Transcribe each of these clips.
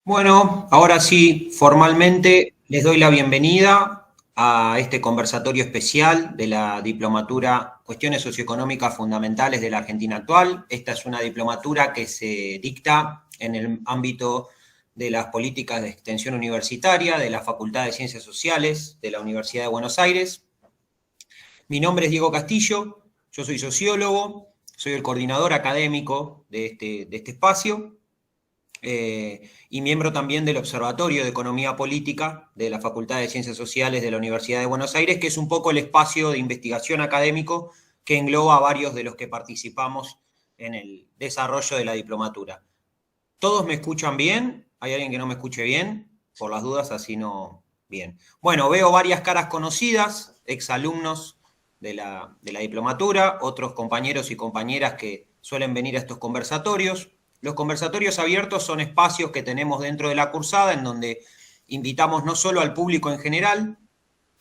Bueno, ahora sí, formalmente les doy la bienvenida a este conversatorio especial de la diplomatura Cuestiones Socioeconómicas Fundamentales de la Argentina Actual. Esta es una diplomatura que se dicta en el ámbito de las políticas de extensión universitaria de la Facultad de Ciencias Sociales de la Universidad de Buenos Aires. Mi nombre es Diego Castillo, yo soy sociólogo, soy el coordinador académico de este espacio. Y miembro también del Observatorio de Economía Política de la Facultad de Ciencias Sociales de la Universidad de Buenos Aires, que es un poco el espacio de investigación académico que engloba a varios de los que participamos en el desarrollo de la diplomatura. ¿Todos me escuchan bien? ¿Hay alguien que no me escuche bien? Por las dudas, así no. Bien. Bueno, veo varias caras conocidas, exalumnos de la diplomatura, otros compañeros y compañeras que suelen venir a estos conversatorios. Los conversatorios abiertos son espacios que tenemos dentro de la cursada en donde invitamos no solo al público en general,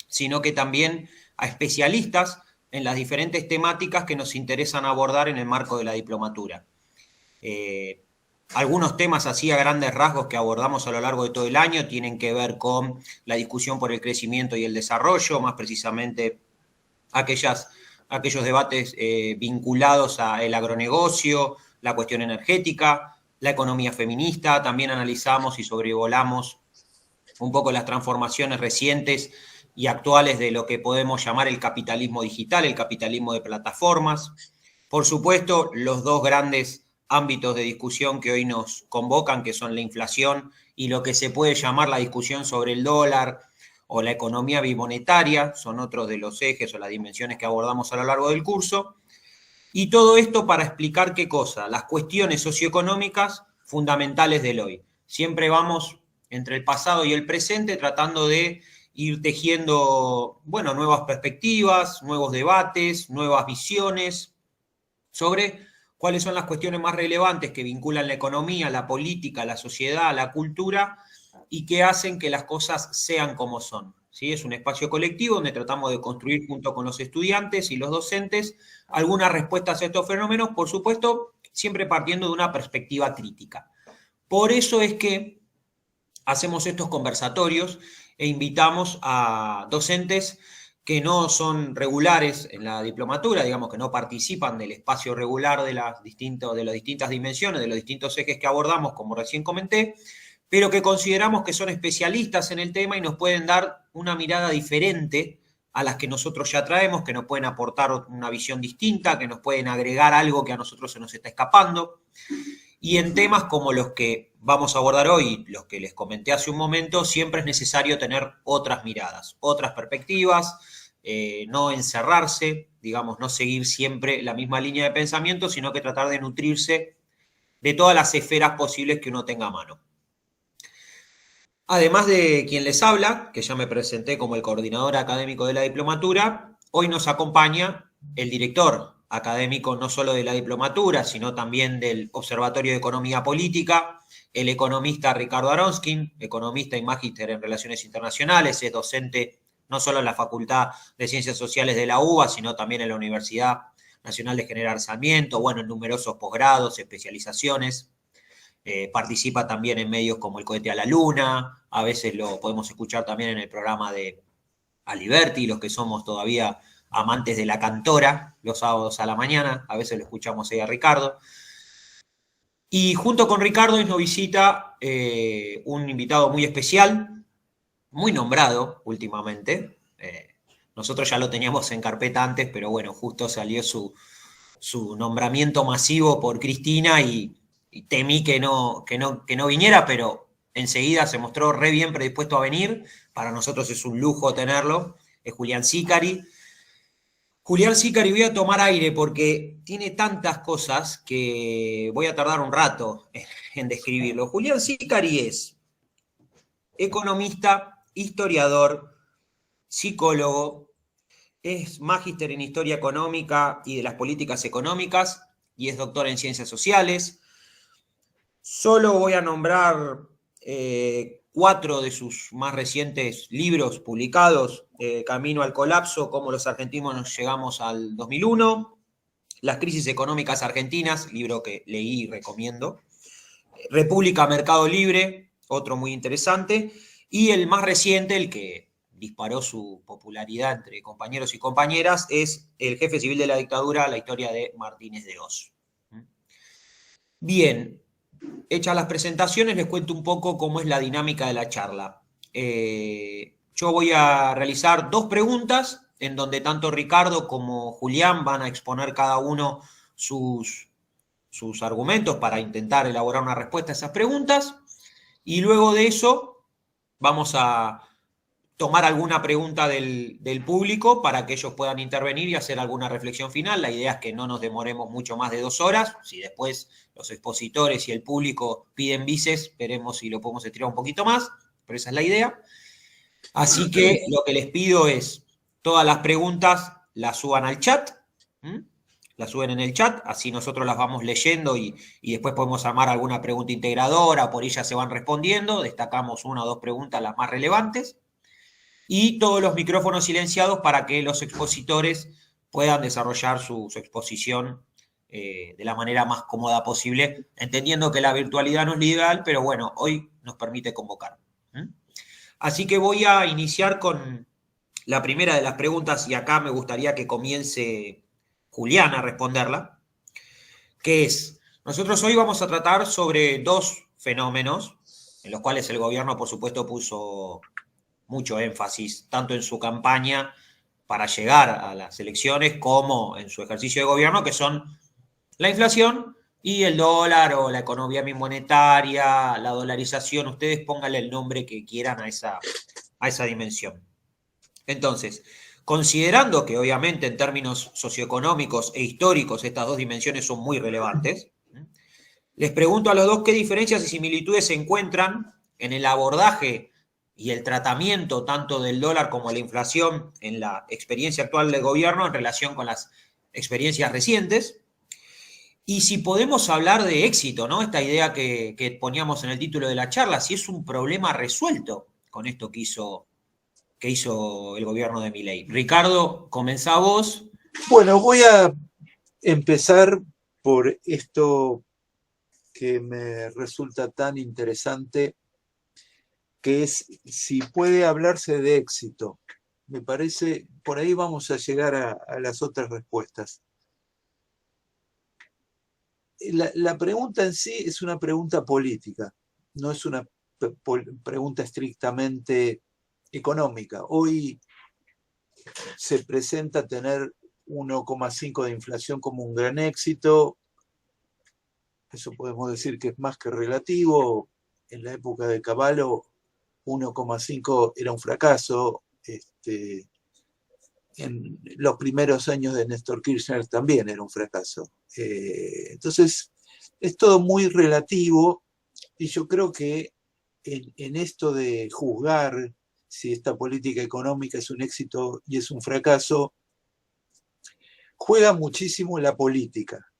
sino que también a especialistas en las diferentes temáticas que nos interesan abordar en el marco de la diplomatura. Algunos temas así a grandes rasgos que abordamos a lo largo de todo el año tienen que ver con la discusión por el crecimiento y el desarrollo, más precisamente aquellos debates vinculados al agronegocio, la cuestión energética, la economía feminista. También analizamos y sobrevolamos un poco las transformaciones recientes y actuales de lo que podemos llamar el capitalismo digital, el capitalismo de plataformas. Por supuesto, los dos grandes ámbitos de discusión que hoy nos convocan, que son la inflación y lo que se puede llamar la discusión sobre el dólar o la economía bimonetaria, son otros de los ejes o las dimensiones que abordamos a lo largo del curso. Y todo esto para explicar qué cosa, las cuestiones socioeconómicas fundamentales del hoy. Siempre vamos entre el pasado y el presente tratando de ir tejiendo, bueno, nuevas perspectivas, nuevos debates, nuevas visiones sobre cuáles son las cuestiones más relevantes que vinculan la economía, la política, la sociedad, la cultura y que hacen que las cosas sean como son. ¿Sí? Es un espacio colectivo donde tratamos de construir junto con los estudiantes y los docentes algunas respuestas a estos fenómenos, por supuesto, siempre partiendo de una perspectiva crítica. Por eso es que hacemos estos conversatorios e invitamos a docentes que no son regulares en la diplomatura, digamos que no participan del espacio regular de las distintas dimensiones, de los distintos ejes que abordamos, como recién comenté, pero que consideramos que son especialistas en el tema y nos pueden dar una mirada diferente a las que nosotros ya traemos, que nos pueden aportar una visión distinta, que nos pueden agregar algo que a nosotros se nos está escapando. Y en temas como los que vamos a abordar hoy, los que les comenté hace un momento, siempre es necesario tener otras miradas, otras perspectivas, no encerrarse, digamos, no seguir siempre la misma línea de pensamiento, sino que tratar de nutrirse de todas las esferas posibles que uno tenga a mano. Además de quien les habla, que ya me presenté como el coordinador académico de la diplomatura, hoy nos acompaña el director académico no solo de la diplomatura, sino también del Observatorio de Economía Política, el economista Ricardo Aronskin, economista y magíster en Relaciones Internacionales, es docente no solo en la Facultad de Ciencias Sociales de la UBA, sino también en la Universidad Nacional de General Sarmiento, bueno, en numerosos posgrados, especializaciones. Participa también en medios como El Cohete a la Luna, a veces lo podemos escuchar también en el programa de Aliberti, los que somos todavía amantes de la cantora, los sábados a la mañana, a veces lo escuchamos ahí a Ricardo. Y junto con Ricardo nos visita un invitado muy especial, muy nombrado últimamente. Nosotros ya lo teníamos en carpeta antes, pero bueno, justo salió su nombramiento masivo por Cristina y temí que no viniera, pero enseguida se mostró re bien predispuesto a venir. Para nosotros es un lujo tenerlo. Es Julián Sicari. Julián Sicari, voy a tomar aire porque tiene tantas cosas que voy a tardar un rato en describirlo. Julián Sicari es economista, historiador, psicólogo, es magíster en Historia Económica y de las Políticas Económicas y es doctor en Ciencias Sociales. Solo voy a nombrar 4 de sus más recientes libros publicados: Camino al colapso, cómo los argentinos nos llegamos al 2001, Las crisis económicas argentinas, libro que leí y recomiendo, República, Mercado Libre, otro muy interesante. Y el más reciente, el que disparó su popularidad entre compañeros y compañeras, es El jefe civil de la dictadura, la historia de Martínez de Oz. Bien, hechas las presentaciones, les cuento un poco cómo es la dinámica de la charla. Yo voy a realizar 2 preguntas en donde tanto Ricardo como Julián van a exponer cada uno sus argumentos para intentar elaborar una respuesta a esas preguntas. Y luego de eso vamos a tomar alguna pregunta del público para que ellos puedan intervenir y hacer alguna reflexión final. La idea es que no nos demoremos mucho más de 2 horas. Si después los expositores y el público piden bices, veremos si lo podemos estirar un poquito más, pero esa es la idea. Así que lo que les pido es, todas las preguntas las suban al chat, las suben en el chat, así nosotros las vamos leyendo y después podemos armar alguna pregunta integradora, por ellas se van respondiendo, destacamos 1 o 2 preguntas las más relevantes, y todos los micrófonos silenciados para que los expositores puedan desarrollar su exposición de la manera más cómoda posible, entendiendo que la virtualidad no es la ideal, pero bueno, hoy nos permite convocar. Así que voy a iniciar con la primera de las preguntas, y acá me gustaría que comience Julián a responderla, que es, nosotros hoy vamos a tratar sobre 2 fenómenos, en los cuales el gobierno, por supuesto, puso mucho énfasis, tanto en su campaña para llegar a las elecciones como en su ejercicio de gobierno, que son la inflación y el dólar o la economía monetaria, la dolarización. Ustedes pónganle el nombre que quieran a esa dimensión. Entonces, considerando que obviamente en términos socioeconómicos e históricos estas 2 dimensiones son muy relevantes, les pregunto a los dos qué diferencias y similitudes se encuentran en el abordaje y el tratamiento tanto del dólar como de la inflación en la experiencia actual del gobierno en relación con las experiencias recientes. Y si podemos hablar de éxito, ¿no? Esta idea que poníamos en el título de la charla, si es un problema resuelto con esto que hizo el gobierno de Milei. Ricardo, comenzá vos. Bueno, voy a empezar por esto que me resulta tan interesante, que es si puede hablarse de éxito. Me parece, por ahí vamos a llegar a las otras respuestas. La pregunta en sí es una pregunta política, no es una pregunta estrictamente económica. Hoy se presenta tener 1,5 de inflación como un gran éxito. Eso podemos decir que es más que relativo. En la época de Cavallo, 1,5 era un fracaso. En los primeros años de Néstor Kirchner también era un fracaso. Entonces, es todo muy relativo y yo creo que en esto de juzgar si esta política económica es un éxito y es un fracaso, juega muchísimo la política,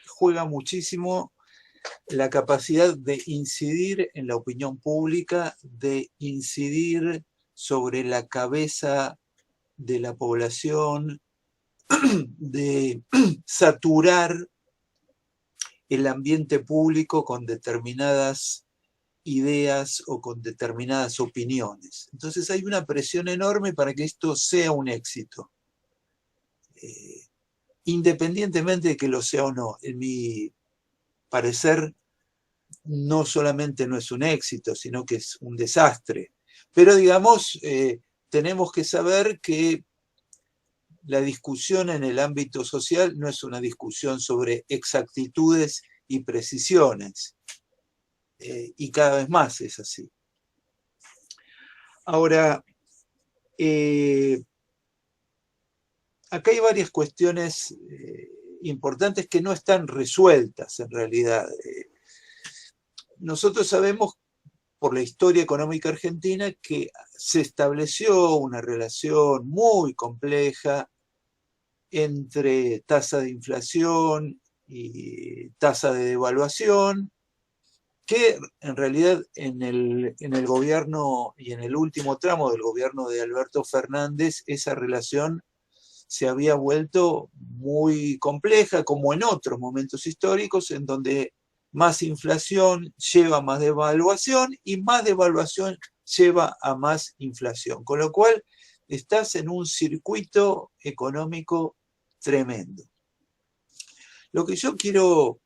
juega muchísimo la capacidad de incidir en la opinión pública, de incidir sobre la cabeza de la población, de saturar el ambiente público con determinadas ideas o con determinadas opiniones. Entonces hay una presión enorme para que esto sea un éxito. Independientemente de que lo sea o no, en mi parecer, no solamente no es un éxito, sino que es un desastre. Pero digamos, tenemos que saber que la discusión en el ámbito social no es una discusión sobre exactitudes y precisiones. Y cada vez más es así. Ahora, acá hay varias cuestiones importantes que no están resueltas en realidad. Nosotros sabemos por la historia económica argentina que se estableció una relación muy compleja entre tasa de inflación y tasa de devaluación, que en realidad en el gobierno y en el último tramo del gobierno de Alberto Fernández, esa relación se había vuelto muy compleja, como en otros momentos históricos, en donde Más inflación lleva a más devaluación y más devaluación lleva a más inflación. Con lo cual estás en un circuito económico tremendo. Lo que yo quiero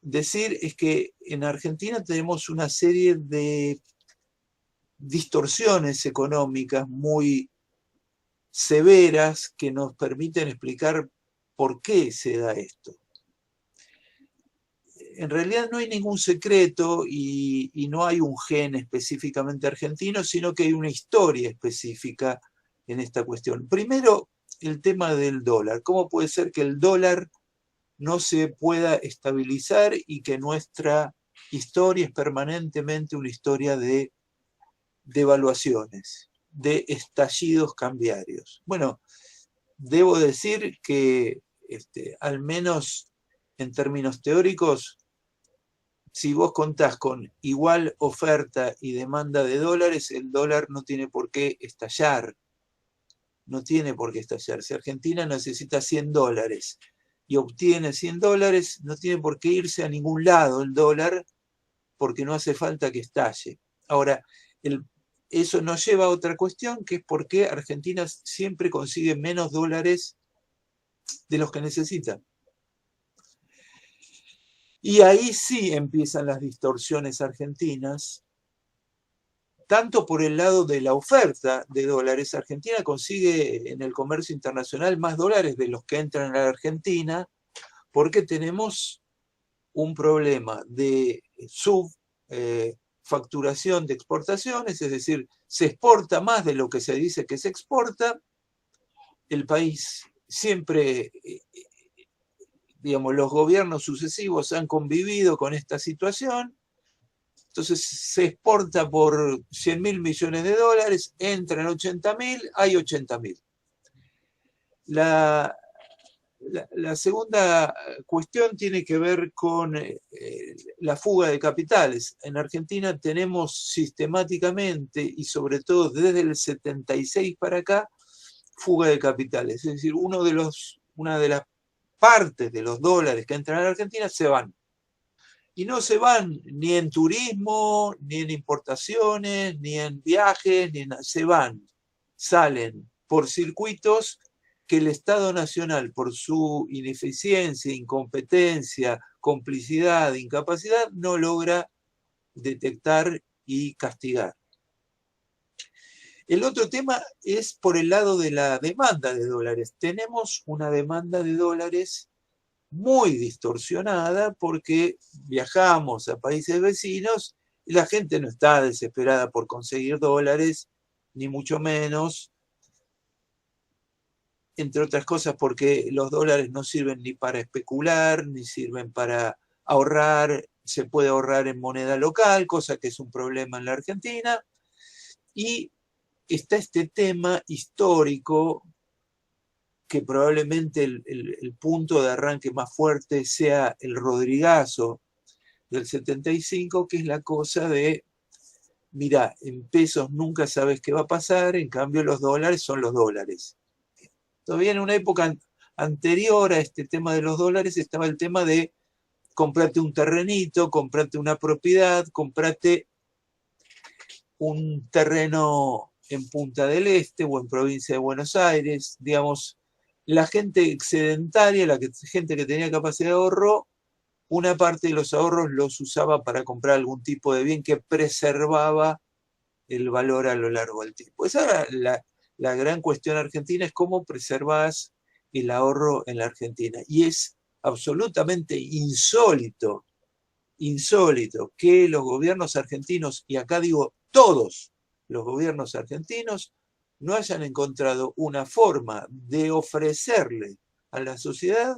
decir es que en Argentina tenemos una serie de distorsiones económicas muy severas que nos permiten explicar por qué se da esto. En realidad no hay ningún secreto y no hay un gen específicamente argentino, sino que hay una historia específica en esta cuestión. Primero, el tema del dólar. ¿Cómo puede ser que el dólar no se pueda estabilizar y que nuestra historia es permanentemente una historia de devaluaciones, de estallidos cambiarios? Bueno, debo decir que al menos en términos teóricos, si vos contás con igual oferta y demanda de dólares, el dólar no tiene por qué estallar. No tiene por qué estallar. Si Argentina necesita 100 dólares y obtiene 100 dólares, no tiene por qué irse a ningún lado el dólar, porque no hace falta que estalle. Ahora, eso nos lleva a otra cuestión, que es por qué Argentina siempre consigue menos dólares de los que necesita. Y ahí sí empiezan las distorsiones argentinas, tanto por el lado de la oferta de dólares. Argentina consigue en el comercio internacional más dólares de los que entran a la Argentina, porque tenemos un problema de subfacturación de exportaciones, es decir, se exporta más de lo que se dice que se exporta. El país siempre, digamos, los gobiernos sucesivos han convivido con esta situación. Entonces se exporta por 100.000 millones de dólares, entran 80.000, hay 80.000. La segunda cuestión tiene que ver con la fuga de capitales. En Argentina tenemos sistemáticamente, y sobre todo desde el 76 para acá, fuga de capitales. Es decir, una de las partes de los dólares que entran a la Argentina se van. Y no se van ni en turismo, ni en importaciones, ni en viajes, se van, salen por circuitos que el Estado Nacional, por su ineficiencia, incompetencia, complicidad, incapacidad, no logra detectar y castigar. El otro tema es por el lado de la demanda de dólares. Tenemos una demanda de dólares muy distorsionada porque viajamos a países vecinos y la gente no está desesperada por conseguir dólares, ni mucho menos, entre otras cosas porque los dólares no sirven ni para especular, ni sirven para ahorrar, se puede ahorrar en moneda local, cosa que es un problema en la Argentina, y está este tema histórico que probablemente el punto de arranque más fuerte sea el Rodrigazo del 75, que es la cosa de, mira, en pesos nunca sabes qué va a pasar, en cambio los dólares son los dólares. Todavía en una época anterior a este tema de los dólares estaba el tema de comprarte un terrenito, comprarte una propiedad, comprarte un terreno en Punta del Este o en provincia de Buenos Aires, digamos, la gente excedentaria, gente que tenía capacidad de ahorro, una parte de los ahorros los usaba para comprar algún tipo de bien que preservaba el valor a lo largo del tiempo. Esa era la gran cuestión argentina, es cómo preservas el ahorro en la Argentina. Y es absolutamente insólito que los gobiernos argentinos, y acá digo todos los gobiernos argentinos, no hayan encontrado una forma de ofrecerle a la sociedad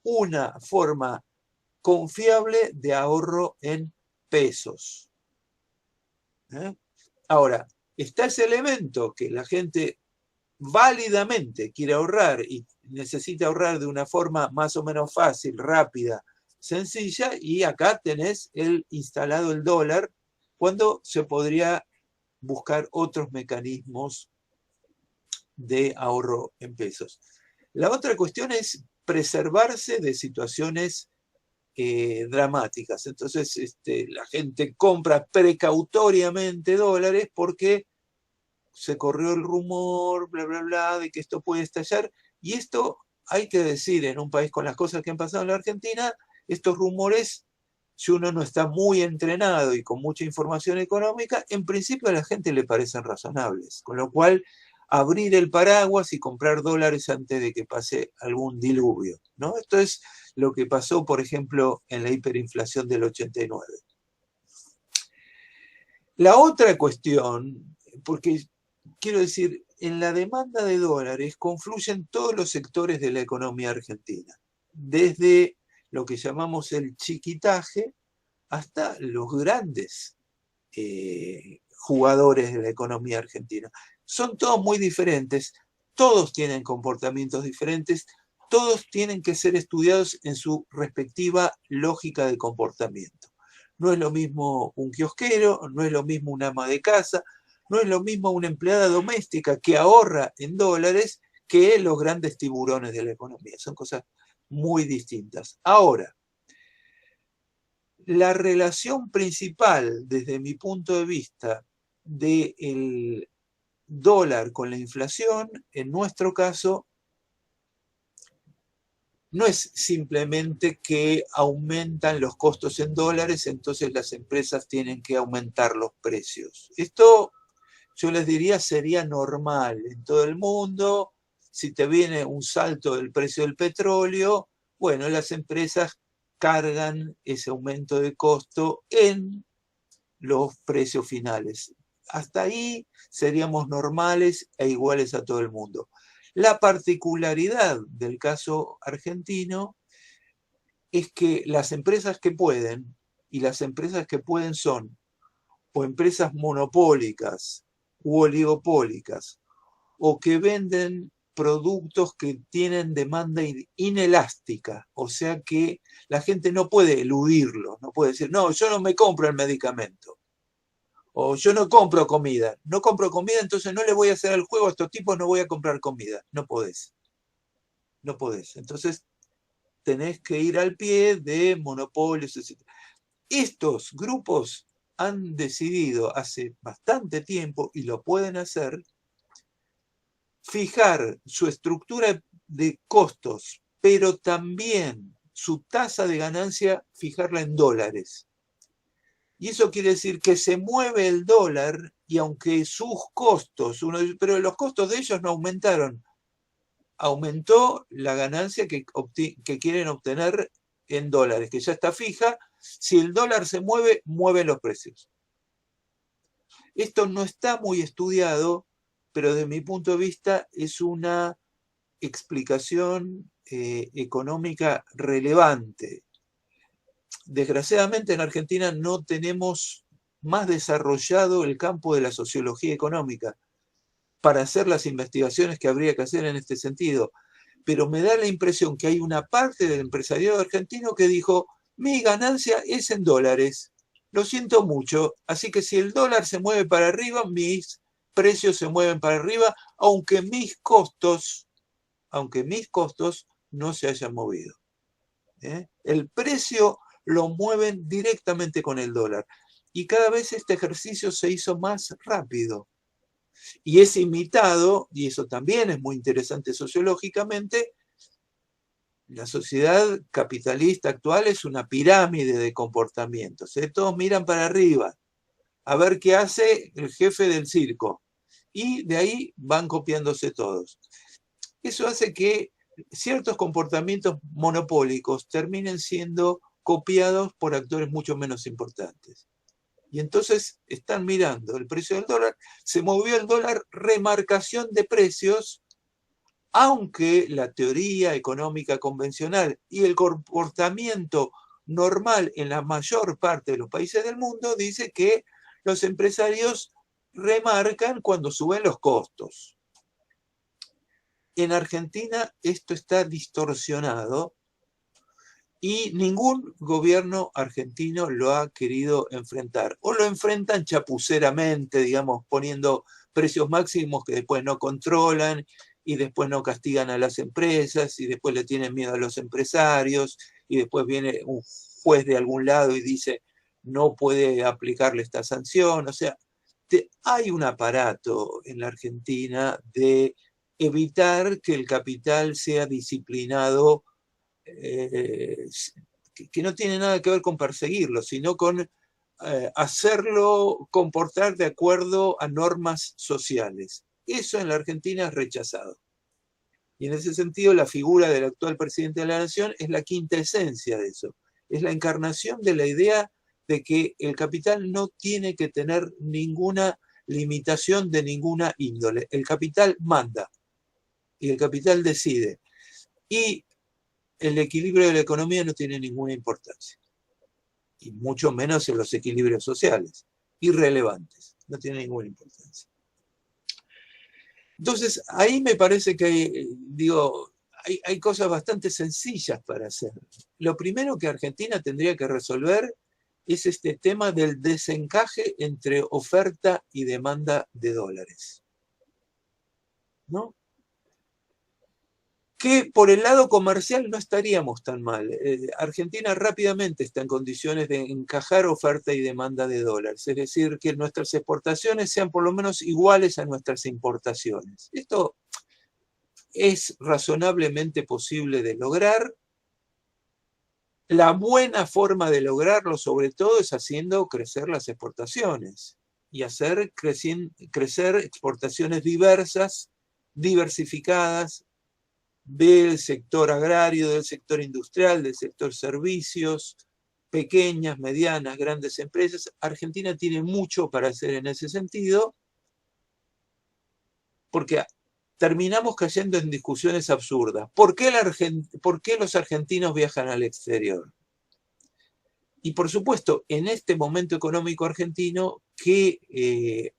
una forma confiable de ahorro en pesos. Ahora, está ese elemento que la gente válidamente quiere ahorrar y necesita ahorrar de una forma más o menos fácil, rápida, sencilla, y acá tenés instalado el dólar, cuando se podría buscar otros mecanismos de ahorro en pesos. La otra cuestión es preservarse de situaciones dramáticas. Entonces la gente compra precautoriamente dólares porque se corrió el rumor, bla, bla, bla, de que esto puede estallar. Y esto hay que decir, en un país con las cosas que han pasado en la Argentina, estos rumores, si uno no está muy entrenado y con mucha información económica, en principio a la gente le parecen razonables. Con lo cual, abrir el paraguas y comprar dólares antes de que pase algún diluvio, ¿no? Esto es lo que pasó, por ejemplo, en la hiperinflación del 89. La otra cuestión, porque quiero decir, en la demanda de dólares confluyen todos los sectores de la economía argentina, desde lo que llamamos el chiquitaje hasta los grandes jugadores de la economía argentina. Son todos muy diferentes, todos tienen comportamientos diferentes, todos tienen que ser estudiados en su respectiva lógica de comportamiento. No es lo mismo un kiosquero, no es lo mismo un ama de casa, no es lo mismo una empleada doméstica que ahorra en dólares que los grandes tiburones de la economía. Son cosas muy distintas. Ahora, la relación principal, desde mi punto de vista, del dólar con la inflación, en nuestro caso, no es simplemente que aumentan los costos en dólares, entonces las empresas tienen que aumentar los precios. Esto, yo les diría, sería normal en todo el mundo. Si te viene un salto del precio del petróleo, bueno, las empresas cargan ese aumento de costo en los precios finales. Hasta ahí seríamos normales e iguales a todo el mundo. La particularidad del caso argentino es que las empresas que pueden, y las empresas que pueden son o empresas monopólicas u oligopólicas, o que venden productos que tienen demanda inelástica, o sea que la gente no puede eludirlo, no puede decir, no, yo no me compro el medicamento, o yo no compro comida, entonces no le voy a hacer el juego a estos tipos, no voy a comprar comida, no podés, no podés. Entonces tenés que ir al pie de monopolios, etc. Estos grupos han decidido hace bastante tiempo, y lo pueden hacer, fijar su estructura de costos, pero también su tasa de ganancia, fijarla en dólares. Y eso quiere decir que se mueve el dólar y aunque sus costos, pero los costos de ellos no aumentaron, aumentó la ganancia que quieren obtener en dólares, que ya está fija. Si el dólar se mueve, mueven los precios. Esto no está muy estudiado, pero desde mi punto de vista es una explicación económica relevante. Desgraciadamente en Argentina no tenemos más desarrollado el campo de la sociología económica para hacer las investigaciones que habría que hacer en este sentido. Pero me da la impresión que hay una parte del empresariado argentino que dijo, mi ganancia es en dólares, lo siento mucho, así que si el dólar se mueve para arriba, mis precios se mueven para arriba, aunque mis costos no se hayan movido. El precio lo mueven directamente con el dólar. Y cada vez este ejercicio se hizo más rápido. Y es imitado, y eso también es muy interesante sociológicamente, la sociedad capitalista actual es una pirámide de comportamientos. Todos miran para arriba a ver qué hace el jefe del circo. Y de ahí van copiándose todos. Eso hace que ciertos comportamientos monopólicos terminen siendo copiados por actores mucho menos importantes. Y entonces están mirando el precio del dólar, se movió el dólar, remarcación de precios, aunque la teoría económica convencional y el comportamiento normal en la mayor parte de los países del mundo dice que los empresarios remarcan cuando suben los costos. En Argentina esto está distorsionado y ningún gobierno argentino lo ha querido enfrentar. O lo enfrentan chapuceramente, digamos, poniendo precios máximos que después no controlan y después no castigan a las empresas y después le tienen miedo a los empresarios y después viene juez de algún lado y dice no puede aplicarle esta sanción. O sea, hay un aparato en la Argentina de evitar que el capital sea disciplinado, que no tiene nada que ver con perseguirlo, sino con hacerlo comportar de acuerdo a normas sociales. Eso en la Argentina es rechazado. Y en ese sentido, la figura del actual presidente de la Nación es la quinta esencia de eso. Es la encarnación de la idea de que el capital no tiene que tener ninguna limitación de ninguna índole. El capital manda y el capital decide. Y el equilibrio de la economía no tiene ninguna importancia. Y mucho menos en los equilibrios sociales. Irrelevantes. No tiene ninguna importancia. Entonces, ahí me parece que, digo, hay cosas bastante sencillas para hacer. Lo primero que Argentina tendría que resolver es este tema del desencaje entre oferta y demanda de dólares, ¿no? Que por el lado comercial no estaríamos tan mal. Argentina rápidamente está en condiciones de encajar oferta y demanda de dólares, es decir, que nuestras exportaciones sean por lo menos iguales a nuestras importaciones. Esto es razonablemente posible de lograr. La buena forma de lograrlo, sobre todo, es haciendo crecer las exportaciones y hacer crecer exportaciones diversas, diversificadas, del sector agrario, del sector industrial, del sector servicios, pequeñas, medianas, grandes empresas. Argentina tiene mucho para hacer en ese sentido, porque terminamos cayendo en discusiones absurdas. ¿Por qué los argentinos viajan al exterior? Y por supuesto, en este momento económico argentino, que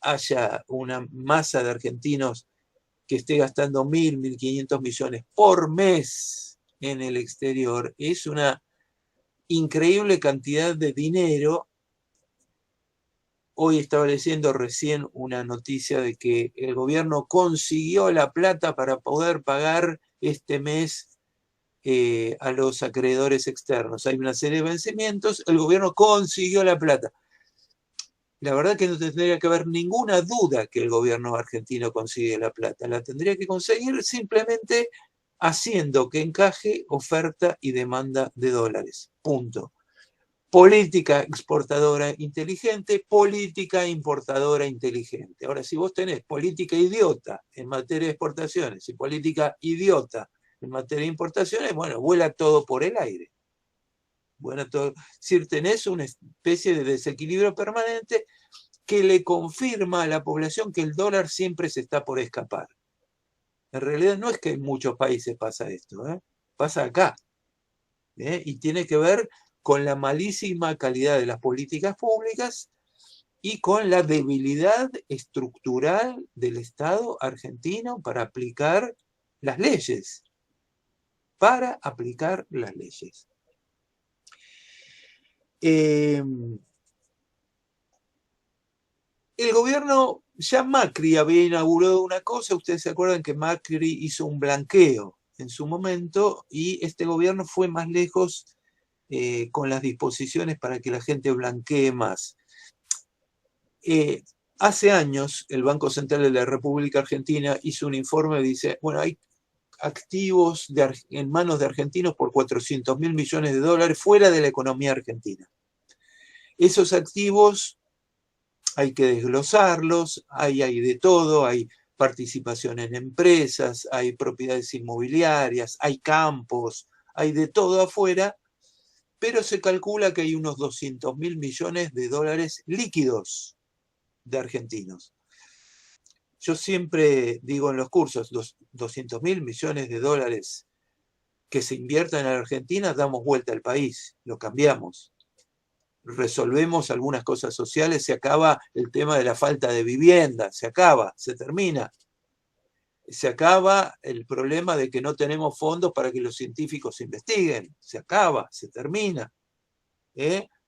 haya una masa de argentinos que esté gastando 1.500 millones por mes en el exterior, es una increíble cantidad de dinero. Hoy estaba leyendo recién una noticia de que el gobierno consiguió la plata para poder pagar este mes a los acreedores externos. Hay una serie de vencimientos, el gobierno consiguió la plata. La verdad que no tendría que haber ninguna duda que el gobierno argentino consigue la plata. La tendría que conseguir simplemente haciendo que encaje oferta y demanda de dólares. Punto. Política exportadora inteligente, política importadora inteligente. Ahora, si vos tenés política idiota en materia de exportaciones y política idiota en materia de importaciones, bueno, vuela todo por el aire. Bueno, todo, es decir, tenés una especie de desequilibrio permanente que le confirma a la población que el dólar siempre se está por escapar. En realidad no es que en muchos países pasa esto, pasa acá. Y tiene que ver con la malísima calidad de las políticas públicas y con la debilidad estructural del Estado argentino para aplicar las leyes. Para aplicar las leyes. El gobierno, ya Macri había inaugurado una cosa, ustedes se acuerdan que Macri hizo un blanqueo en su momento y este gobierno fue más lejos con las disposiciones para que la gente blanquee más. Hace años el Banco Central de la República Argentina hizo un informe y dice, bueno, hay activos en manos de argentinos por 400.000 millones de dólares fuera de la economía argentina. Esos activos hay que desglosarlos, hay de todo, hay participación en empresas, hay propiedades inmobiliarias, hay campos, hay de todo afuera, pero se calcula que hay unos 200.000 millones de dólares líquidos de argentinos. Yo siempre digo en los cursos, 200.000 millones de dólares que se inviertan en Argentina, damos vuelta al país, lo cambiamos. Resolvemos algunas cosas sociales, se acaba el tema de la falta de vivienda, se acaba, se termina. Se acaba el problema de que no tenemos fondos para que los científicos investiguen, se acaba, se termina.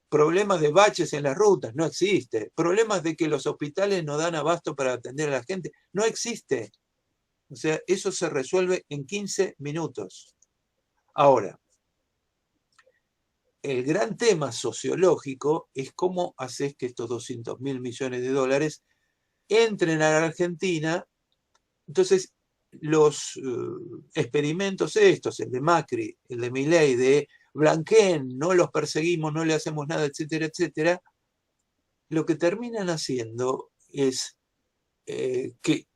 Problemas de baches en las rutas, no existe. Problemas de que los hospitales no dan abasto para atender a la gente, no existe. O sea, eso se resuelve en 15 minutos. Ahora, el gran tema sociológico es cómo haces que estos 200.000 millones de dólares entren a la Argentina. Entonces, los experimentos estos, el de Macri, el de Milei, de blanqueen, no los perseguimos, no le hacemos nada, etcétera, etcétera, lo que terminan haciendo es que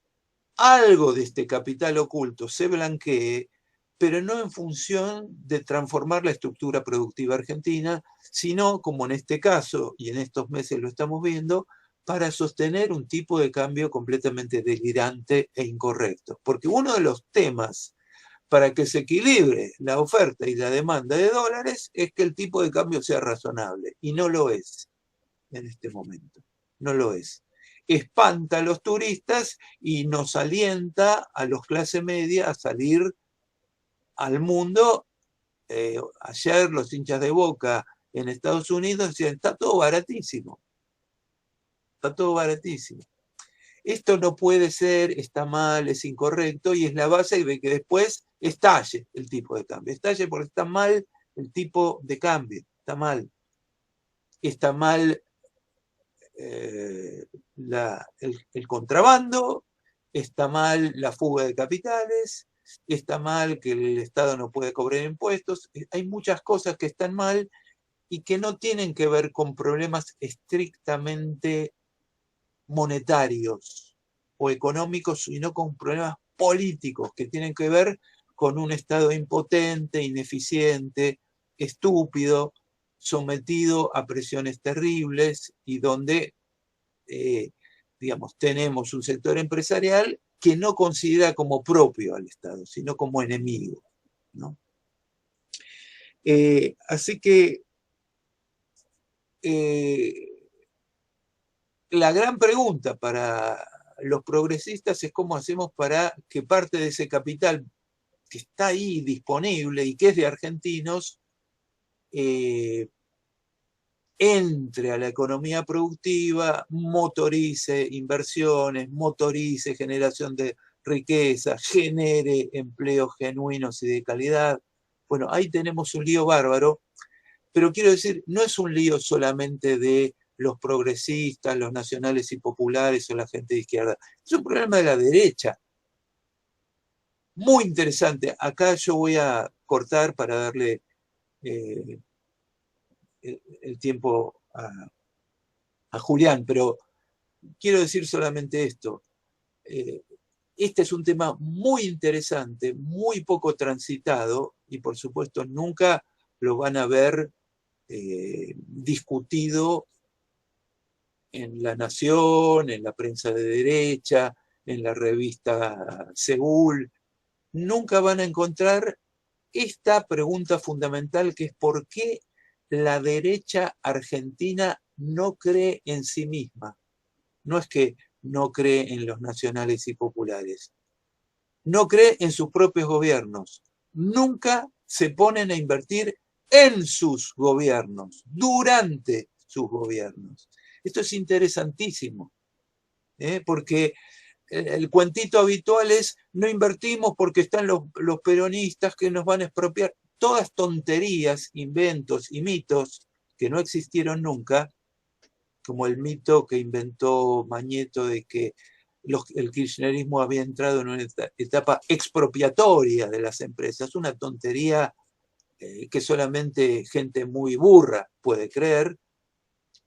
algo de este capital oculto se blanquee, pero no en función de transformar la estructura productiva argentina, sino, como en este caso, y en estos meses lo estamos viendo, para sostener un tipo de cambio completamente delirante e incorrecto. Porque uno de los temas para que se equilibre la oferta y la demanda de dólares es que el tipo de cambio sea razonable, y no lo es en este momento. No lo es. Espanta a los turistas y nos alienta a los clase media a salir al mundo. Ayer los hinchas de Boca en Estados Unidos decían, está todo baratísimo, está todo baratísimo. Esto no puede ser, está mal, es incorrecto y es la base de que después estalle el tipo de cambio. Estalle porque está mal el tipo de cambio, está mal. Está mal el contrabando, está mal la fuga de capitales, está mal que el Estado no puede cobrar impuestos. Hay muchas cosas que están mal y que no tienen que ver con problemas estrictamente monetarios o económicos, sino con problemas políticos que tienen que ver con un Estado impotente, ineficiente, estúpido, sometido a presiones terribles y donde, digamos, tenemos un sector empresarial que no considera como propio al Estado, sino como enemigo, ¿no? Así que la gran pregunta para los progresistas es cómo hacemos para que parte de ese capital que está ahí disponible y que es de argentinos, entre a la economía productiva, motorice inversiones, motorice generación de riqueza, genere empleos genuinos y de calidad. Bueno, ahí tenemos un lío bárbaro, pero quiero decir, no es un lío solamente de los progresistas, los nacionales y populares o la gente de izquierda, es un problema de la derecha. Muy interesante. Acá yo voy a cortar para darle el tiempo a Julián, pero quiero decir solamente esto. Este es un tema muy interesante, muy poco transitado y por supuesto nunca lo van a ver discutido en La Nación, en la prensa de derecha, en la revista Seúl. Nunca van a encontrar esta pregunta fundamental que es ¿por qué la derecha argentina no cree en sí misma? No es que no cree en los nacionales y populares, no cree en sus propios gobiernos. Nunca se ponen a invertir en sus gobiernos, durante sus gobiernos. Esto es interesantísimo, porque el cuentito habitual es no invertimos porque están los peronistas que nos van a expropiar. Todas tonterías, inventos y mitos que no existieron nunca, como el mito que inventó Mañeto de que el kirchnerismo había entrado en una etapa expropiatoria de las empresas. Una tontería que solamente gente muy burra puede creer.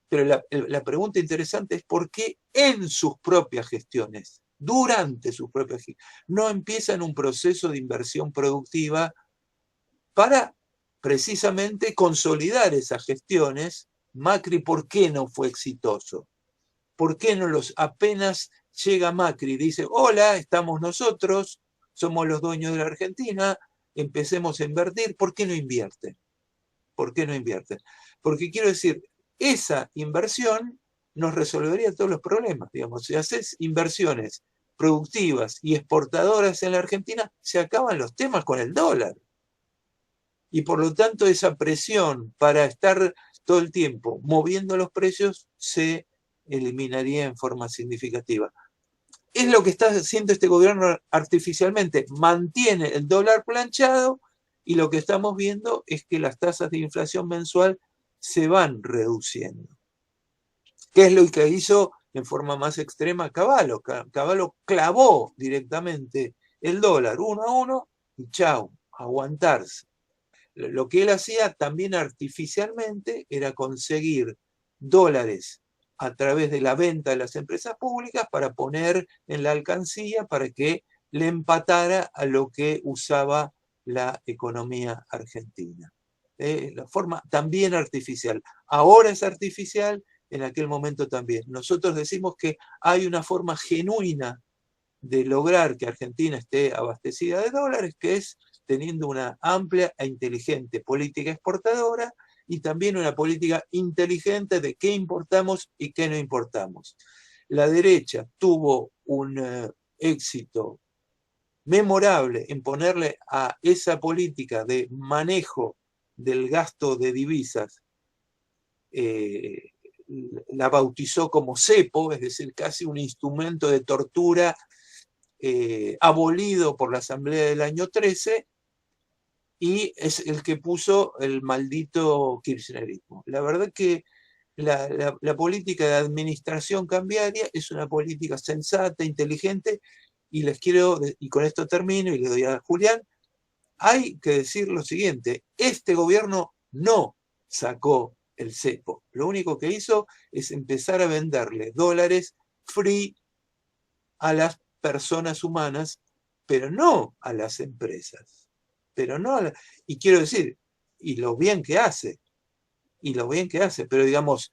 Pero la pregunta interesante es por qué en sus propias gestiones, durante sus propias gestiones, no empiezan un proceso de inversión productiva para precisamente consolidar esas gestiones. Macri, ¿por qué no fue exitoso? ¿Por qué no apenas llega Macri y dice, hola, estamos nosotros, somos los dueños de la Argentina, empecemos a invertir? ¿Por qué no invierten? ¿Por qué no invierten? Porque quiero decir, esa inversión nos resolvería todos los problemas. Digamos, si haces inversiones productivas y exportadoras en la Argentina, se acaban los temas con el dólar. Y por lo tanto, esa presión para estar todo el tiempo moviendo los precios se eliminaría en forma significativa. Es lo que está haciendo este gobierno artificialmente. Mantiene el dólar planchado Y lo que estamos viendo es que las tasas de inflación mensual se van reduciendo. ¿Qué es lo que hizo en forma más extrema Cavallo? Cavallo clavó directamente el dólar 1 a 1 y chau, aguantarse. Lo que él hacía también artificialmente era conseguir dólares a través de la venta de las empresas públicas para poner en la alcancía para que le empatara a lo que usaba la economía argentina. La forma también artificial. Ahora es artificial, en aquel momento también. Nosotros decimos que hay una forma genuina de lograr que Argentina esté abastecida de dólares, que es teniendo una amplia e inteligente política exportadora y también una política inteligente de qué importamos y qué no importamos. La derecha tuvo un éxito memorable en ponerle a esa política de manejo del gasto de divisas, la bautizó como cepo, es decir, casi un instrumento de tortura abolido por la Asamblea del año 13, y es el que puso el maldito kirchnerismo. La verdad que la política de administración cambiaria es una política sensata, inteligente, y les quiero, y con esto termino y le doy a Julián, hay que decir lo siguiente: este gobierno no sacó el cepo, lo único que hizo es empezar a venderle dólares free a las personas humanas, pero no a las empresas. Pero no a la, y quiero decir, y lo bien que hace, pero digamos,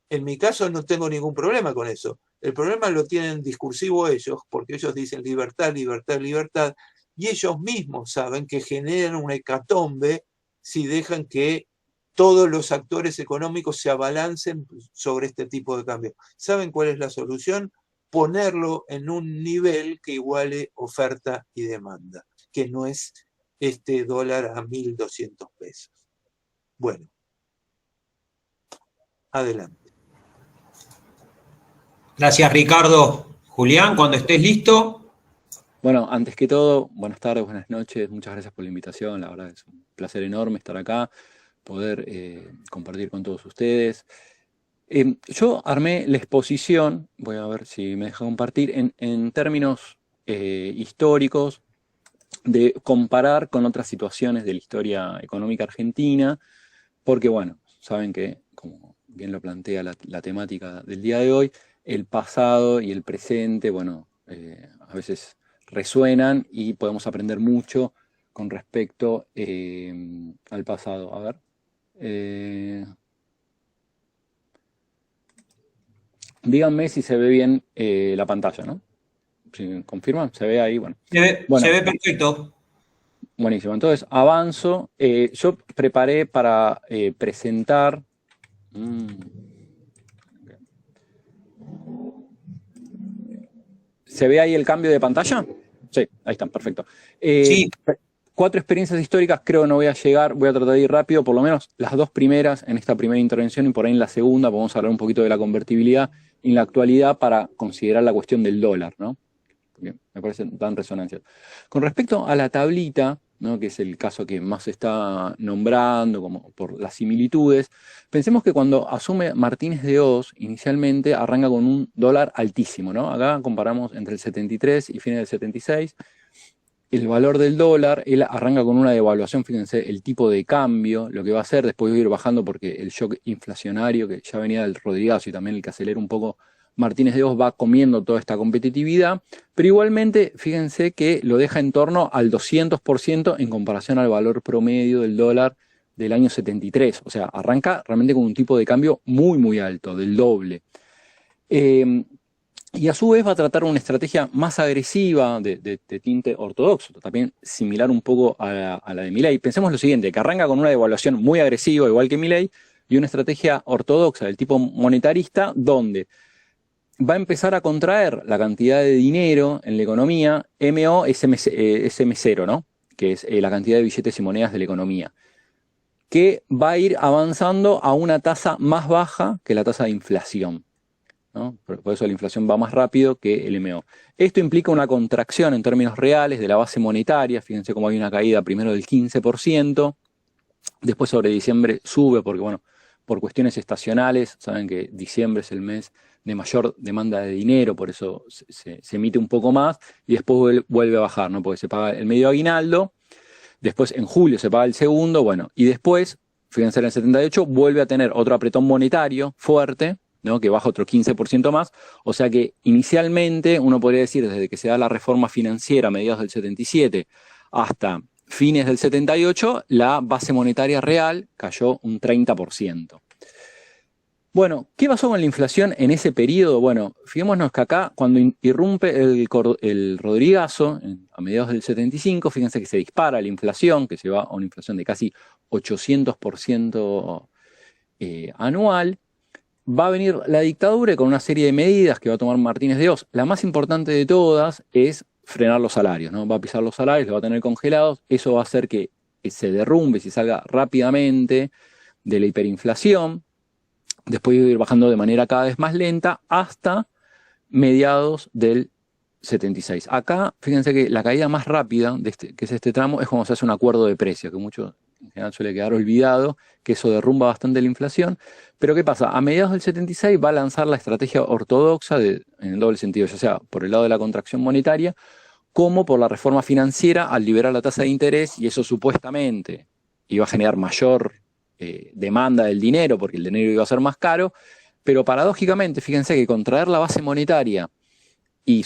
en mi caso no tengo ningún problema con eso. El problema lo tienen discursivo ellos, porque ellos dicen libertad, libertad, libertad, y ellos mismos saben que generan una hecatombe si dejan que todos los actores económicos se abalancen sobre este tipo de cambio. ¿Saben cuál es la solución? Ponerlo en un nivel que iguale oferta y demanda, que no es este dólar a 1.200 pesos. Bueno, adelante. Gracias, Ricardo. Julián, cuando estés listo. Bueno, antes que todo, buenas tardes, buenas noches, muchas gracias por la invitación, la verdad es un placer enorme estar acá, poder compartir con todos ustedes. Yo armé la exposición, voy a ver si me deja compartir, en términos históricos, de comparar con otras situaciones de la historia económica argentina, porque bueno, saben que, como bien lo plantea la temática del día de hoy, el pasado y el presente, bueno, a veces resuenan y podemos aprender mucho con respecto al pasado. A ver. Díganme si se ve bien la pantalla, ¿no? Si confirman, se ve ahí, bueno. Se ve perfecto. Buenísimo, entonces avanzo. Yo preparé para presentar... ¿Se ve ahí el cambio de pantalla? Sí, ahí están, perfecto. Sí. 4 experiencias históricas, creo que no voy a llegar, voy a tratar de ir rápido, por lo menos las 2 primeras en esta primera intervención y por ahí en la segunda vamos a hablar un poquito de la convertibilidad en la actualidad para considerar la cuestión del dólar, ¿no? Porque me parece tan resonancia. Con respecto a la tablita, ¿no?, que es el caso que más se está nombrando como por las similitudes, pensemos que cuando asume Martínez de Hoz, inicialmente arranca con un dólar altísimo, ¿no? Acá comparamos entre el 73 y fines del 76, el valor del dólar, él arranca con una devaluación, fíjense, el tipo de cambio, lo que va a hacer, después va a ir bajando porque el shock inflacionario que ya venía del Rodrigazo y también el que acelera un poco Martínez de Hoz va comiendo toda esta competitividad, pero igualmente fíjense que lo deja en torno al 200% en comparación al valor promedio del dólar del año 73, o sea, arranca realmente con un tipo de cambio muy muy alto, del doble. Y a su vez va a tratar una estrategia más agresiva de tinte ortodoxo, también similar un poco a la de Milei. Pensemos lo siguiente, que arranca con una devaluación muy agresiva, igual que Milei, y una estrategia ortodoxa del tipo monetarista, donde va a empezar a contraer la cantidad de dinero en la economía, MO es SM0, ¿no?, que es la cantidad de billetes y monedas de la economía, que va a ir avanzando a una tasa más baja que la tasa de inflación. ¿no? Por eso la inflación va más rápido que el MO. Esto implica una contracción en términos reales de la base monetaria. Fíjense cómo hay una caída primero del 15%, después sobre diciembre sube porque, bueno, por cuestiones estacionales, saben que diciembre es el mes de mayor demanda de dinero, por eso se emite un poco más, y después vuelve a bajar, ¿no? Porque se paga el medio aguinaldo, después en julio se paga el segundo, bueno, y después, fíjense en el 78, vuelve a tener otro apretón monetario fuerte, ¿no? Que baja otro 15% más, o sea que inicialmente uno podría decir desde que se da la reforma financiera a mediados del 77 hasta fines del 78, la base monetaria real cayó un 30%. Bueno, ¿qué pasó con la inflación en ese periodo? Bueno, fijémonos que acá, cuando irrumpe el Rodrigazo, a mediados del 75, fíjense que se dispara la inflación, que se va a una inflación de casi 800% anual. Va a venir la dictadura con una serie de medidas que va a tomar Martínez de Hoz. La más importante de todas es frenar los salarios, ¿no? Va a pisar los salarios, los va a tener congelados. Eso va a hacer que se derrumbe y se salga rápidamente de la hiperinflación. Después va a ir bajando de manera cada vez más lenta hasta mediados del 76. Acá, fíjense que la caída más rápida, que es este tramo, es cuando se hace un acuerdo de precio, que mucho en general suele quedar olvidado, que eso derrumba bastante la inflación. Pero ¿qué pasa? A mediados del 76 va a lanzar la estrategia ortodoxa en el doble sentido, ya sea por el lado de la contracción monetaria, como por la reforma financiera al liberar la tasa de interés, y eso supuestamente iba a generar mayor demanda del dinero, porque el dinero iba a ser más caro, pero paradójicamente, fíjense que contraer la base monetaria y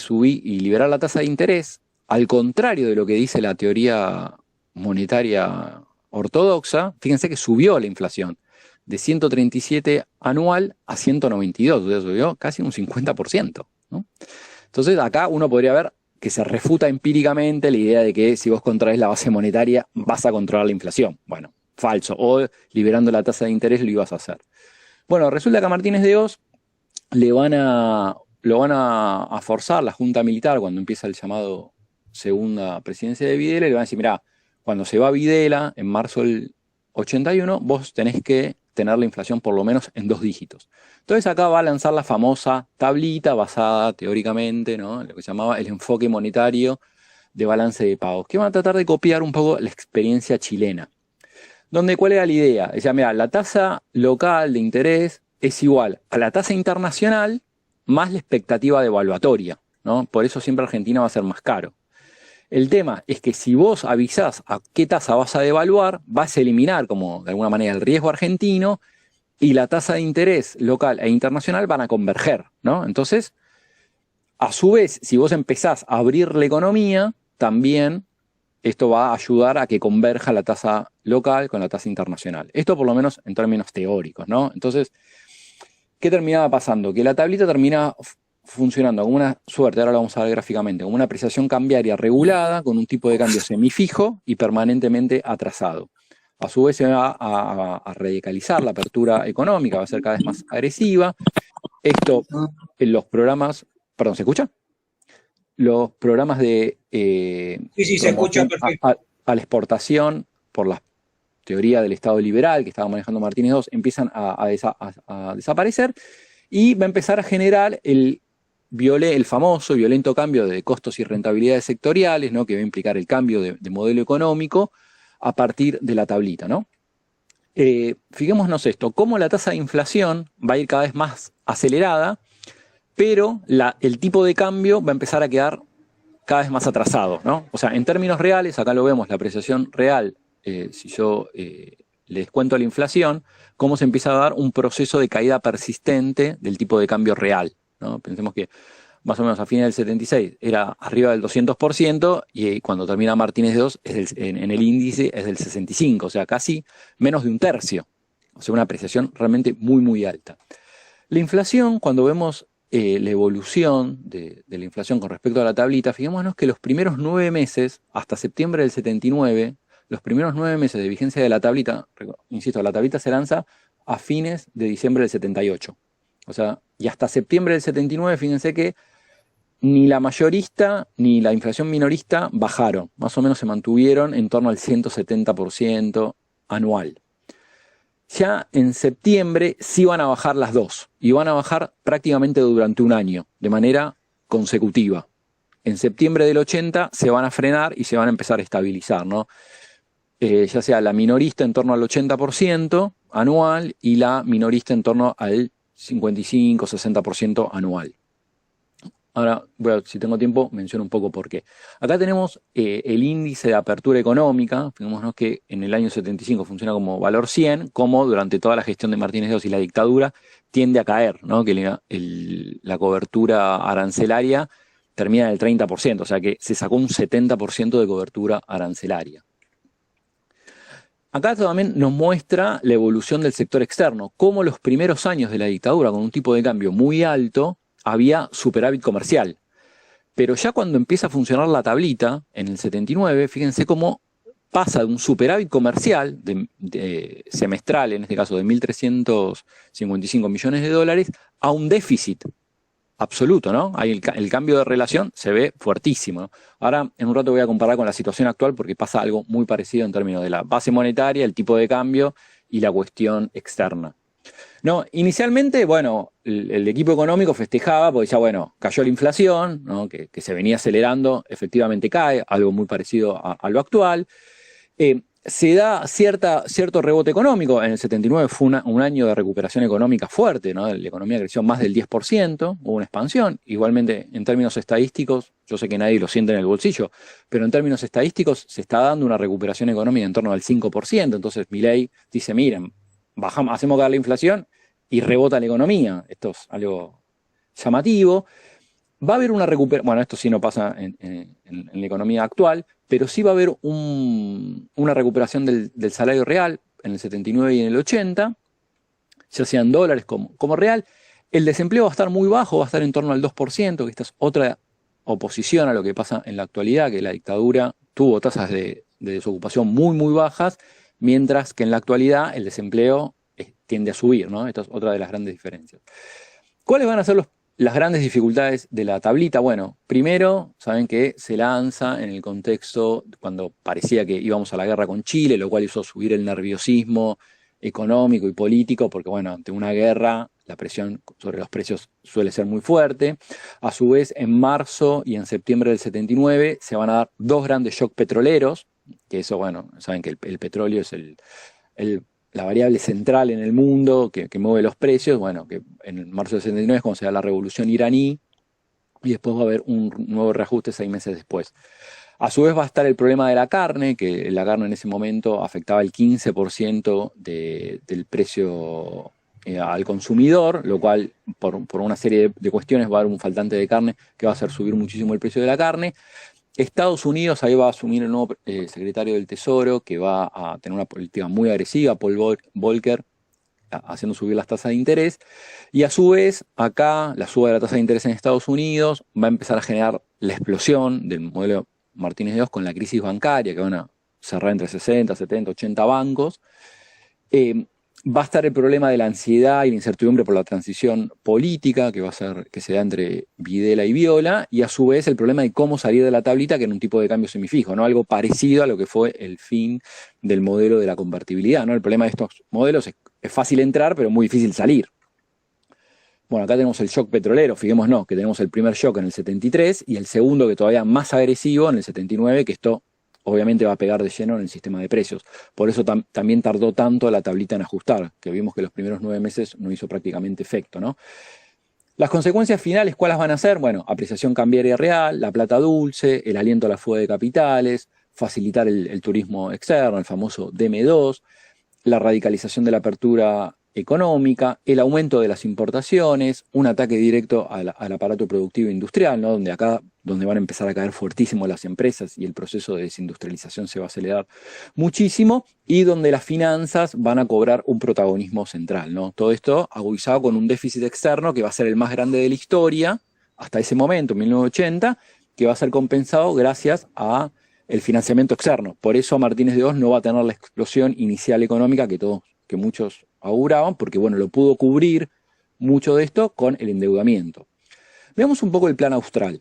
liberar la tasa de interés, al contrario de lo que dice la teoría monetaria ortodoxa, fíjense que subió la inflación de 137 anual a 192, o sea, subió casi un 50%, ¿no? Entonces acá uno podría ver que se refuta empíricamente la idea de que si vos contraes la base monetaria vas a controlar la inflación. Bueno, falso, o liberando la tasa de interés lo ibas a hacer. Bueno, resulta que a Martínez de Hoz lo van a forzar la Junta Militar cuando empieza el llamado segunda presidencia de Videla, y le van a decir, mirá, cuando se va Videla, en marzo del 81, vos tenés que tener la inflación por lo menos en 2 dígitos. Entonces acá va a lanzar la famosa tablita basada teóricamente, ¿no?, en lo que se llamaba el enfoque monetario de balance de pagos, que van a tratar de copiar un poco la experiencia chilena. Donde, ¿cuál era la idea? Decía, mira, la tasa local de interés es igual a la tasa internacional más la expectativa devaluatoria, ¿no? Por eso siempre Argentina va a ser más caro. El tema es que si vos avisás a qué tasa vas a devaluar, vas a eliminar, como de alguna manera, el riesgo argentino, y la tasa de interés local e internacional van a converger, ¿no? Entonces, a su vez, si vos empezás a abrir la economía, también esto va a ayudar a que converja la tasa local con la tasa internacional. Esto por lo menos en términos teóricos, ¿no? Entonces, ¿qué terminaba pasando? Que la tablita termina funcionando como una suerte, ahora lo vamos a ver gráficamente, como una apreciación cambiaria regulada con un tipo de cambio semifijo y permanentemente atrasado. A su vez se va a radicalizar la apertura económica, va a ser cada vez más agresiva. Esto en los programas, perdón, ¿se escucha? Los programas de sí, se escucha perfecto. A la exportación por la teoría del Estado liberal que estaba manejando Martínez II empiezan a desaparecer, y va a empezar a generar el famoso y violento cambio de costos y rentabilidades sectoriales, ¿no?, que va a implicar el cambio de modelo económico a partir de la tablita, ¿no? Fijémonos esto, cómo la tasa de inflación va a ir cada vez más acelerada, pero el tipo de cambio va a empezar a quedar cada vez más atrasado, ¿no? O sea, en términos reales, acá lo vemos, la apreciación real, si yo le descuento la inflación, cómo se empieza a dar un proceso de caída persistente del tipo de cambio real, ¿no? Pensemos que más o menos a fines del 76 era arriba del 200%, y cuando termina Martínez II en el índice es del 65%, o sea, casi menos de un tercio. O sea, una apreciación realmente muy, muy alta. La inflación, cuando vemos la evolución de la inflación con respecto a la tablita, fijémonos que los primeros 9 meses, hasta septiembre del 79, los primeros 9 meses de vigencia de la tablita, insisto, la tablita se lanza a fines de diciembre del 78. O sea, y hasta septiembre del 79, fíjense que ni la mayorista ni la inflación minorista bajaron. Más o menos se mantuvieron en torno al 170% anual. Ya en septiembre sí van a bajar las dos, y van a bajar prácticamente durante un año, de manera consecutiva. En septiembre del 80 se van a frenar y se van a empezar a estabilizar, ¿no? Ya sea la minorista en torno al 80% anual y la minorista en torno al 55-60% anual. Ahora, bueno, si tengo tiempo, menciono un poco por qué. Acá tenemos el índice de apertura económica. Fijémonos que en el año 75 funciona como valor 100, como durante toda la gestión de Martínez de Oz y la dictadura tiende a caer, ¿no? Que la cobertura arancelaria termina en el 30%, o sea que se sacó un 70% de cobertura arancelaria. Acá también nos muestra la evolución del sector externo, cómo los primeros años de la dictadura, con un tipo de cambio muy alto, había superávit comercial. Pero ya cuando empieza a funcionar la tablita, en el 79, fíjense cómo pasa de un superávit comercial semestral, en este caso de 1.355 millones de dólares, a un déficit absoluto, ¿no? Ahí el cambio de relación se ve fuertísimo, ¿no? Ahora, en un rato voy a comparar con la situación actual porque pasa algo muy parecido en términos de la base monetaria, el tipo de cambio y la cuestión externa. No, inicialmente, bueno, el equipo económico festejaba porque decía, bueno, cayó la inflación, ¿no? que se venía acelerando, efectivamente cae, algo muy parecido a lo actual. Se da cierto rebote económico. En el 79 fue un año de recuperación económica fuerte, ¿no? La economía creció más del 10%, hubo una expansión. Igualmente, en términos estadísticos, yo sé que nadie lo siente en el bolsillo, pero en términos estadísticos se está dando una recuperación económica en torno al 5%. Entonces Milei dice, miren, hacemos caer la inflación y rebota la economía. Esto es algo llamativo. Va a haber una recuperación, bueno, esto sí no pasa en la economía actual, pero sí va a haber una recuperación del salario real en el 79 y en el 80, ya sean dólares como real. El desempleo va a estar muy bajo, va a estar en torno al 2%, que esta es otra oposición a lo que pasa en la actualidad, que la dictadura tuvo tasas de desocupación muy, muy bajas, mientras que en la actualidad el desempleo tiende a subir, ¿no? Esta es otra de las grandes diferencias. ¿Cuáles van a ser las grandes dificultades de la tablita? Bueno, primero, saben que se lanza en el contexto cuando parecía que íbamos a la guerra con Chile, lo cual hizo subir el nerviosismo económico y político, porque bueno, ante una guerra la presión sobre los precios suele ser muy fuerte. A su vez, en marzo y en septiembre del 79 se van a dar dos grandes shocks petroleros, que eso, bueno, saben que el petróleo es la variable central en el mundo que mueve los precios. Bueno, que en marzo del 79 es cuando se da la revolución iraní y después va a haber un nuevo reajuste 6 meses después. A su vez va a estar el problema de la carne, que la carne en ese momento afectaba el 15% del precio al consumidor, lo cual por una serie de cuestiones va a haber un faltante de carne que va a hacer subir muchísimo el precio de la carne. Estados Unidos, ahí va a asumir el nuevo secretario del Tesoro, que va a tener una política muy agresiva, Paul Volcker, haciendo subir las tasas de interés. Y a su vez, acá, la suba de la tasa de interés en Estados Unidos va a empezar a generar la explosión del modelo Martínez de Oz con la crisis bancaria, que van a cerrar entre 60, 70, 80 bancos. Va a estar el problema de la ansiedad y la incertidumbre por la transición política que se da entre Videla y Viola, y a su vez el problema de cómo salir de la tablita, que era un tipo de cambio semifijo, ¿no? Algo parecido a lo que fue el fin del modelo de la convertibilidad, ¿no? El problema de estos modelos es fácil entrar, pero muy difícil salir. Bueno, acá tenemos el shock petrolero, fijémonos que tenemos el primer shock en el 73 y el segundo, que todavía más agresivo, en el 79, que esto obviamente va a pegar de lleno en el sistema de precios. Por eso también tardó tanto la tablita en ajustar, que vimos que los primeros 9 meses no hizo prácticamente efecto, ¿no? Las consecuencias finales, ¿cuáles van a ser? Bueno, apreciación cambiaria real, la plata dulce, el aliento a la fuga de capitales, facilitar el turismo externo, el famoso DM2, la radicalización de la apertura económica, el aumento de las importaciones, un ataque directo al aparato productivo industrial, ¿no? Donde van a empezar a caer fuertísimo las empresas y el proceso de desindustrialización se va a acelerar muchísimo, y donde las finanzas van a cobrar un protagonismo central, ¿no? Todo esto agudizado con un déficit externo que va a ser el más grande de la historia hasta ese momento, 1980, que va a ser compensado gracias a el financiamiento externo. Por eso Martínez de Oz no va a tener la explosión inicial económica que muchos auguraban, porque bueno, lo pudo cubrir mucho de esto con el endeudamiento. Veamos un poco el plan austral.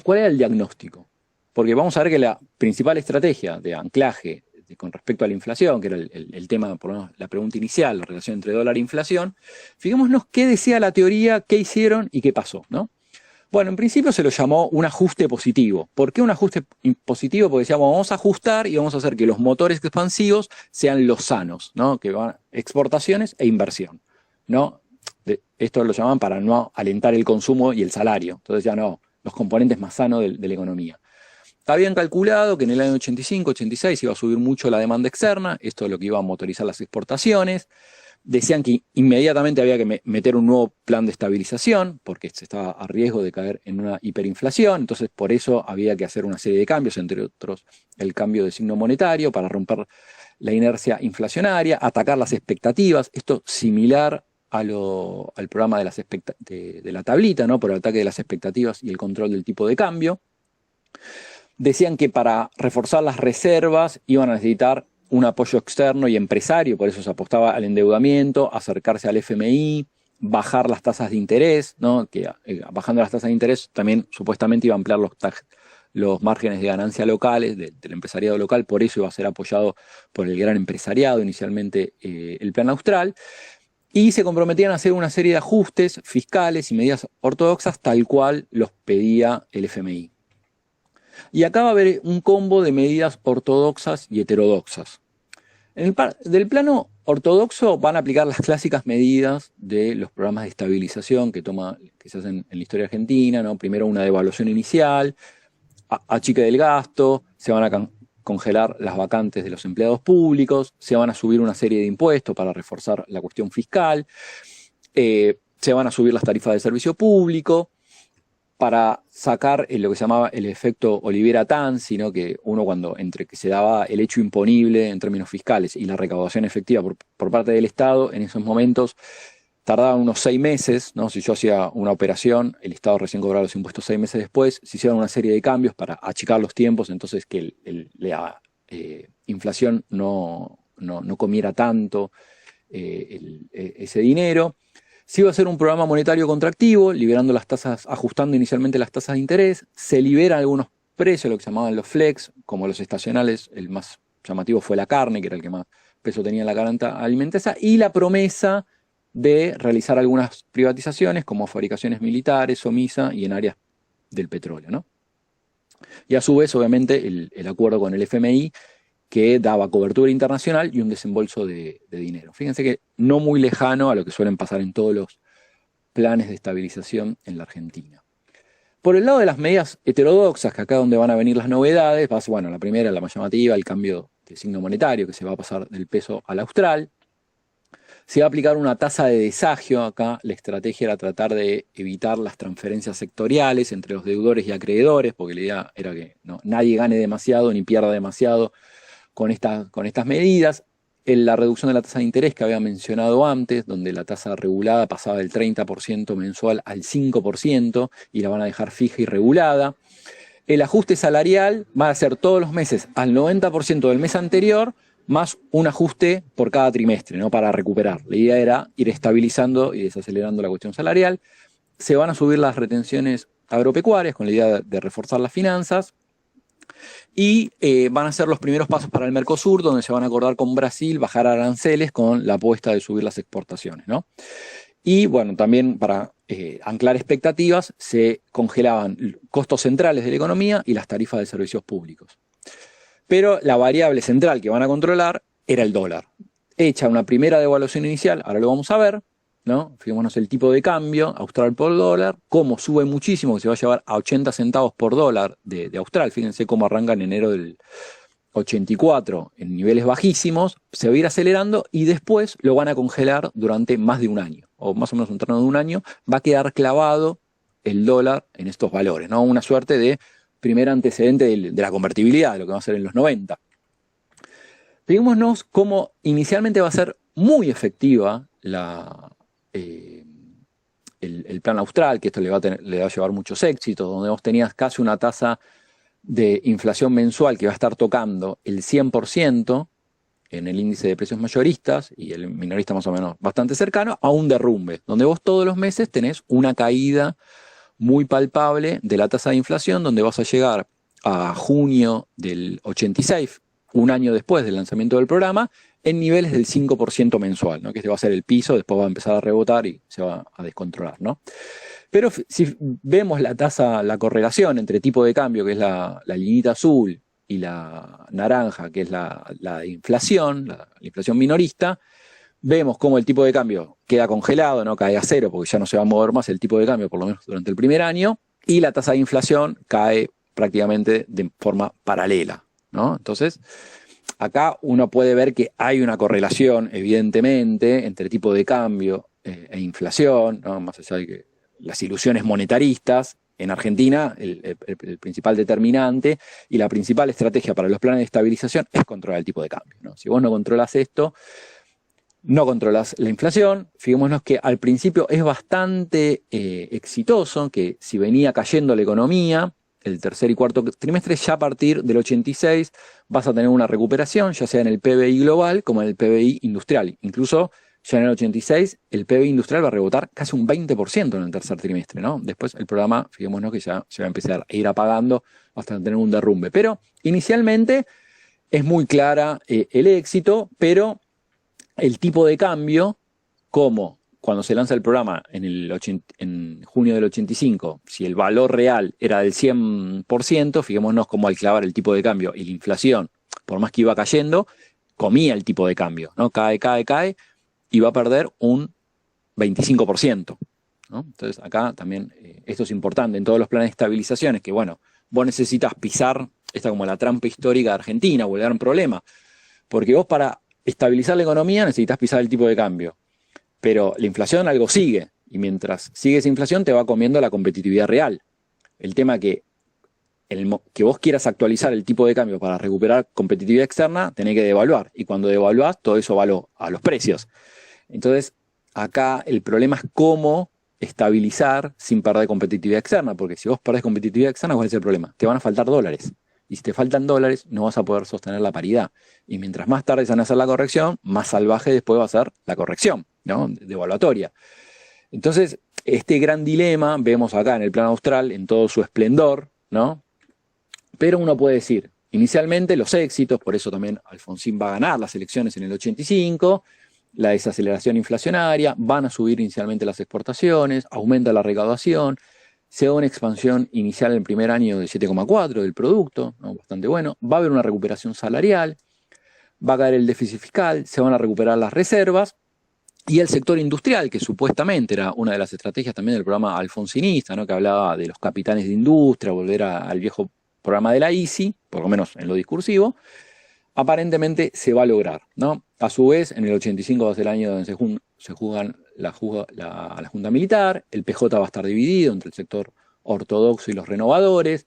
¿Cuál era el diagnóstico? Porque vamos a ver que la principal estrategia de anclaje con respecto a la inflación, que era el tema, por lo menos la pregunta inicial, la relación entre dólar e inflación, fijémonos qué decía la teoría, qué hicieron y qué pasó, ¿no? Bueno, en principio se lo llamó un ajuste positivo. ¿Por qué un ajuste positivo? Porque decíamos, vamos a ajustar y vamos a hacer que los motores expansivos sean los sanos, ¿no? Que van exportaciones e inversión, ¿no? Esto lo llamaban para no alentar el consumo y el salario. Entonces ya no, los componentes más sanos de la economía. Habían calculado que en el año 85, 86 iba a subir mucho la demanda externa, esto es lo que iba a motorizar las exportaciones. Decían que inmediatamente había que meter un nuevo plan de estabilización, porque se estaba a riesgo de caer en una hiperinflación, entonces por eso había que hacer una serie de cambios, entre otros el cambio de signo monetario para romper la inercia inflacionaria, atacar las expectativas, esto similar al programa de la tablita, ¿no? Por el ataque de las expectativas y el control del tipo de cambio. Decían que para reforzar las reservas iban a necesitar un apoyo externo y empresario, por eso se apostaba al endeudamiento, acercarse al FMI, bajar las tasas de interés, ¿no? Que bajando las tasas de interés también supuestamente iba a ampliar los márgenes de ganancia locales, del empresariado local, por eso iba a ser apoyado por el gran empresariado, inicialmente el Plan Austral, y se comprometían a hacer una serie de ajustes fiscales y medidas ortodoxas tal cual los pedía el FMI. Y acá va a haber un combo de medidas ortodoxas y heterodoxas. Del plano ortodoxo van a aplicar las clásicas medidas de los programas de estabilización que se hacen en la historia argentina, ¿no? Primero una devaluación inicial, achique del gasto, se van a congelar las vacantes de los empleados públicos, se van a subir una serie de impuestos para reforzar la cuestión fiscal, se van a subir las tarifas de servicio público, para sacar lo que se llamaba el efecto Olivera-Tanzi, ¿no? Que uno entre que se daba el hecho imponible en términos fiscales y la recaudación efectiva por parte del Estado, en esos momentos tardaba unos 6 meses, ¿no? Si yo hacía una operación, el Estado recién cobraba los impuestos 6 meses después, se hicieron una serie de cambios para achicar los tiempos, entonces que la inflación no comiera tanto ese dinero. Se iba a hacer un programa monetario contractivo, liberando las tasas, ajustando inicialmente las tasas de interés. Se liberan algunos precios, lo que se llamaban los flex, como los estacionales. El más llamativo fue la carne, que era el que más peso tenía en la canasta alimenticia. Y la promesa de realizar algunas privatizaciones, como fabricaciones militares, Somisa y en áreas del petróleo, ¿no? Y a su vez, obviamente, el acuerdo con el FMI, que daba cobertura internacional y un desembolso de dinero. Fíjense que no muy lejano a lo que suelen pasar en todos los planes de estabilización en la Argentina. Por el lado de las medidas heterodoxas, que acá donde van a venir las novedades, bueno, la primera, la más llamativa, el cambio de signo monetario, que se va a pasar del peso al austral. Se va a aplicar una tasa de desagio. Acá la estrategia era tratar de evitar las transferencias sectoriales entre los deudores y acreedores, porque la idea era que nadie gane demasiado ni pierda demasiado con estas medidas. La reducción de la tasa de interés que había mencionado antes, donde la tasa regulada pasaba del 30% mensual al 5% y la van a dejar fija y regulada. El ajuste salarial va a ser todos los meses al 90% del mes anterior, más un ajuste por cada trimestre, ¿no? Para recuperar. La idea era ir estabilizando y desacelerando la cuestión salarial. Se van a subir las retenciones agropecuarias con la idea de reforzar las finanzas. Y van a ser los primeros pasos para el Mercosur, donde se van a acordar con Brasil bajar aranceles con la apuesta de subir las exportaciones, ¿no? Y bueno, también para anclar expectativas, se congelaban costos centrales de la economía y las tarifas de servicios públicos. Pero la variable central que van a controlar era el dólar. Hecha una primera devaluación inicial, ahora lo vamos a ver, ¿no? Fijémonos el tipo de cambio, austral por dólar, cómo sube muchísimo, que se va a llevar a 80 centavos por dólar de austral. Fíjense cómo arranca en enero del 84 en niveles bajísimos, se va a ir acelerando y después lo van a congelar durante más de un año, o más o menos un tramo de un año, va a quedar clavado el dólar en estos valores, ¿no? Una suerte de primer antecedente de la convertibilidad, de lo que va a ser en los 90. Fijémonos cómo inicialmente va a ser muy efectiva el plan austral, que esto le va a llevar muchos éxitos, donde vos tenías casi una tasa de inflación mensual que va a estar tocando el 100% en el índice de precios mayoristas y el minorista más o menos bastante cercano, a un derrumbe, donde vos todos los meses tenés una caída muy palpable de la tasa de inflación, donde vas a llegar a junio del 86 un año después del lanzamiento del programa, en niveles del 5% mensual, ¿no? Que este va a ser el piso, después va a empezar a rebotar y se va a descontrolar, ¿no? Pero si vemos la correlación entre tipo de cambio, que es la linita azul, y la naranja, que es la inflación, la inflación minorista, vemos cómo el tipo de cambio queda congelado, no cae a cero, porque ya no se va a mover más el tipo de cambio, por lo menos durante el primer año, y la tasa de inflación cae prácticamente de forma paralela, ¿no? Entonces, acá uno puede ver que hay una correlación, evidentemente, entre tipo de cambio e inflación, ¿no? Más allá de que las ilusiones monetaristas. En Argentina, el principal determinante y la principal estrategia para los planes de estabilización es controlar el tipo de cambio, ¿no? Si vos no controlas esto, no controlas la inflación. Fijémonos que al principio es bastante exitoso, que si venía cayendo la economía, el tercer y cuarto trimestre, ya a partir del 86 vas a tener una recuperación, ya sea en el PBI global como en el PBI industrial. Incluso ya en el 86 el PBI industrial va a rebotar casi un 20% en el tercer trimestre, ¿no? Después el programa, fijémonos que ya se va a empezar a ir apagando hasta tener un derrumbe. Pero inicialmente es muy clara el éxito, pero el tipo de cambio, como cuando se lanza el programa en junio del 85, si el valor real era del 100%, fijémonos cómo al clavar el tipo de cambio y la inflación, por más que iba cayendo, comía el tipo de cambio, ¿no? Cae, y va a perder un 25%, ¿no? Entonces acá también esto es importante en todos los planes de estabilizaciones, que bueno, vos necesitas pisar, esta como la trampa histórica de Argentina, o el gran problema, porque vos para estabilizar la economía necesitas pisar el tipo de cambio, pero la inflación algo sigue, y mientras sigue esa inflación te va comiendo la competitividad real. El tema que vos quieras actualizar el tipo de cambio para recuperar competitividad externa, tenés que devaluar, y cuando devaluás todo eso va a los precios. Entonces, acá el problema es cómo estabilizar sin perder competitividad externa, porque si vos perdés competitividad externa, ¿cuál es el problema? Te van a faltar dólares. Y si te faltan dólares, no vas a poder sostener la paridad. Y mientras más tarde se van a hacer la corrección, más salvaje después va a ser la corrección, ¿no? Devaluatoria. Entonces, este gran dilema vemos acá en el plano austral en todo su esplendor, ¿no? Pero uno puede decir, inicialmente los éxitos, por eso también Alfonsín va a ganar las elecciones en el 85, la desaceleración inflacionaria, van a subir inicialmente las exportaciones, aumenta la recaudación, se da una expansión inicial en el primer año de 7,4 del producto, ¿no? Bastante bueno, va a haber una recuperación salarial, va a caer el déficit fiscal, se van a recuperar las reservas, y el sector industrial, que supuestamente era una de las estrategias también del programa alfonsinista, ¿no? Que hablaba de los capitanes de industria, volver al viejo programa de la ICI, por lo menos en lo discursivo, aparentemente se va a lograr, ¿no? A su vez, en el 85 va a ser el año donde se juegan la Junta Militar, el PJ va a estar dividido entre el sector ortodoxo y los renovadores.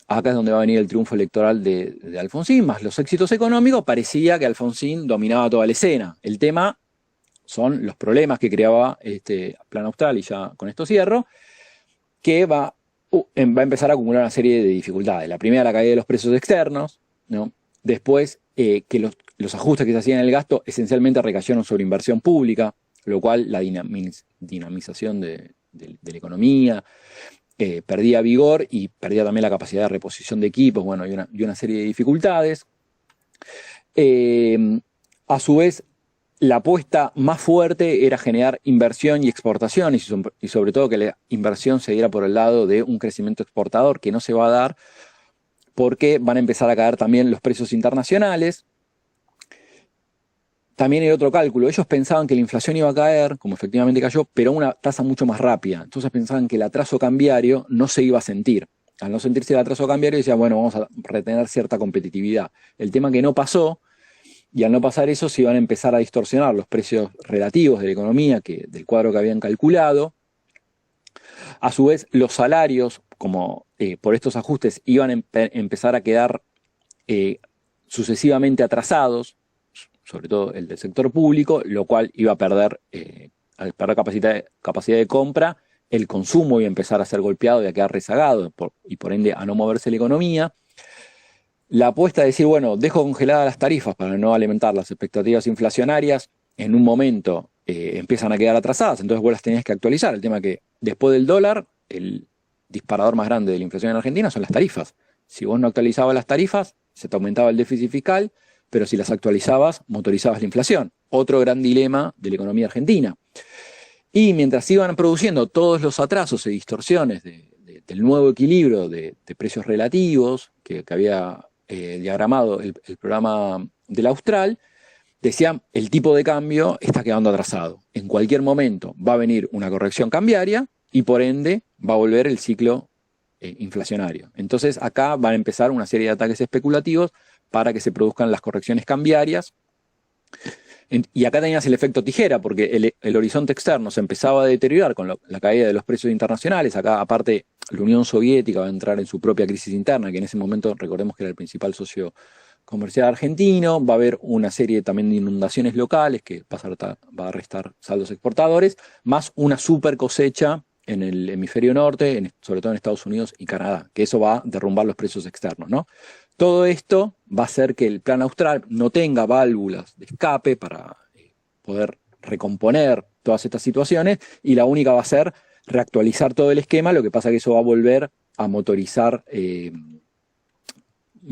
Acá es donde va a venir el triunfo electoral de Alfonsín, más los éxitos económicos. Parecía que Alfonsín dominaba toda la escena. El tema son los problemas que creaba este Plan Austral, y ya con esto cierro, que va a empezar a acumular una serie de dificultades. La primera, la caída de los precios externos, ¿no? Después, que los ajustes que se hacían en el gasto esencialmente recayeron sobre inversión pública, lo cual la dinamización de la economía perdía vigor y perdía también la capacidad de reposición de equipos, bueno, y una serie de dificultades. A su vez, la apuesta más fuerte era generar inversión y exportación, y sobre todo que la inversión se diera por el lado de un crecimiento exportador, que no se va a dar porque van a empezar a caer también los precios internacionales. También hay otro cálculo. Ellos pensaban que la inflación iba a caer, como efectivamente cayó, pero a una tasa mucho más rápida. Entonces pensaban que el atraso cambiario no se iba a sentir. Al no sentirse el atraso cambiario, decían, bueno, vamos a retener cierta competitividad. El tema que no pasó, y al no pasar eso, se iban a empezar a distorsionar los precios relativos de la economía, del cuadro que habían calculado. A su vez, los salarios, como por estos ajustes, iban a empezar a quedar sucesivamente atrasados, sobre todo el del sector público, lo cual iba a perder, al perder capacidad de compra, el consumo iba a empezar a ser golpeado y a quedar rezagado, y por ende a no moverse la economía. La apuesta de decir, bueno, dejo congeladas las tarifas para no alimentar las expectativas inflacionarias, en un momento empiezan a quedar atrasadas, entonces vos las tenías que actualizar. El tema que después del dólar, el disparador más grande de la inflación en Argentina son las tarifas. Si vos no actualizabas las tarifas, se te aumentaba el déficit fiscal, pero si las actualizabas, motorizabas la inflación. Otro gran dilema de la economía argentina. Y mientras iban produciendo todos los atrasos y distorsiones del nuevo equilibrio de precios relativos que había diagramado el programa del Austral, decían, el tipo de cambio está quedando atrasado. En cualquier momento va a venir una corrección cambiaria y por ende va a volver el ciclo inflacionario. Entonces acá van a empezar una serie de ataques especulativos para que se produzcan las correcciones cambiarias. Y acá tenías el efecto tijera, porque el horizonte externo se empezaba a deteriorar con la caída de los precios internacionales. Acá, aparte, la Unión Soviética va a entrar en su propia crisis interna, que en ese momento, recordemos que era el principal socio comercial argentino. Va a haber una serie también de inundaciones locales que va a restar saldos exportadores, más una super cosecha en el hemisferio norte, sobre todo en Estados Unidos y Canadá, que eso va a derrumbar los precios externos, ¿no? Todo esto va a hacer que el plan austral no tenga válvulas de escape para poder recomponer todas estas situaciones, y la única va a ser reactualizar todo el esquema. Lo que pasa es que eso va a volver a motorizar,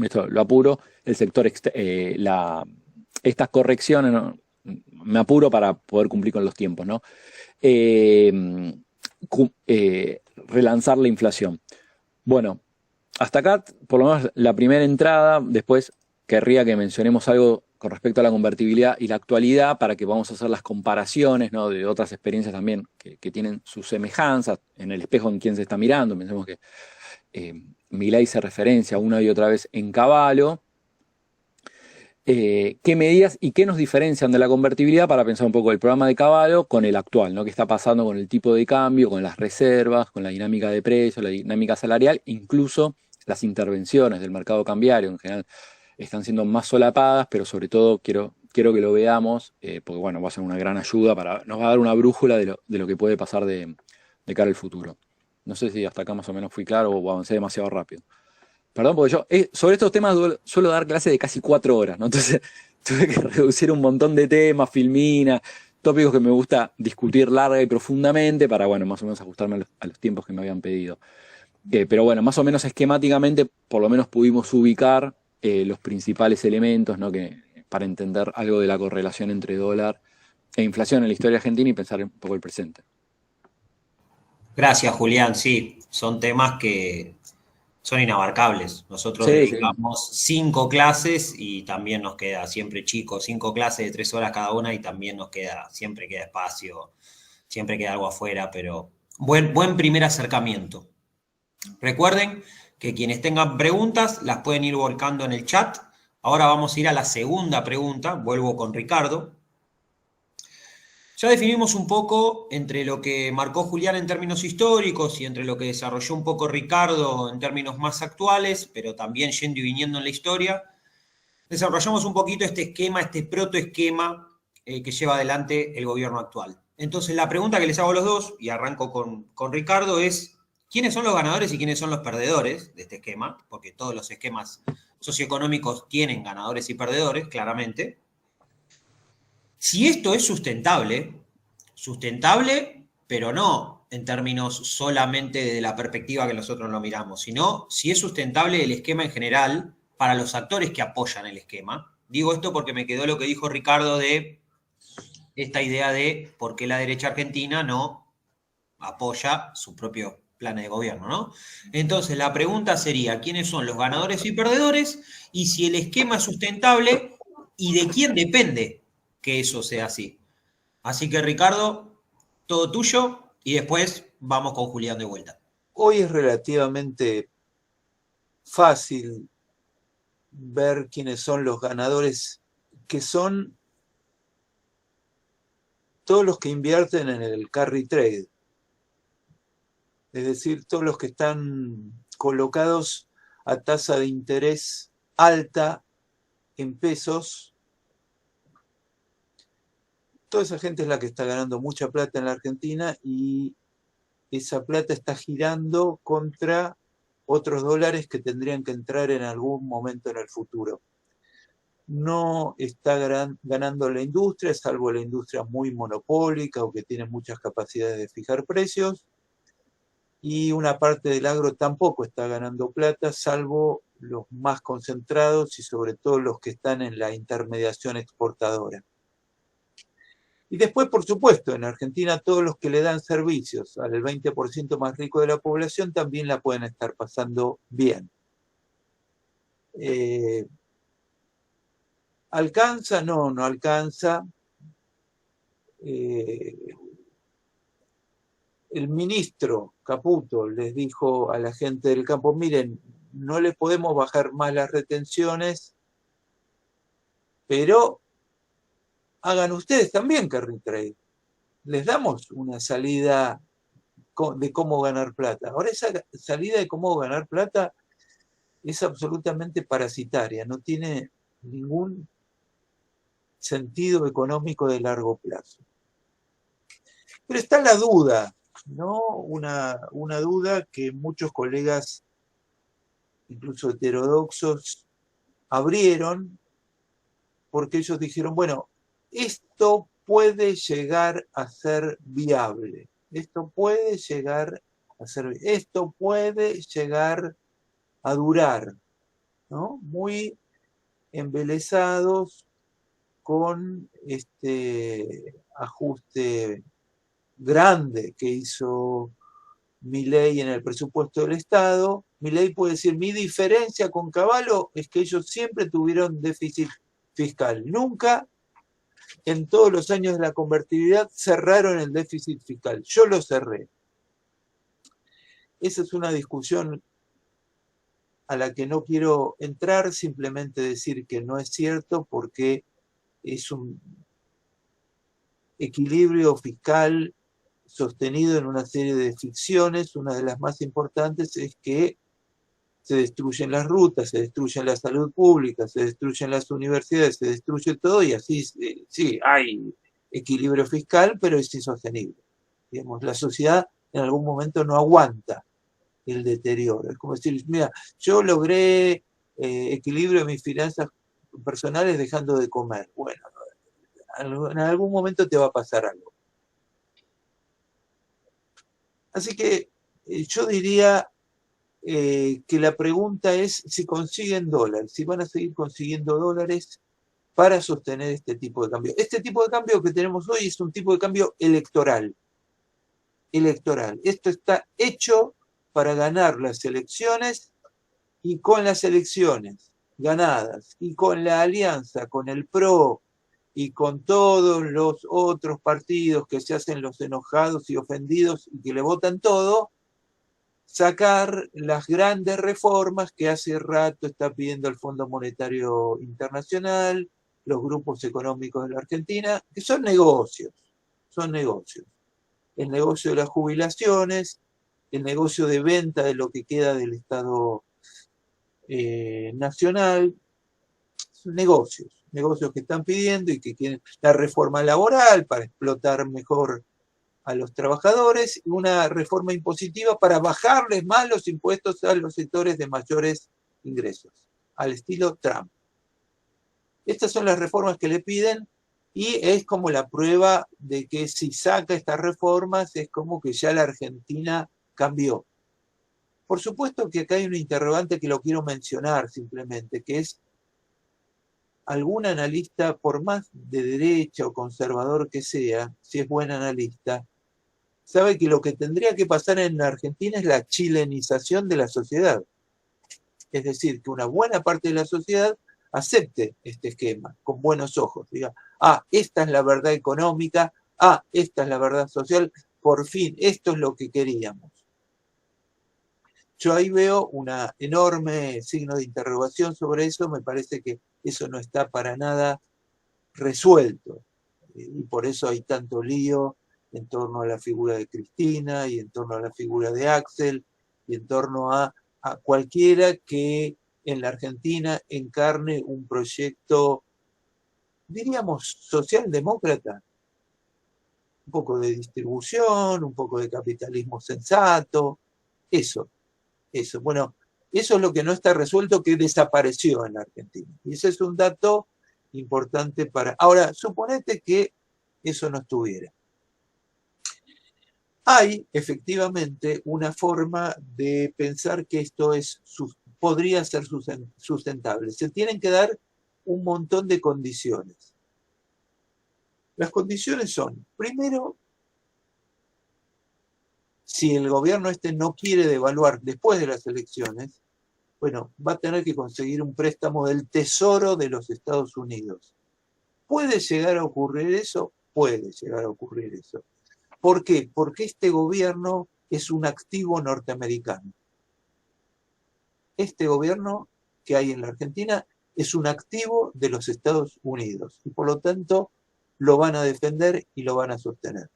esto lo apuro, el sector, estas correcciones, ¿no? Me apuro para poder cumplir con los tiempos, ¿no? Relanzar la inflación. Bueno, hasta acá, por lo menos la primera entrada. Después querría que mencionemos algo con respecto a la convertibilidad y la actualidad para que vamos a hacer las comparaciones, ¿no? De otras experiencias también que tienen sus semejanzas en el espejo en quien se está mirando. Pensemos que Milei se referencia una y otra vez en Cavallo. ¿Qué medidas y qué nos diferencian de la convertibilidad para pensar un poco el programa de Cavallo con el actual, ¿no? ¿Qué está pasando con el tipo de cambio, con las reservas, con la dinámica de precios, la dinámica salarial, incluso las intervenciones del mercado cambiario en general están siendo más solapadas, pero sobre todo quiero que lo veamos, porque bueno, va a ser una gran ayuda, nos va a dar una brújula de lo que puede pasar de cara al futuro. No sé si hasta acá más o menos fui claro o avancé demasiado rápido. Perdón, porque yo sobre estos temas suelo dar clases de casi 4 horas, ¿no? Entonces tuve que reducir un montón de temas, filmina, tópicos que me gusta discutir larga y profundamente para, bueno, más o menos ajustarme a los tiempos que me habían pedido. Pero bueno, más o menos esquemáticamente, por lo menos pudimos ubicar los principales elementos, ¿no? Para entender algo de la correlación entre dólar e inflación en la historia argentina y pensar un poco el presente. Gracias, Julián. Sí, son temas que son inabarcables. Nosotros Sí, dedicamos 5 clases y también nos queda siempre chico, 5 clases de 3 horas cada una y también siempre queda espacio, siempre queda algo afuera, pero buen primer acercamiento. Recuerden que quienes tengan preguntas las pueden ir volcando en el chat. Ahora vamos a ir a la segunda pregunta. Vuelvo con Ricardo. Ya definimos un poco entre lo que marcó Julián en términos históricos y entre lo que desarrolló un poco Ricardo en términos más actuales, pero también yendo y viniendo en la historia. Desarrollamos un poquito este esquema, este protoesquema que lleva adelante el gobierno actual. Entonces la pregunta que les hago a los dos, y arranco con Ricardo, es ¿quiénes son los ganadores y quiénes son los perdedores de este esquema? Porque todos los esquemas socioeconómicos tienen ganadores y perdedores, claramente. Si esto es sustentable, pero no en términos solamente de la perspectiva que nosotros lo miramos, sino si es sustentable el esquema en general para los actores que apoyan el esquema. Digo esto porque me quedó lo que dijo Ricardo de esta idea de por qué la derecha argentina no apoya su propio plan de gobierno, ¿no? Entonces la pregunta sería, ¿quiénes son los ganadores y perdedores? Y si el esquema es sustentable y de quién depende que eso sea así. Así que Ricardo, todo tuyo y después vamos con Julián de vuelta. Hoy es relativamente fácil ver quiénes son los ganadores, que son todos los que invierten en el carry trade, es decir, todos los que están colocados a tasa de interés alta en pesos. Toda esa gente es la que está ganando mucha plata en la Argentina y esa plata está girando contra otros dólares que tendrían que entrar en algún momento en el futuro. No está ganando la industria, salvo la industria muy monopólica o que tiene muchas capacidades de fijar precios. Y una parte del agro tampoco está ganando plata, salvo los más concentrados y sobre todo los que están en la intermediación exportadora. Y después, por supuesto, en Argentina todos los que le dan servicios al 20% más rico de la población también la pueden estar pasando bien. ¿Alcanza? No, no alcanza. El ministro Caputo les dijo a la gente del campo, miren, no les podemos bajar más las retenciones, pero hagan ustedes también carry trade. Les damos una salida de cómo ganar plata. Ahora esa salida de cómo ganar plata es absolutamente parasitaria, no tiene ningún sentido económico de largo plazo. Pero está la duda, ¿no? Una duda que muchos colegas, incluso heterodoxos, abrieron porque ellos dijeron, bueno, esto puede llegar a ser viable, esto puede llegar a durar, ¿no? Muy embelesados con este ajuste grande que hizo Milei en el presupuesto del Estado. Milei puede decir, mi diferencia con Cavallo es que ellos siempre tuvieron déficit fiscal. Nunca en todos los años de la convertibilidad cerraron el déficit fiscal. Yo lo cerré. Esa es una discusión a la que no quiero entrar, simplemente decir que no es cierto porque es un equilibrio fiscal sostenido en una serie de ficciones. Una de las más importantes es que se destruyen las rutas, se destruye la salud pública, se destruyen las universidades, se destruye todo y así sí, hay equilibrio fiscal, pero es insostenible. Digamos, la sociedad en algún momento no aguanta el deterioro. Es como decir, mira, yo logré equilibrio en mis finanzas personales dejando de comer. Bueno, en algún momento te va a pasar algo. Así que yo diría que la pregunta es si consiguen dólares, si van a seguir consiguiendo dólares para sostener este tipo de cambio. Este tipo de cambio que tenemos hoy es un tipo de cambio electoral. Esto está hecho para ganar las elecciones y con las elecciones ganadas y con la alianza con el PRO y con todos los otros partidos que se hacen los enojados y ofendidos y que le votan todo, sacar las grandes reformas que hace rato está pidiendo el Fondo Monetario Internacional, los grupos económicos de la Argentina, que son negocios. El negocio de las jubilaciones, el negocio de venta de lo que queda del Estado nacional, son negocios que están pidiendo y que quieren la reforma laboral para explotar mejor a los trabajadores, y una reforma impositiva para bajarles más los impuestos a los sectores de mayores ingresos, al estilo Trump. Estas son las reformas que le piden y es como la prueba de que si saca estas reformas es como que ya la Argentina cambió. Por supuesto que acá hay un interrogante que lo quiero mencionar simplemente, que es algún analista, por más de derecha o conservador que sea, si es buen analista, sabe que lo que tendría que pasar en Argentina es la chilenización de la sociedad. Es decir, que una buena parte de la sociedad acepte este esquema con buenos ojos. Diga, esta es la verdad económica, esta es la verdad social, por fin, esto es lo que queríamos. Yo ahí veo una enorme signo de interrogación sobre eso, me parece que eso no está para nada resuelto. Y por eso hay tanto lío en torno a la figura de Cristina y en torno a la figura de Axel y en torno a cualquiera que en la Argentina encarne un proyecto, diríamos, socialdemócrata. Un poco de distribución, un poco de capitalismo sensato, eso. Bueno, eso es lo que no está resuelto, que desapareció en la Argentina. Y ese es un dato importante para... Ahora, suponete que eso no estuviera. Hay efectivamente una forma de pensar que esto es podría ser sustentable. Se tienen que dar un montón de condiciones. Las condiciones son, primero, si el gobierno no quiere devaluar después de las elecciones, bueno, va a tener que conseguir un préstamo del Tesoro de los Estados Unidos. ¿Puede llegar a ocurrir eso? Puede llegar a ocurrir eso. ¿Por qué? Porque este gobierno es un activo norteamericano. Este gobierno que hay en la Argentina es un activo de los Estados Unidos y por lo tanto lo van a defender y lo van a sostener.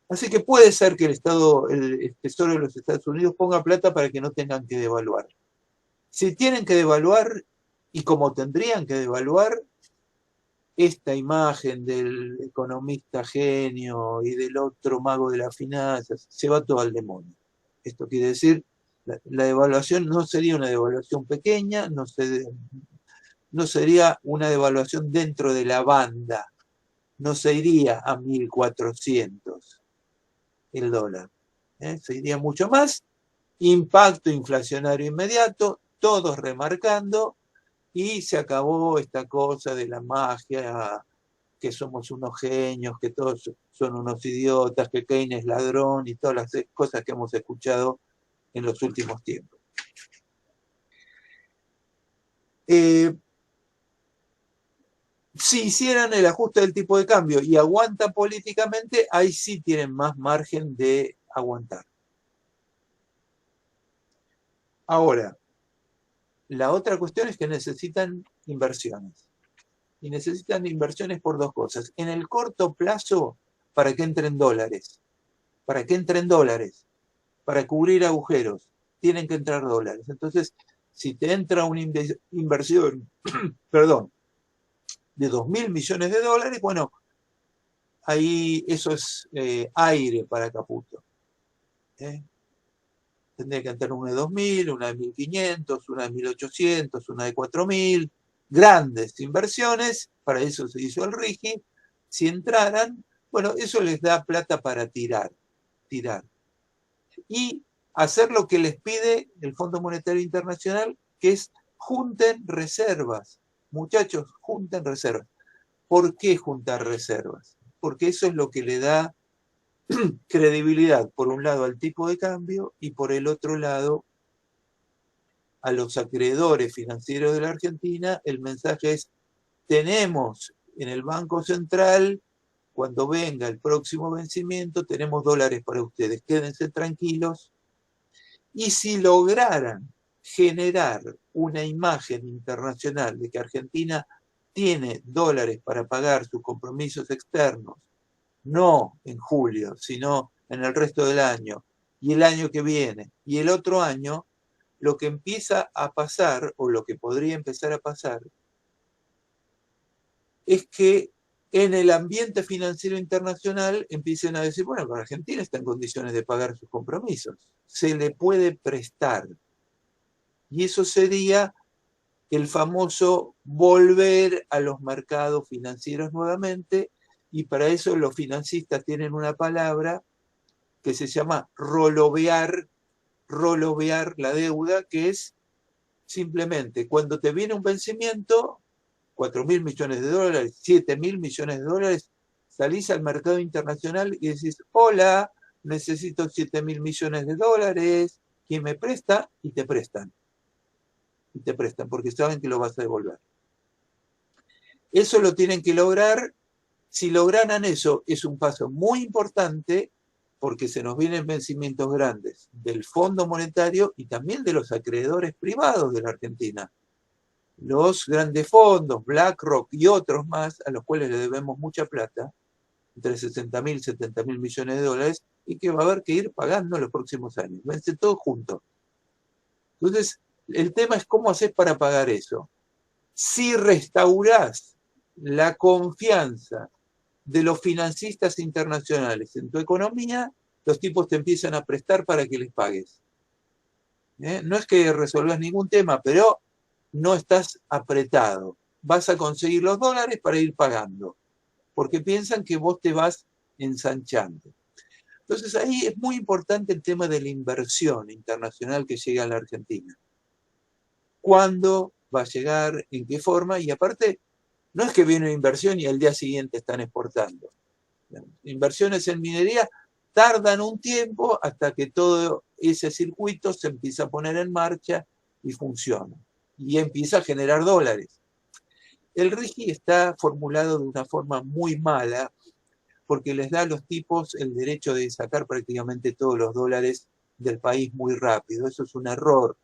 Así que puede ser que el Tesoro de los Estados Unidos ponga plata para que no tengan que devaluar. Si tienen que devaluar, y como tendrían que devaluar, esta imagen del economista genio y del otro mago de las finanzas se va todo al demonio. Esto quiere decir, la devaluación no sería una devaluación pequeña, no sería una devaluación dentro de la banda, no se iría a 1.400 el dólar, se iría mucho más, impacto inflacionario inmediato, todos remarcando, y se acabó esta cosa de la magia, que somos unos genios, que todos son unos idiotas, que Keynes es ladrón y todas las cosas que hemos escuchado en los últimos tiempos. Si hicieran el ajuste del tipo de cambio y aguantan políticamente, ahí sí tienen más margen de aguantar. Ahora, la otra cuestión es que necesitan inversiones. Y necesitan inversiones por dos cosas. En el corto plazo, para que entren dólares. Para que entren dólares. Para cubrir agujeros. Tienen que entrar dólares. Entonces, si te entra una inversión, perdón, de 2.000 millones de dólares, bueno, ahí eso es aire para Caputo. Tendría que entrar una de 2.000, una de 1.500, una de 1.800, una de 4.000, grandes inversiones, para eso se hizo el RIGI. Si entraran, bueno, eso les da plata para tirar. Y hacer lo que les pide el Fondo Monetario Internacional, que es junten reservas. Muchachos, junten reservas. ¿Por qué juntar reservas? Porque eso es lo que le da credibilidad, por un lado, al tipo de cambio y por el otro lado, a los acreedores financieros de la Argentina. El mensaje es, tenemos en el Banco Central, cuando venga el próximo vencimiento, tenemos dólares para ustedes, quédense tranquilos. Y si lograran generar una imagen internacional de que Argentina tiene dólares para pagar sus compromisos externos, no en julio, sino en el resto del año, y el año que viene, y el otro año, lo que empieza a pasar, o lo que podría empezar a pasar, es que en el ambiente financiero internacional empiecen a decir, bueno, pero Argentina está en condiciones de pagar sus compromisos, se le puede prestar. Y eso sería el famoso volver a los mercados financieros nuevamente, y para eso los financistas tienen una palabra que se llama rolovear la deuda, que es simplemente cuando te viene un vencimiento, 4.000 millones de dólares, 7.000 millones de dólares, salís al mercado internacional y decís, hola, necesito 7.000 millones de dólares, ¿quién me presta? Y te prestan. Y te prestan porque saben que lo vas a devolver. Eso lo tienen que lograr. Si lograran eso, es un paso muy importante porque se nos vienen vencimientos grandes del Fondo Monetario y también de los acreedores privados de la Argentina. Los grandes fondos, BlackRock y otros más, a los cuales le debemos mucha plata, entre 60.000 y 70.000 millones de dólares, y que va a haber que ir pagando en los próximos años. Vence todo junto. Entonces, el tema es cómo haces para pagar eso. Si restaurás la confianza de los financistas internacionales en tu economía, los tipos te empiezan a prestar para que les pagues. No es que resolvas ningún tema, pero no estás apretado. Vas a conseguir los dólares para ir pagando, porque piensan que vos te vas ensanchando. Entonces ahí es muy importante el tema de la inversión internacional que llega a la Argentina. ¿Cuándo va a llegar? ¿En qué forma? Y aparte, no es que viene una inversión y al día siguiente están exportando. Inversiones en minería tardan un tiempo hasta que todo ese circuito se empieza a poner en marcha y funciona. Y empieza a generar dólares. El RIGI está formulado de una forma muy mala porque les da a los tipos el derecho de sacar prácticamente todos los dólares del país muy rápido. Eso es un error.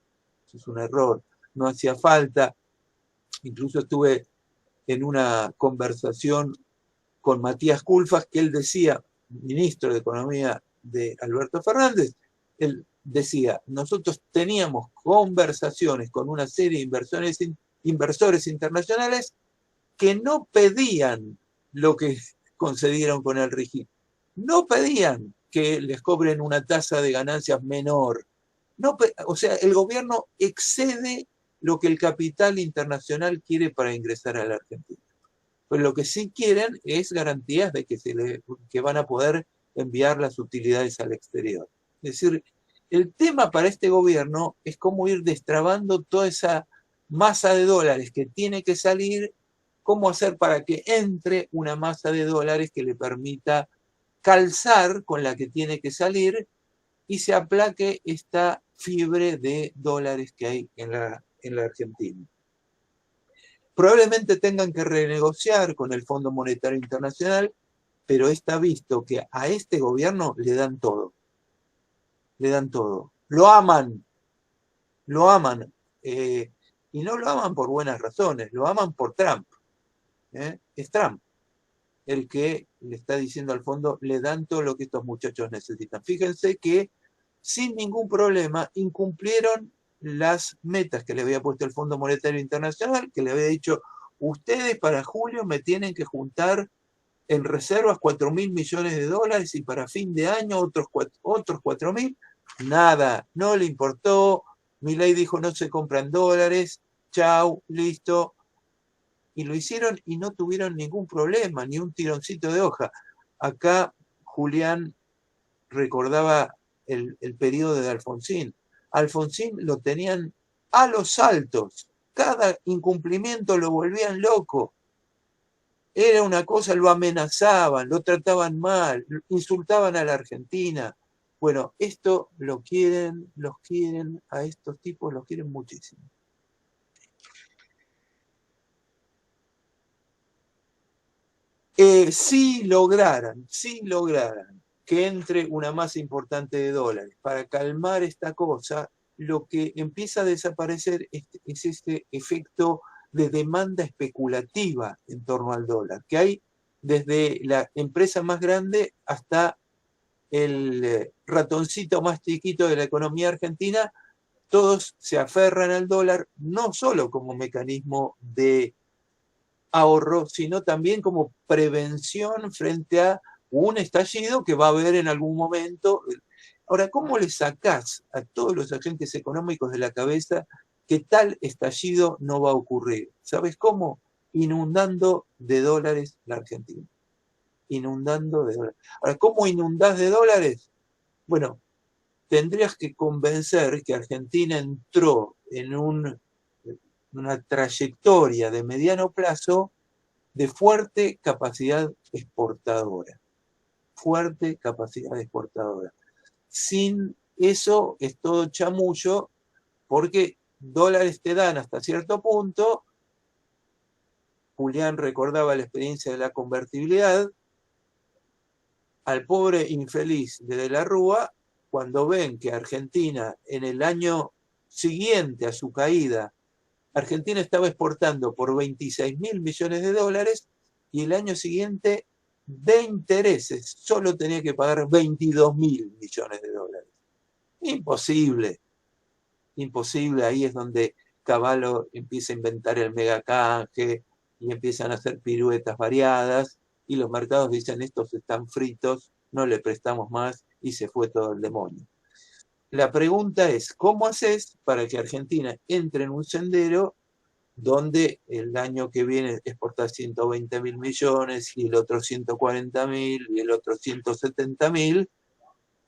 Eso es un error. No hacía falta. Incluso estuve en una conversación con Matías Culfas, que él decía, ministro de Economía de Alberto Fernández, él decía, nosotros teníamos conversaciones con una serie de inversores internacionales que no pedían lo que concedieron con el RIGI. No pedían que les cobren una tasa de ganancias menor. No, o sea, el gobierno excede lo que el capital internacional quiere para ingresar a la Argentina. Pero lo que sí quieren es garantías de que van a poder enviar las utilidades al exterior. Es decir, el tema para este gobierno es cómo ir destrabando toda esa masa de dólares que tiene que salir, cómo hacer para que entre una masa de dólares que le permita calzar con la que tiene que salir y se aplaque esta fiebre de dólares que hay en la Argentina. Probablemente tengan que renegociar con el Fondo Monetario Internacional, pero está visto que a este gobierno le dan todo. Le dan todo. Lo aman. Lo aman. Y no lo aman por buenas razones, lo aman por Trump. Es Trump el que le está diciendo al fondo, le dan todo lo que estos muchachos necesitan. Fíjense que sin ningún problema incumplieron las metas que le había puesto el Fondo Monetario Internacional, que le había dicho, ustedes para julio me tienen que juntar en reservas 4.000 millones de dólares y para fin de año otros 4.000. Nada, no le importó. Milei dijo, no se compran dólares, chau, listo. Y lo hicieron y no tuvieron ningún problema, ni un tironcito de hoja. Acá Julián recordaba el periodo de Alfonsín. Alfonsín lo tenían a los saltos. Cada incumplimiento lo volvían loco. Era una cosa, lo amenazaban, lo trataban mal, insultaban a la Argentina. Bueno, esto los quieren, a estos tipos los quieren muchísimo. Si lograran que entre una masa importante de dólares para calmar esta cosa, lo que empieza a desaparecer es este efecto de demanda especulativa en torno al dólar, que hay desde la empresa más grande hasta el ratoncito más chiquito de la economía argentina. Todos se aferran al dólar no solo como mecanismo de ahorro, sino también como prevención frente a un estallido que va a haber en algún momento. Ahora, ¿cómo le sacás a todos los agentes económicos de la cabeza que tal estallido no va a ocurrir? ¿Sabes cómo? Inundando de dólares la Argentina. Inundando de dólares. Ahora, ¿cómo inundás de dólares? Bueno, tendrías que convencer que Argentina entró en una trayectoria de mediano plazo de fuerte capacidad exportadora. Fuerte capacidad exportadora. Sin eso es todo chamullo, porque dólares te dan hasta cierto punto. Julián recordaba la experiencia de la convertibilidad. Al pobre infeliz de la Rúa, cuando ven que Argentina en el año siguiente a su caída, Argentina estaba exportando por 26.000 millones de dólares y el año siguiente de intereses solo tenía que pagar 22.000 millones de dólares. Imposible, imposible. Ahí es donde Cavallo empieza a inventar el megacanje y empiezan a hacer piruetas variadas y los mercados dicen estos están fritos, no le prestamos más y se fue todo el demonio. La pregunta es, ¿cómo haces para que Argentina entre en un sendero donde el año que viene exporta 120.000 millones y el otro 140.000 y el otro 170.000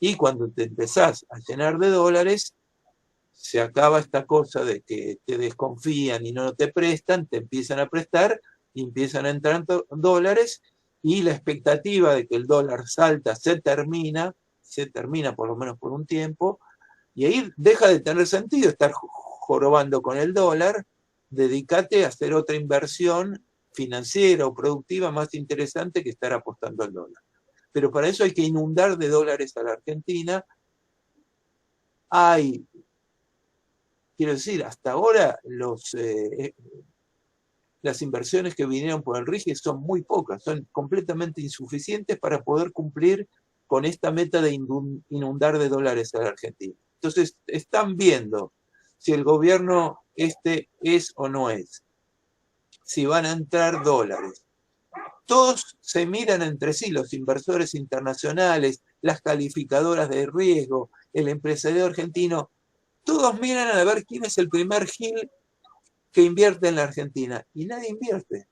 Y cuando te empezás a llenar de dólares, se acaba esta cosa de que te desconfían y no te prestan, te empiezan a prestar y empiezan a entrar dólares, y la expectativa de que el dólar salta se termina por lo menos por un tiempo, y ahí deja de tener sentido estar jorobando con el dólar. Dedícate a hacer otra inversión financiera o productiva más interesante que estar apostando al dólar. Pero para eso hay que inundar de dólares a la Argentina. Quiero decir, hasta ahora las inversiones que vinieron por el RIGI son muy pocas, son completamente insuficientes para poder cumplir con esta meta de inundar de dólares a la Argentina. Entonces, están viendo si el gobierno es o no es, si van a entrar dólares. Todos se miran entre sí, los inversores internacionales, las calificadoras de riesgo, el empresario argentino, todos miran a ver quién es el primer gil que invierte en la Argentina, y nadie invierte.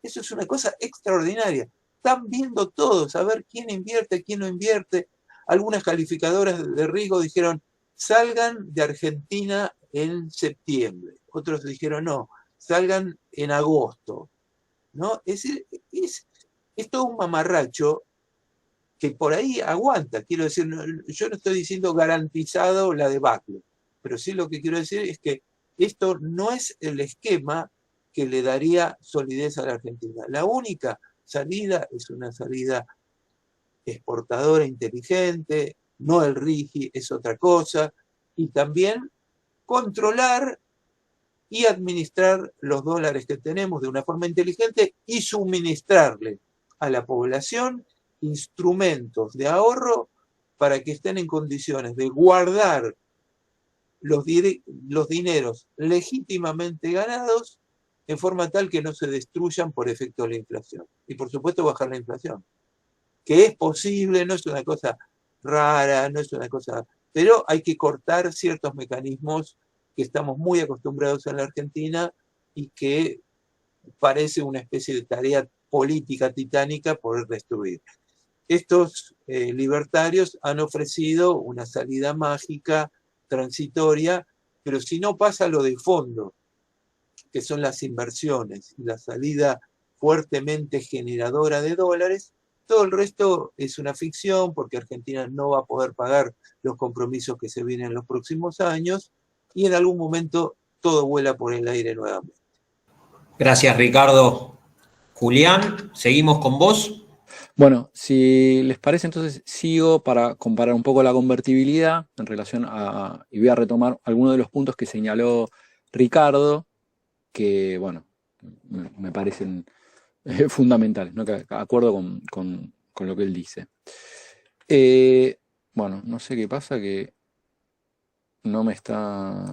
Eso es una cosa extraordinaria. Están viendo todos a ver quién invierte, quién no invierte. Algunas calificadoras de riesgo dijeron, salgan de Argentina en septiembre. Otros dijeron, no, salgan en agosto. ¿No? Es todo un mamarracho que por ahí aguanta. Quiero decir, yo no estoy diciendo garantizado la debacle, pero sí lo que quiero decir es que esto no es el esquema que le daría solidez a la Argentina. La única salida es una salida exportadora inteligente, no el RIGI, es otra cosa, y también controlar y administrar los dólares que tenemos de una forma inteligente y suministrarle a la población instrumentos de ahorro para que estén en condiciones de guardar los dineros legítimamente ganados en forma tal que no se destruyan por efecto de la inflación. Y por supuesto bajar la inflación, que es posible, no es una cosa rara, no es una cosa... Pero hay que cortar ciertos mecanismos que estamos muy acostumbrados en la Argentina y que parece una especie de tarea política titánica poder destruir. Estos libertarios han ofrecido una salida mágica, transitoria, pero si no pasa lo de fondo, que son las inversiones y la salida fuertemente generadora de dólares, todo el resto es una ficción, porque Argentina no va a poder pagar los compromisos que se vienen en los próximos años, y en algún momento todo vuela por el aire nuevamente. Gracias, Ricardo. Julián, seguimos con vos. Bueno, si les parece, entonces sigo para comparar un poco la convertibilidad en relación y voy a retomar algunos de los puntos que señaló Ricardo, que, bueno, me parecen fundamentales, ¿no? Que acuerdo con lo que él dice. Bueno, no sé qué pasa, que no me está...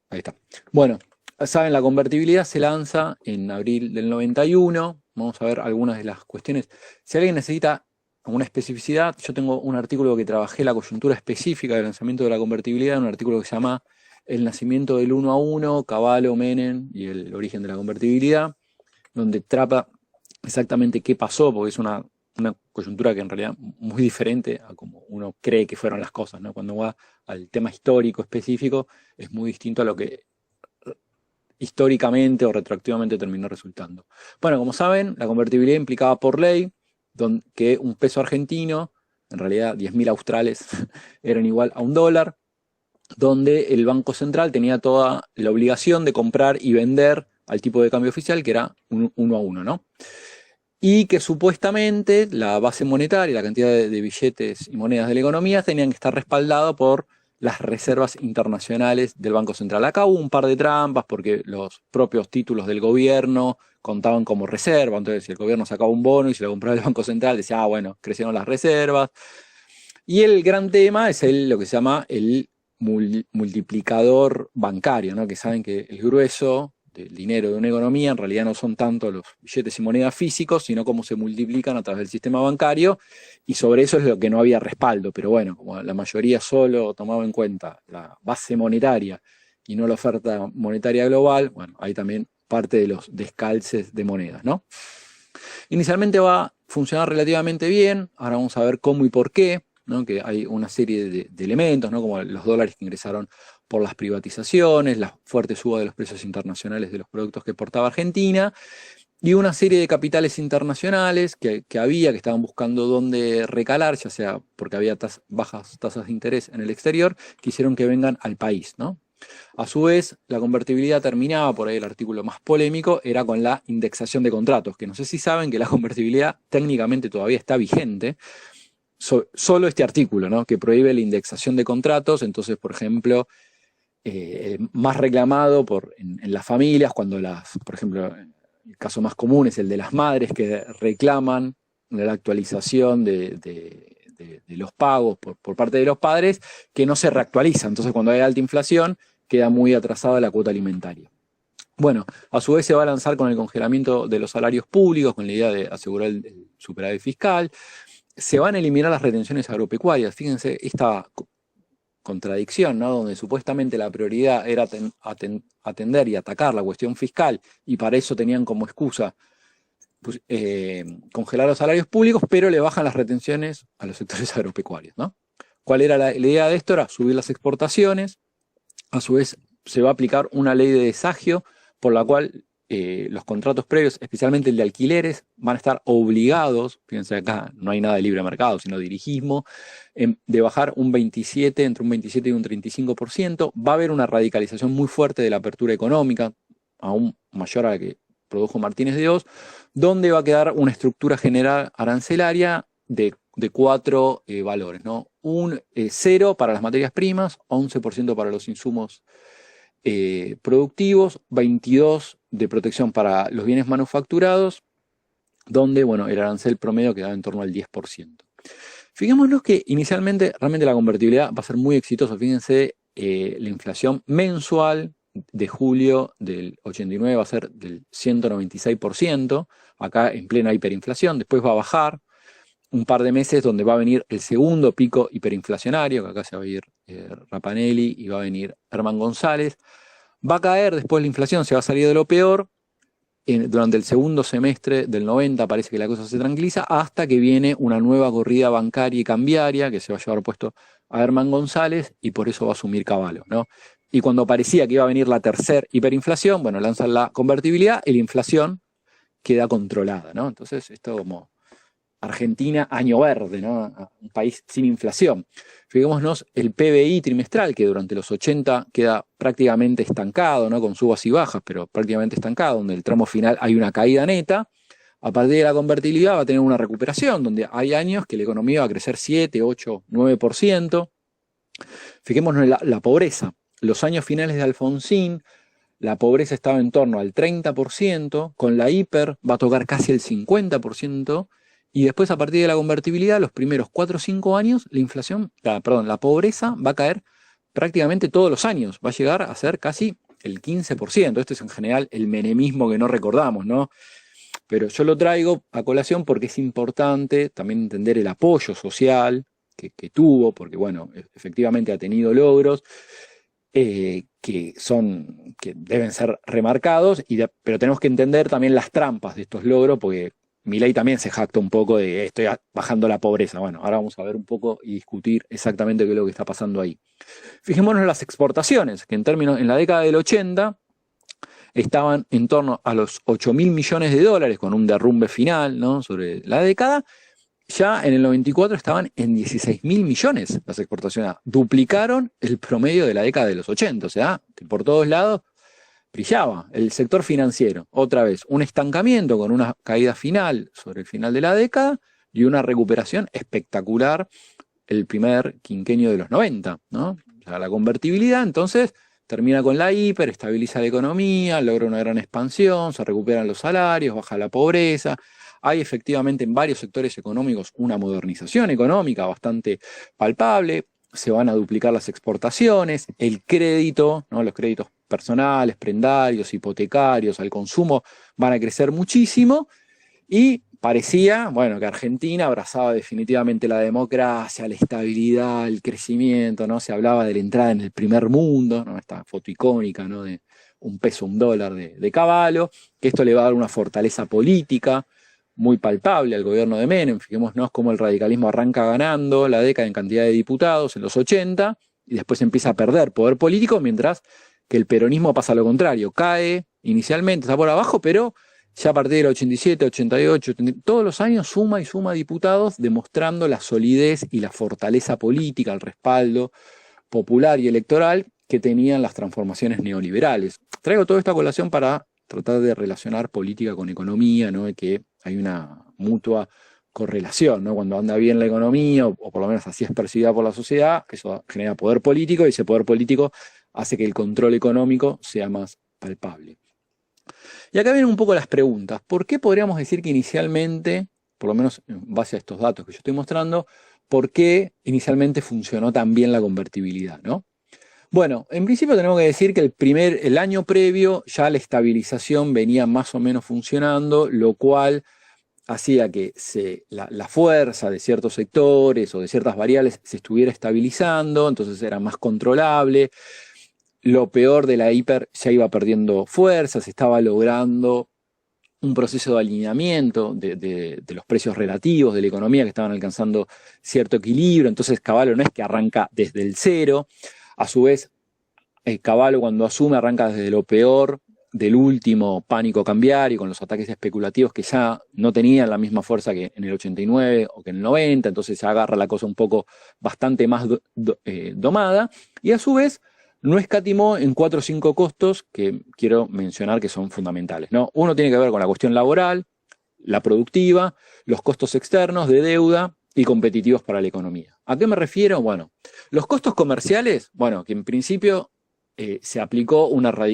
Ahí está. Bueno, saben, la convertibilidad se lanza en abril del 91. Vamos a ver algunas de las cuestiones. Si alguien necesita alguna especificidad, yo tengo un artículo que trabajé la coyuntura específica del lanzamiento de la convertibilidad, un artículo que se llama El nacimiento del 1 a 1, Cavallo, Menem y el origen de la convertibilidad, donde trata exactamente qué pasó, porque es una coyuntura que en realidad muy diferente a como uno cree que fueron las cosas, ¿no? Cuando va al tema histórico específico, es muy distinto a lo que históricamente o retroactivamente terminó resultando. Bueno, como saben, la convertibilidad implicaba por ley que un peso argentino, en realidad 10.000 australes, eran igual a $1, donde el Banco Central tenía toda la obligación de comprar y vender al tipo de cambio oficial, que era 1 a 1, ¿no? Y que supuestamente la base monetaria, la cantidad de billetes y monedas de la economía tenían que estar respaldados por las reservas internacionales del Banco Central. Acá hubo un par de trampas porque los propios títulos del gobierno contaban como reserva, entonces si el gobierno sacaba un bono y se lo compraba el Banco Central, decía, bueno, crecieron las reservas. Y el gran tema es lo que se llama el multiplicador bancario, ¿no? Que saben que el grueso del dinero de una economía en realidad no son tanto los billetes y monedas físicos, sino cómo se multiplican a través del sistema bancario, y sobre eso es lo que no había respaldo. Pero bueno, como la mayoría solo tomaba en cuenta la base monetaria y no la oferta monetaria global, bueno, hay también parte de los descalces de monedas, ¿no? Inicialmente va a funcionar relativamente bien, ahora vamos a ver cómo y por qué. ¿no? Que hay una serie de elementos, ¿no? Como los dólares que ingresaron por las privatizaciones, la fuerte suba de los precios internacionales de los productos que exportaba Argentina, y una serie de capitales internacionales que estaban buscando dónde recalar, ya sea porque había bajas tasas de interés en el exterior, que hicieron que vengan al país, ¿no? A su vez, la convertibilidad terminaba, por ahí el artículo más polémico, era con la indexación de contratos, que no sé si saben que la convertibilidad técnicamente todavía está vigente, solo este artículo, ¿no? Que prohíbe la indexación de contratos. Entonces, por ejemplo, más reclamado en las familias, cuando por ejemplo, el caso más común es el de las madres que reclaman la actualización de los pagos por parte de los padres, que no se reactualiza. Entonces, cuando hay alta inflación, queda muy atrasada la cuota alimentaria. Bueno, a su vez se va a lanzar con el congelamiento de los salarios públicos, con la idea de asegurar el superávit fiscal. Se van a eliminar las retenciones agropecuarias. Fíjense esta contradicción, ¿no? Donde supuestamente la prioridad era atender y atacar la cuestión fiscal, y para eso tenían como excusa pues, congelar los salarios públicos, pero le bajan las retenciones a los sectores agropecuarios, ¿no? ¿Cuál era la idea de esto? Era subir las exportaciones. A su vez se va a aplicar una ley de desagio por la cual los contratos previos, especialmente el de alquileres, van a estar obligados, fíjense acá, no hay nada de libre mercado, sino dirigismo, de bajar entre un 27 y un 35%. Va a haber una radicalización muy fuerte de la apertura económica, aún mayor a la que produjo Martínez de Oz, donde va a quedar una estructura general arancelaria de 4 valores, ¿no? Un 0 para las materias primas, 11% para los insumos productivos, 22% de protección para los bienes manufacturados, donde, bueno, el arancel promedio quedaba en torno al 10%. Fijémonos que inicialmente realmente la convertibilidad va a ser muy exitosa. Fíjense, la inflación mensual de julio del 89 va a ser del 196%, acá en plena hiperinflación. Después va a bajar un par de meses donde va a venir el segundo pico hiperinflacionario, que acá se va a ir Rapanelli y va a venir Herman González. Va a caer después la inflación, se va a salir de lo peor. Durante el segundo semestre del 90 parece que la cosa se tranquiliza, hasta que viene una nueva corrida bancaria y cambiaria que se va a llevar puesto a Herman González, y por eso va a asumir Cavallo, ¿no? Y cuando parecía que iba a venir la tercera hiperinflación, bueno, lanzan la convertibilidad y la inflación queda controlada, ¿no? Entonces, esto como Argentina, año verde, ¿no? Un país sin inflación. Fijémonos el PBI trimestral, que durante los 80 queda prácticamente estancado, ¿no? Con subas y bajas, pero prácticamente estancado, donde el tramo final hay una caída neta. A partir de la convertibilidad va a tener una recuperación, donde hay años que la economía va a crecer 7, 8, 9%. Fijémonos en la pobreza. Los años finales de Alfonsín, la pobreza estaba en torno al 30%, con la hiper va a tocar casi el 50%, y después, a partir de la convertibilidad, los primeros 4 o 5 años, la pobreza va a caer prácticamente todos los años. Va a llegar a ser casi el 15%. Esto es en general el menemismo que no recordamos, ¿no? Pero yo lo traigo a colación porque es importante también entender el apoyo social que tuvo, porque, bueno, efectivamente ha tenido logros que deben ser remarcados, pero tenemos que entender también las trampas de estos logros, porque Milei también se jacta un poco de estoy bajando la pobreza. Bueno, ahora vamos a ver un poco y discutir exactamente qué es lo que está pasando ahí. Fijémonos en las exportaciones, que en la década del 80 estaban en torno a los 8.000 millones de dólares, con un derrumbe final, ¿no? Sobre la década. Ya en el 94 estaban en 16.000 millones las exportaciones. Duplicaron el promedio de la década de los 80. O sea, que por todos lados brillaba. El sector financiero, otra vez, un estancamiento con una caída final sobre el final de la década y una recuperación espectacular el primer quinquenio de los 90, ¿no? O sea, la convertibilidad, entonces, termina con la hiper, estabiliza la economía, logra una gran expansión, se recuperan los salarios, baja la pobreza. Hay efectivamente en varios sectores económicos una modernización económica bastante palpable. Se van a duplicar las exportaciones, el crédito, ¿no? Los créditos personales, prendarios, hipotecarios, al consumo van a crecer muchísimo, y parecía, bueno, que Argentina abrazaba definitivamente la democracia, la estabilidad, el crecimiento, ¿no? Se hablaba de la entrada en el primer mundo, ¿no? Esta foto icónica, ¿no? De $1 peso, $1 de Cavallo, que esto le va a dar una fortaleza política, muy palpable al gobierno de Menem. Fijémonos cómo el radicalismo arranca ganando la década en cantidad de diputados en los 80 y después empieza a perder poder político, mientras que el peronismo pasa a lo contrario, cae inicialmente, está por abajo, pero ya a partir del 87, 88, todos los años suma y suma diputados, demostrando la solidez y la fortaleza política, el respaldo popular y electoral que tenían las transformaciones neoliberales. Traigo toda esta colación para tratar de relacionar política con economía, ¿no? Y que hay una mutua correlación, ¿no? Cuando anda bien la economía, o por lo menos así es percibida por la sociedad, eso genera poder político, y ese poder político hace que el control económico sea más palpable. Y acá vienen un poco las preguntas. ¿Por qué podríamos decir que inicialmente, por lo menos en base a estos datos que yo estoy mostrando, por qué inicialmente funcionó tan bien la convertibilidad, ¿no? Bueno, en principio tenemos que decir que el año previo ya la estabilización venía más o menos funcionando, lo cual hacía que la fuerza de ciertos sectores o de ciertas variables se estuviera estabilizando, entonces era más controlable. Lo peor de la hiper ya iba perdiendo fuerza, se estaba logrando un proceso de alineamiento de los precios relativos de la economía, que estaban alcanzando cierto equilibrio. Entonces Cavallo no es que arranca desde el cero, a su vez Cavallo cuando asume arranca desde lo peor del último pánico cambiario, con los ataques especulativos que ya no tenían la misma fuerza que en el 89 o que en el 90, entonces se agarra la cosa un poco bastante más domada, y a su vez no escatimó en 4 o 5 costos que quiero mencionar que son fundamentales, ¿no? Uno tiene que ver con la cuestión laboral, la productiva, los costos externos de deuda y competitivos para la economía. ¿A qué me refiero? Bueno, los costos comerciales, bueno, que en principio se aplicó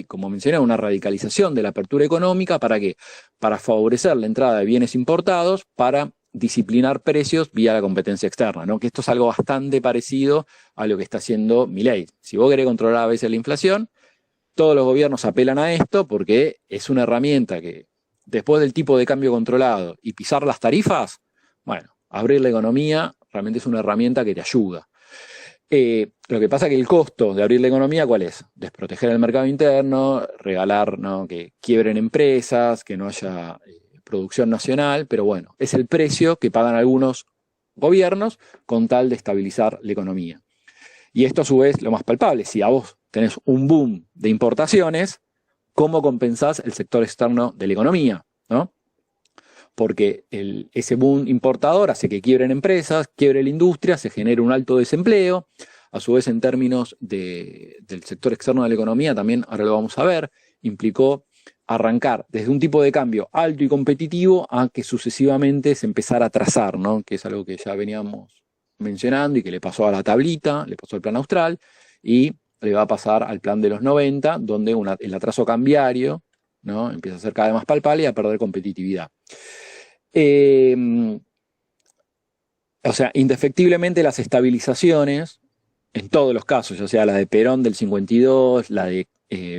como mencioné, una radicalización de la apertura económica. ¿Para qué? Para favorecer la entrada de bienes importados, para disciplinar precios vía la competencia externa, ¿no? Que esto es algo bastante parecido a lo que está haciendo Milei. Si vos querés controlar a veces la inflación, todos los gobiernos apelan a esto porque es una herramienta que, después del tipo de cambio controlado y pisar las tarifas, bueno, abrir la economía realmente es una herramienta que te ayuda. Lo que pasa es que el costo de abrir la economía, ¿cuál es? Desproteger el mercado interno, regalar, ¿no?, que quiebren empresas, que no haya producción nacional, pero bueno, es el precio que pagan algunos gobiernos con tal de estabilizar la economía. Y esto a su vez lo más palpable, si a vos tenés un boom de importaciones, ¿cómo compensás el sector externo de la economía, ¿no? Porque ese boom importador hace que quiebren empresas, quiebre la industria, se genera un alto desempleo. A su vez, en términos del sector externo de la economía, también, ahora lo vamos a ver, implicó arrancar desde un tipo de cambio alto y competitivo a que sucesivamente se empezara a trazar, ¿no? Que es algo que ya veníamos mencionando y que le pasó a la tablita, le pasó al plan austral y le va a pasar al plan de los 90, donde el atraso cambiario, ¿no?, empieza a ser cada vez más palpable y a perder competitividad. O sea, indefectiblemente las estabilizaciones, en todos los casos, ya sea la de Perón del 52, la de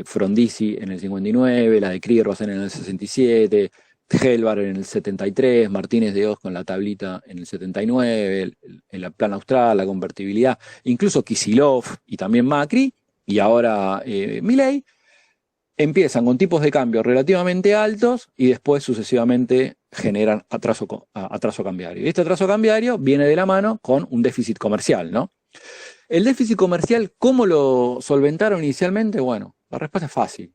Frondizi en el 59, la de Krieger-Rosen en el 67, Helvar en el 73, Martínez de Oz con la tablita en el 79, el plan austral, la convertibilidad, incluso Kicillof y también Macri, y ahora Milei, empiezan con tipos de cambio relativamente altos y después sucesivamente generan atraso cambiario. Y este atraso cambiario viene de la mano con un déficit comercial, ¿no? El déficit comercial, ¿cómo lo solventaron inicialmente? Bueno, la respuesta es fácil,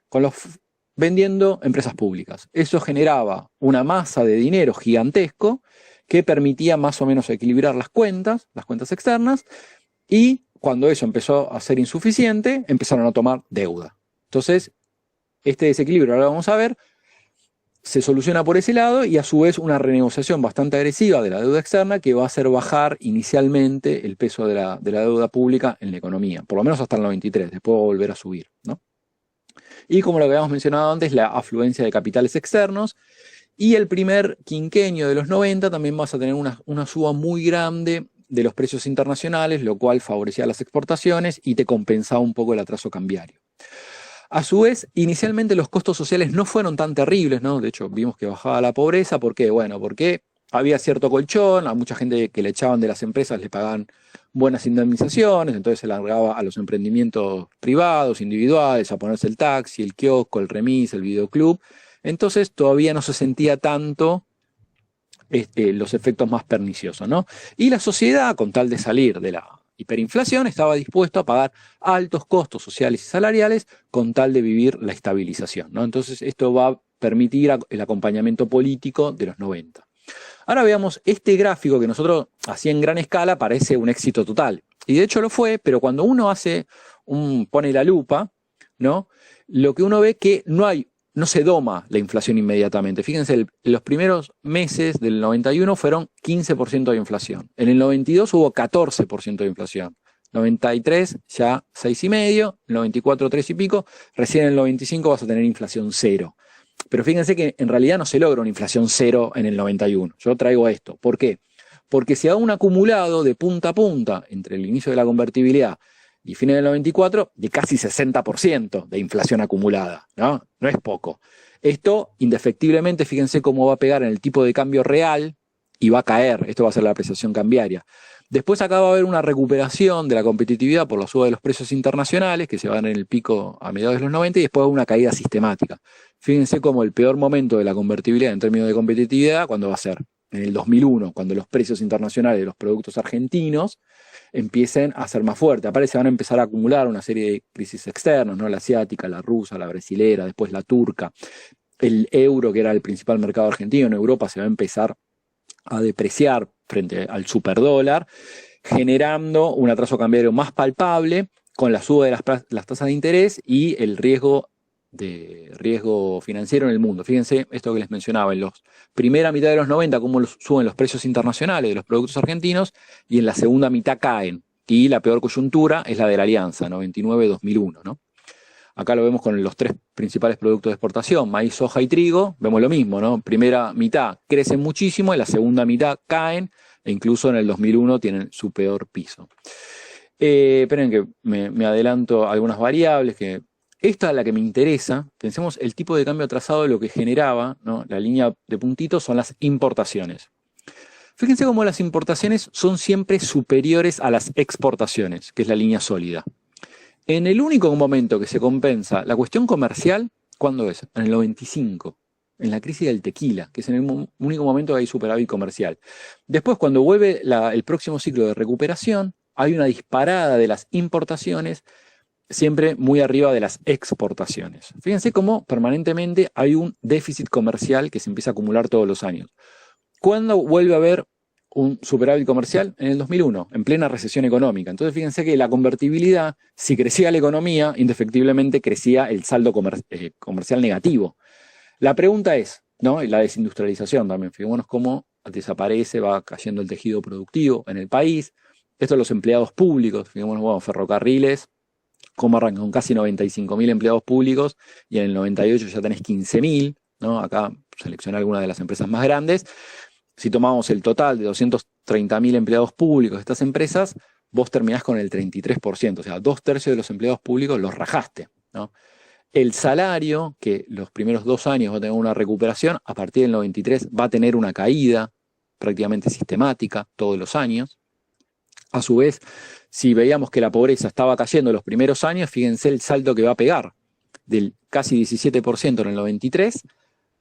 vendiendo empresas públicas. Eso generaba una masa de dinero gigantesco que permitía más o menos equilibrar las cuentas externas, y cuando eso empezó a ser insuficiente, empezaron a tomar deuda. Entonces, este desequilibrio, ahora vamos a ver, se soluciona por ese lado, y a su vez una renegociación bastante agresiva de la deuda externa que va a hacer bajar inicialmente el peso de la deuda pública en la economía, por lo menos hasta el 93, después va a volver a subir, ¿no? Y como lo habíamos mencionado antes, la afluencia de capitales externos, y el primer quinquenio de los 90 también vas a tener una suba muy grande de los precios internacionales, lo cual favorecía las exportaciones y te compensaba un poco el atraso cambiario. A su vez, inicialmente los costos sociales no fueron tan terribles, ¿no? De hecho, vimos que bajaba la pobreza. ¿Por qué? Bueno, porque había cierto colchón, a mucha gente que le echaban de las empresas le pagaban buenas indemnizaciones, entonces se largaba a los emprendimientos privados, individuales, a ponerse el taxi, el kiosco, el remis, el videoclub. Entonces todavía no se sentía tanto los efectos más perniciosos, ¿no? Y la sociedad, con tal de salir de la hiperinflación, estaba dispuesto a pagar altos costos sociales y salariales con tal de vivir la estabilización, ¿no? Entonces esto va a permitir el acompañamiento político de los 90. Ahora veamos este gráfico que nosotros, así en gran escala, parece un éxito total. Y de hecho lo fue, pero cuando uno pone la lupa, ¿no? Lo que uno ve que no se doma la inflación inmediatamente. Fíjense, los primeros meses del 91 fueron 15% de inflación. En el 92 hubo 14% de inflación. 93 ya 6,5, 94 3 y pico, recién en el 95 vas a tener inflación cero. Pero fíjense que en realidad no se logra una inflación cero en el 91. Yo traigo esto. ¿Por qué? Porque se da un acumulado de punta a punta entre el inicio de la convertibilidad y fines del 94 de casi 60% de inflación acumulada, ¿no? No es poco. Esto, indefectiblemente, fíjense cómo va a pegar en el tipo de cambio real y va a caer. Esto va a ser la apreciación cambiaria. Después acá va a haber una recuperación de la competitividad por la suba de los precios internacionales, que se van en el pico a mediados de los 90, y después una caída sistemática. Fíjense cómo el peor momento de la convertibilidad en términos de competitividad, ¿cuándo va a ser? En el 2001, cuando los precios internacionales de los productos argentinos empiecen a ser más fuertes. Aparte se van a empezar a acumular una serie de crisis externas, ¿no? La asiática, la rusa, la brasilera, después la turca. El euro, que era el principal mercado argentino en Europa, se va a empezar a depreciar frente al superdólar, generando un atraso cambiario más palpable con la suba de las tasas de interés y el riesgo financiero en el mundo. Fíjense esto que les mencionaba, en la primera mitad de los 90, cómo suben los precios internacionales de los productos argentinos, y en la segunda mitad caen. Y la peor coyuntura es la de la Alianza, 99-2001, ¿no? Acá lo vemos con los tres principales productos de exportación, maíz, soja y trigo. Vemos lo mismo, ¿no? Primera mitad crecen muchísimo, en la segunda mitad caen, e incluso en el 2001 tienen su peor piso. Esperen que me adelanto a algunas variables que... Esta es la que me interesa. Pensemos el tipo de cambio atrasado de lo que generaba, ¿no? La línea de puntitos son las importaciones. Fíjense cómo las importaciones son siempre superiores a las exportaciones, que es la línea sólida. En el único momento que se compensa la cuestión comercial, ¿cuándo es? En el 95, en la crisis del tequila, que es en el único momento que hay superávit comercial. Después, cuando vuelve el próximo ciclo de recuperación, hay una disparada de las importaciones, siempre muy arriba de las exportaciones. Fíjense cómo permanentemente hay un déficit comercial que se empieza a acumular todos los años. ¿Cuándo vuelve a haber un superávit comercial? En el 2001, en plena recesión económica. Entonces fíjense que la convertibilidad, si crecía la economía, indefectiblemente crecía el saldo comercial negativo. La pregunta es, ¿no? Y la desindustrialización también. Fijémonos cómo desaparece, va cayendo el tejido productivo en el país. Esto de los empleados públicos, fijémonos, bueno, ferrocarriles, cómo arrancan con casi 95.000 empleados públicos y en el 98 ya tenés 15.000, ¿no? Acá seleccioné algunas de las empresas más grandes. Si tomamos el total de 230.000 empleados públicos de estas empresas, vos terminás con el 33%, o sea, 2/3 de los empleados públicos los rajaste, ¿no? El salario, que los primeros 2 años va a tener una recuperación, a partir del 93 va a tener una caída prácticamente sistemática todos los años. A su vez, si veíamos que la pobreza estaba cayendo los primeros años, fíjense el salto que va a pegar, del casi 17% en el 93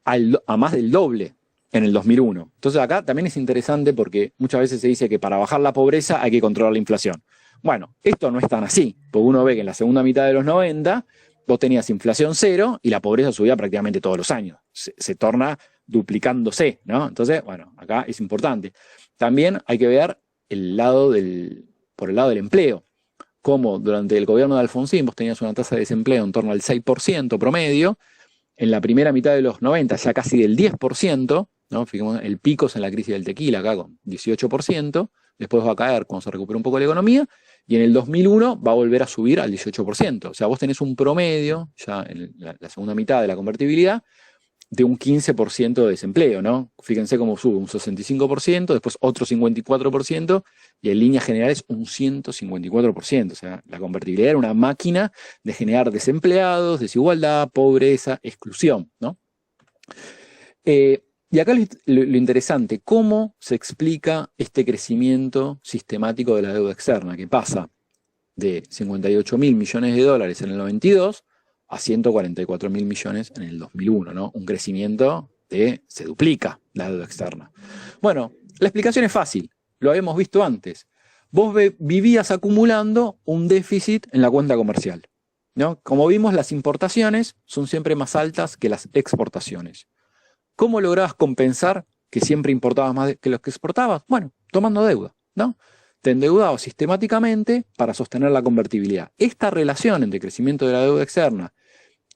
a más del doble en el 2001. Entonces acá también es interesante porque muchas veces se dice que para bajar la pobreza hay que controlar la inflación. Bueno, esto no es tan así, porque uno ve que en la segunda mitad de los 90 vos tenías inflación cero y la pobreza subía prácticamente todos los años. Se torna duplicándose, ¿no? Entonces, bueno, acá es importante. También hay que ver por el lado del empleo. Como durante el gobierno de Alfonsín vos tenías una tasa de desempleo en torno al 6% promedio, en la primera mitad de los 90 ya casi del 10%, ¿no? Fijemos, el pico es en la crisis del tequila, acá con 18%, después va a caer cuando se recupera un poco la economía, y en el 2001 va a volver a subir al 18%. O sea, vos tenés un promedio, ya en la segunda mitad de la convertibilidad, de un 15% de desempleo, ¿no? Fíjense cómo sube un 65%, después otro 54%, y en líneas generales un 154%. O sea, la convertibilidad era una máquina de generar desempleados, desigualdad, pobreza, exclusión, ¿no? Y acá lo interesante, ¿cómo se explica este crecimiento sistemático de la deuda externa? Que pasa de 58.000 millones de dólares en el 92 a 144.000 millones en el 2001, ¿no? Un crecimiento se duplica la deuda externa. Bueno, la explicación es fácil, lo habíamos visto antes. Vos vivías acumulando un déficit en la cuenta comercial, ¿no? Como vimos, las importaciones son siempre más altas que las exportaciones. ¿Cómo lograbas compensar que siempre importabas más que los que exportabas? Bueno, tomando deuda, ¿no? Te endeudabas sistemáticamente para sostener la convertibilidad. Esta relación entre crecimiento de la deuda externa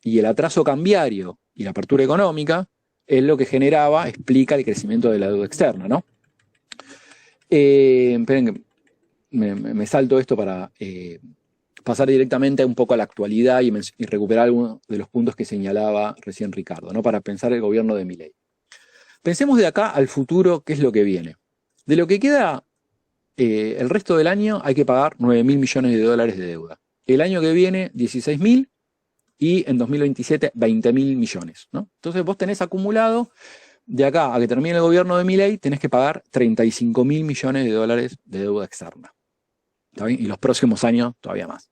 y el atraso cambiario y la apertura económica es lo que explica el crecimiento de la deuda externa, ¿no? Esperen que me salto esto para pasar directamente un poco a la actualidad y recuperar algunos de los puntos que señalaba recién Ricardo, ¿no? Para pensar el gobierno de Milei. Pensemos de acá al futuro, ¿qué es lo que viene? De lo que queda el resto del año hay que pagar 9.000 millones de dólares de deuda. El año que viene, 16.000 y en 2027, 20.000 millones, ¿no? Entonces vos tenés acumulado, de acá a que termine el gobierno de Milei, tenés que pagar 35.000 millones de dólares de deuda externa. ¿Está bien? Y los próximos años todavía más.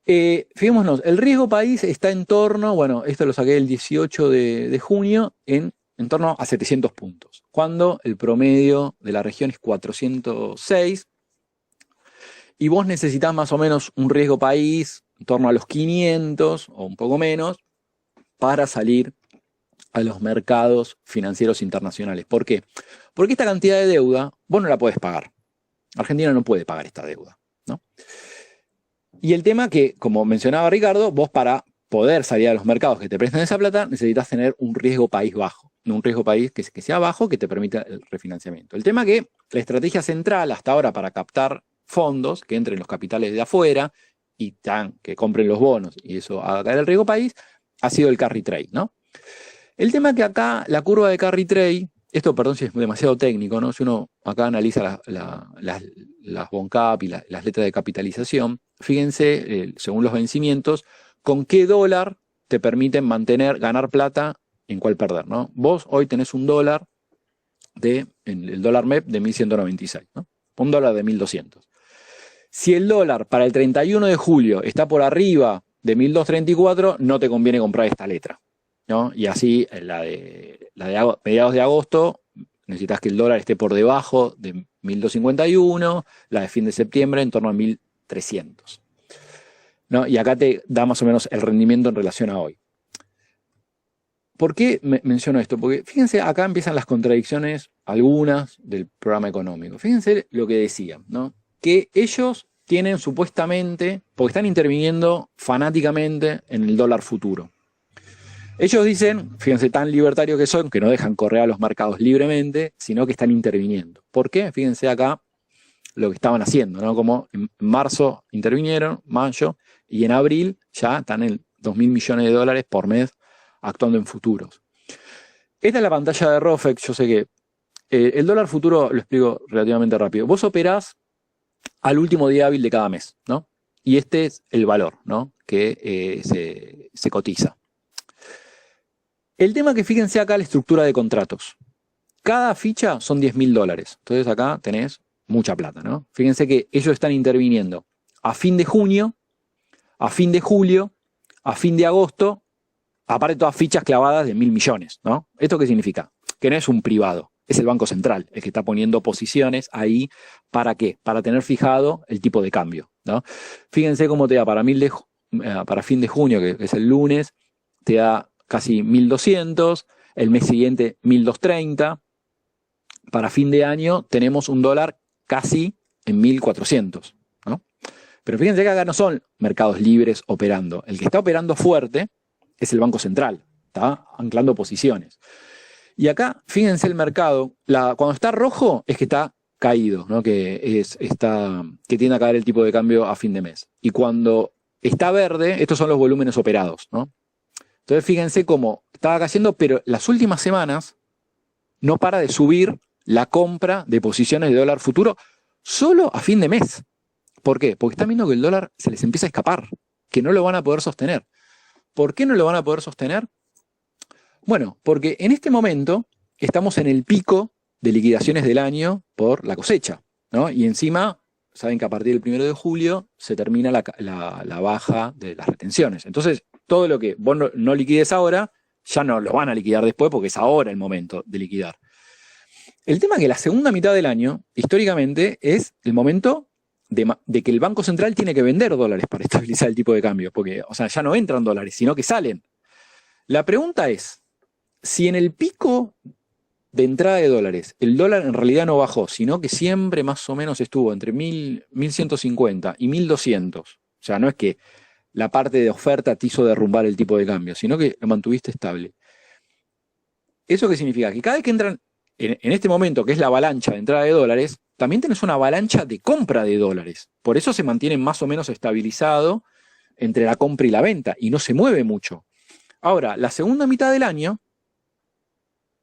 Fijémonos, el riesgo país está en torno, bueno, esto lo saqué el 18 de junio, en torno a 700 puntos, cuando el promedio de la región es 406, y vos necesitas más o menos un riesgo país en torno a los 500 o un poco menos para salir a los mercados financieros internacionales. ¿Por qué? Porque esta cantidad de deuda vos no la podés pagar. Argentina no puede pagar esta deuda, ¿no? Y el tema que, como mencionaba Ricardo, vos para poder salir a los mercados que te presten esa plata necesitas tener un riesgo país bajo, no un riesgo país que sea bajo, que te permita el refinanciamiento. El tema que la estrategia central hasta ahora para captar fondos, que entren los capitales de afuera y que compren los bonos y eso haga caer el riesgo país, ha sido el carry trade, ¿no? El tema que acá la curva de carry trade, esto perdón si es demasiado técnico, ¿no? Si uno acá analiza las BONCAP y las letras de capitalización, fíjense, según los vencimientos, con qué dólar te permiten ganar plata en cuál perder, ¿no? Vos hoy tenés un dólar el dólar MEP de 1.196, ¿no? Un dólar de 1.200. Si el dólar para el 31 de julio está por arriba de 1.234, no te conviene comprar esta letra, ¿no? Y así la de mediados de agosto necesitas que el dólar esté por debajo de 1.251, la de fin de septiembre en torno a 1.300, ¿no? Y acá te da más o menos el rendimiento en relación a hoy. ¿Por qué menciono esto? Porque fíjense, acá empiezan las contradicciones, algunas del programa económico. Fíjense lo que decían, ¿no? Que ellos tienen supuestamente, porque están interviniendo fanáticamente en el dólar futuro. Ellos dicen, fíjense tan libertarios que son, que no dejan correr a los mercados libremente, sino que están interviniendo. ¿Por qué? Fíjense acá lo que estaban haciendo, ¿no? Como en marzo intervinieron, mayo, y en abril ya están en 2.000 millones de dólares por mes actuando en futuros. Esta es la pantalla de Rofex. Yo sé que el dólar futuro, lo explico relativamente rápido. Vos operás al último día hábil de cada mes, ¿no? Y este es el valor, ¿no? Que se cotiza. El tema que fíjense acá la estructura de contratos. Cada ficha son 10.000 dólares. Entonces acá tenés mucha plata, ¿no? Fíjense que ellos están interviniendo a fin de junio, a fin de julio, a fin de agosto, aparte todas fichas clavadas de 1.000 millones, ¿no? ¿Esto qué significa? Que no es un privado, es el Banco Central el que está poniendo posiciones ahí. ¿Para qué? Para tener fijado el tipo de cambio, ¿no? Fíjense cómo te da para fin de junio, que es el lunes, te da casi 1.200, el mes siguiente 1.230. Para fin de año tenemos un dólar casi en 1.400, ¿no? Pero fíjense que acá no son mercados libres operando. El que está operando fuerte es el Banco Central, está anclando posiciones. Y acá, fíjense el mercado, cuando está rojo es que está caído, ¿no? Que tiende a caer el tipo de cambio a fin de mes. Y cuando está verde, estos son los volúmenes operados, ¿no? Entonces fíjense cómo estaba cayendo, pero las últimas semanas no para de subir la compra de posiciones de dólar futuro solo a fin de mes. ¿Por qué? Porque están viendo que el dólar se les empieza a escapar, que no lo van a poder sostener. ¿Por qué no lo van a poder sostener? Bueno, porque en este momento estamos en el pico de liquidaciones del año por la cosecha, ¿no? Y encima, saben que a partir del 1 de julio se termina la baja de las retenciones. Entonces, todo lo que vos no liquides ahora, ya no lo van a liquidar después porque es ahora el momento de liquidar. El tema es que la segunda mitad del año, históricamente, es el momento de que el Banco Central tiene que vender dólares para estabilizar el tipo de cambio, porque, o sea, ya no entran dólares, sino que salen. La pregunta es, si en el pico de entrada de dólares el dólar en realidad no bajó, sino que siempre más o menos estuvo entre 1.150 y 1.200, o sea, no es que la parte de oferta te hizo derrumbar el tipo de cambio, sino que lo mantuviste estable. ¿Eso qué significa? Que cada vez que entran, en este momento, que es la avalancha de entrada de dólares, también tenés una avalancha de compra de dólares. Por eso se mantiene más o menos estabilizado entre la compra y la venta, y no se mueve mucho. Ahora, la segunda mitad del año,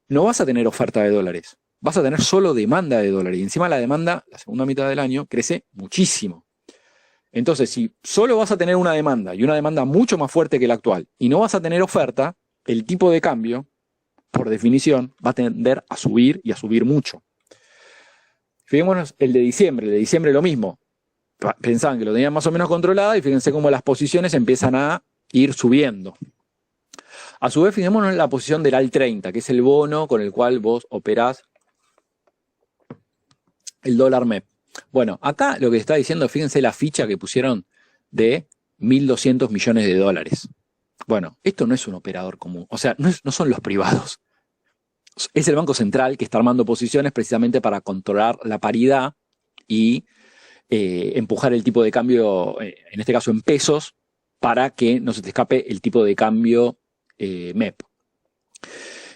no vas a tener oferta de dólares, vas a tener solo demanda de dólares. Y encima la demanda, la segunda mitad del año, crece muchísimo. Entonces, si solo vas a tener una demanda, y una demanda mucho más fuerte que la actual, y no vas a tener oferta, el tipo de cambio, por definición, va a tender a subir y a subir mucho. Fijémonos el de diciembre lo mismo. Pensaban que lo tenían más o menos controlado y fíjense cómo las posiciones empiezan a ir subiendo. A su vez, fijémonos en la posición del AL 30, que es el bono con el cual vos operás el dólar MEP. Bueno, acá lo que está diciendo, fíjense la ficha que pusieron de 1.200 millones de dólares. Bueno, esto no es un operador común, o sea, no son los privados. Es el Banco Central que está armando posiciones precisamente para controlar la paridad y empujar el tipo de cambio, en este caso en pesos, para que no se te escape el tipo de cambio MEP.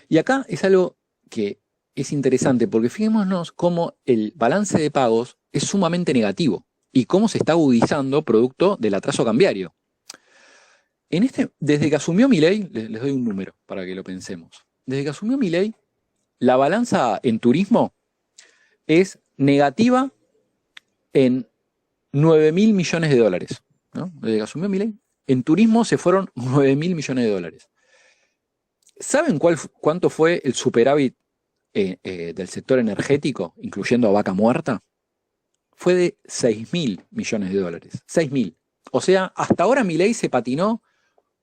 Y acá es algo que es interesante porque fijémonos cómo el balance de pagos es sumamente negativo y cómo se está agudizando producto del atraso cambiario. Desde que asumió Milei, les doy un número para que lo pensemos. Desde que asumió Milei, la balanza en turismo es negativa en 9.000 millones de dólares, ¿no? Desde que asumió Milei, en turismo se fueron 9.000 millones de dólares. ¿Saben cuánto fue el superávit del sector energético, incluyendo a Vaca Muerta? Fue de 6.000 millones de dólares. 6.000. O sea, hasta ahora Milei se patinó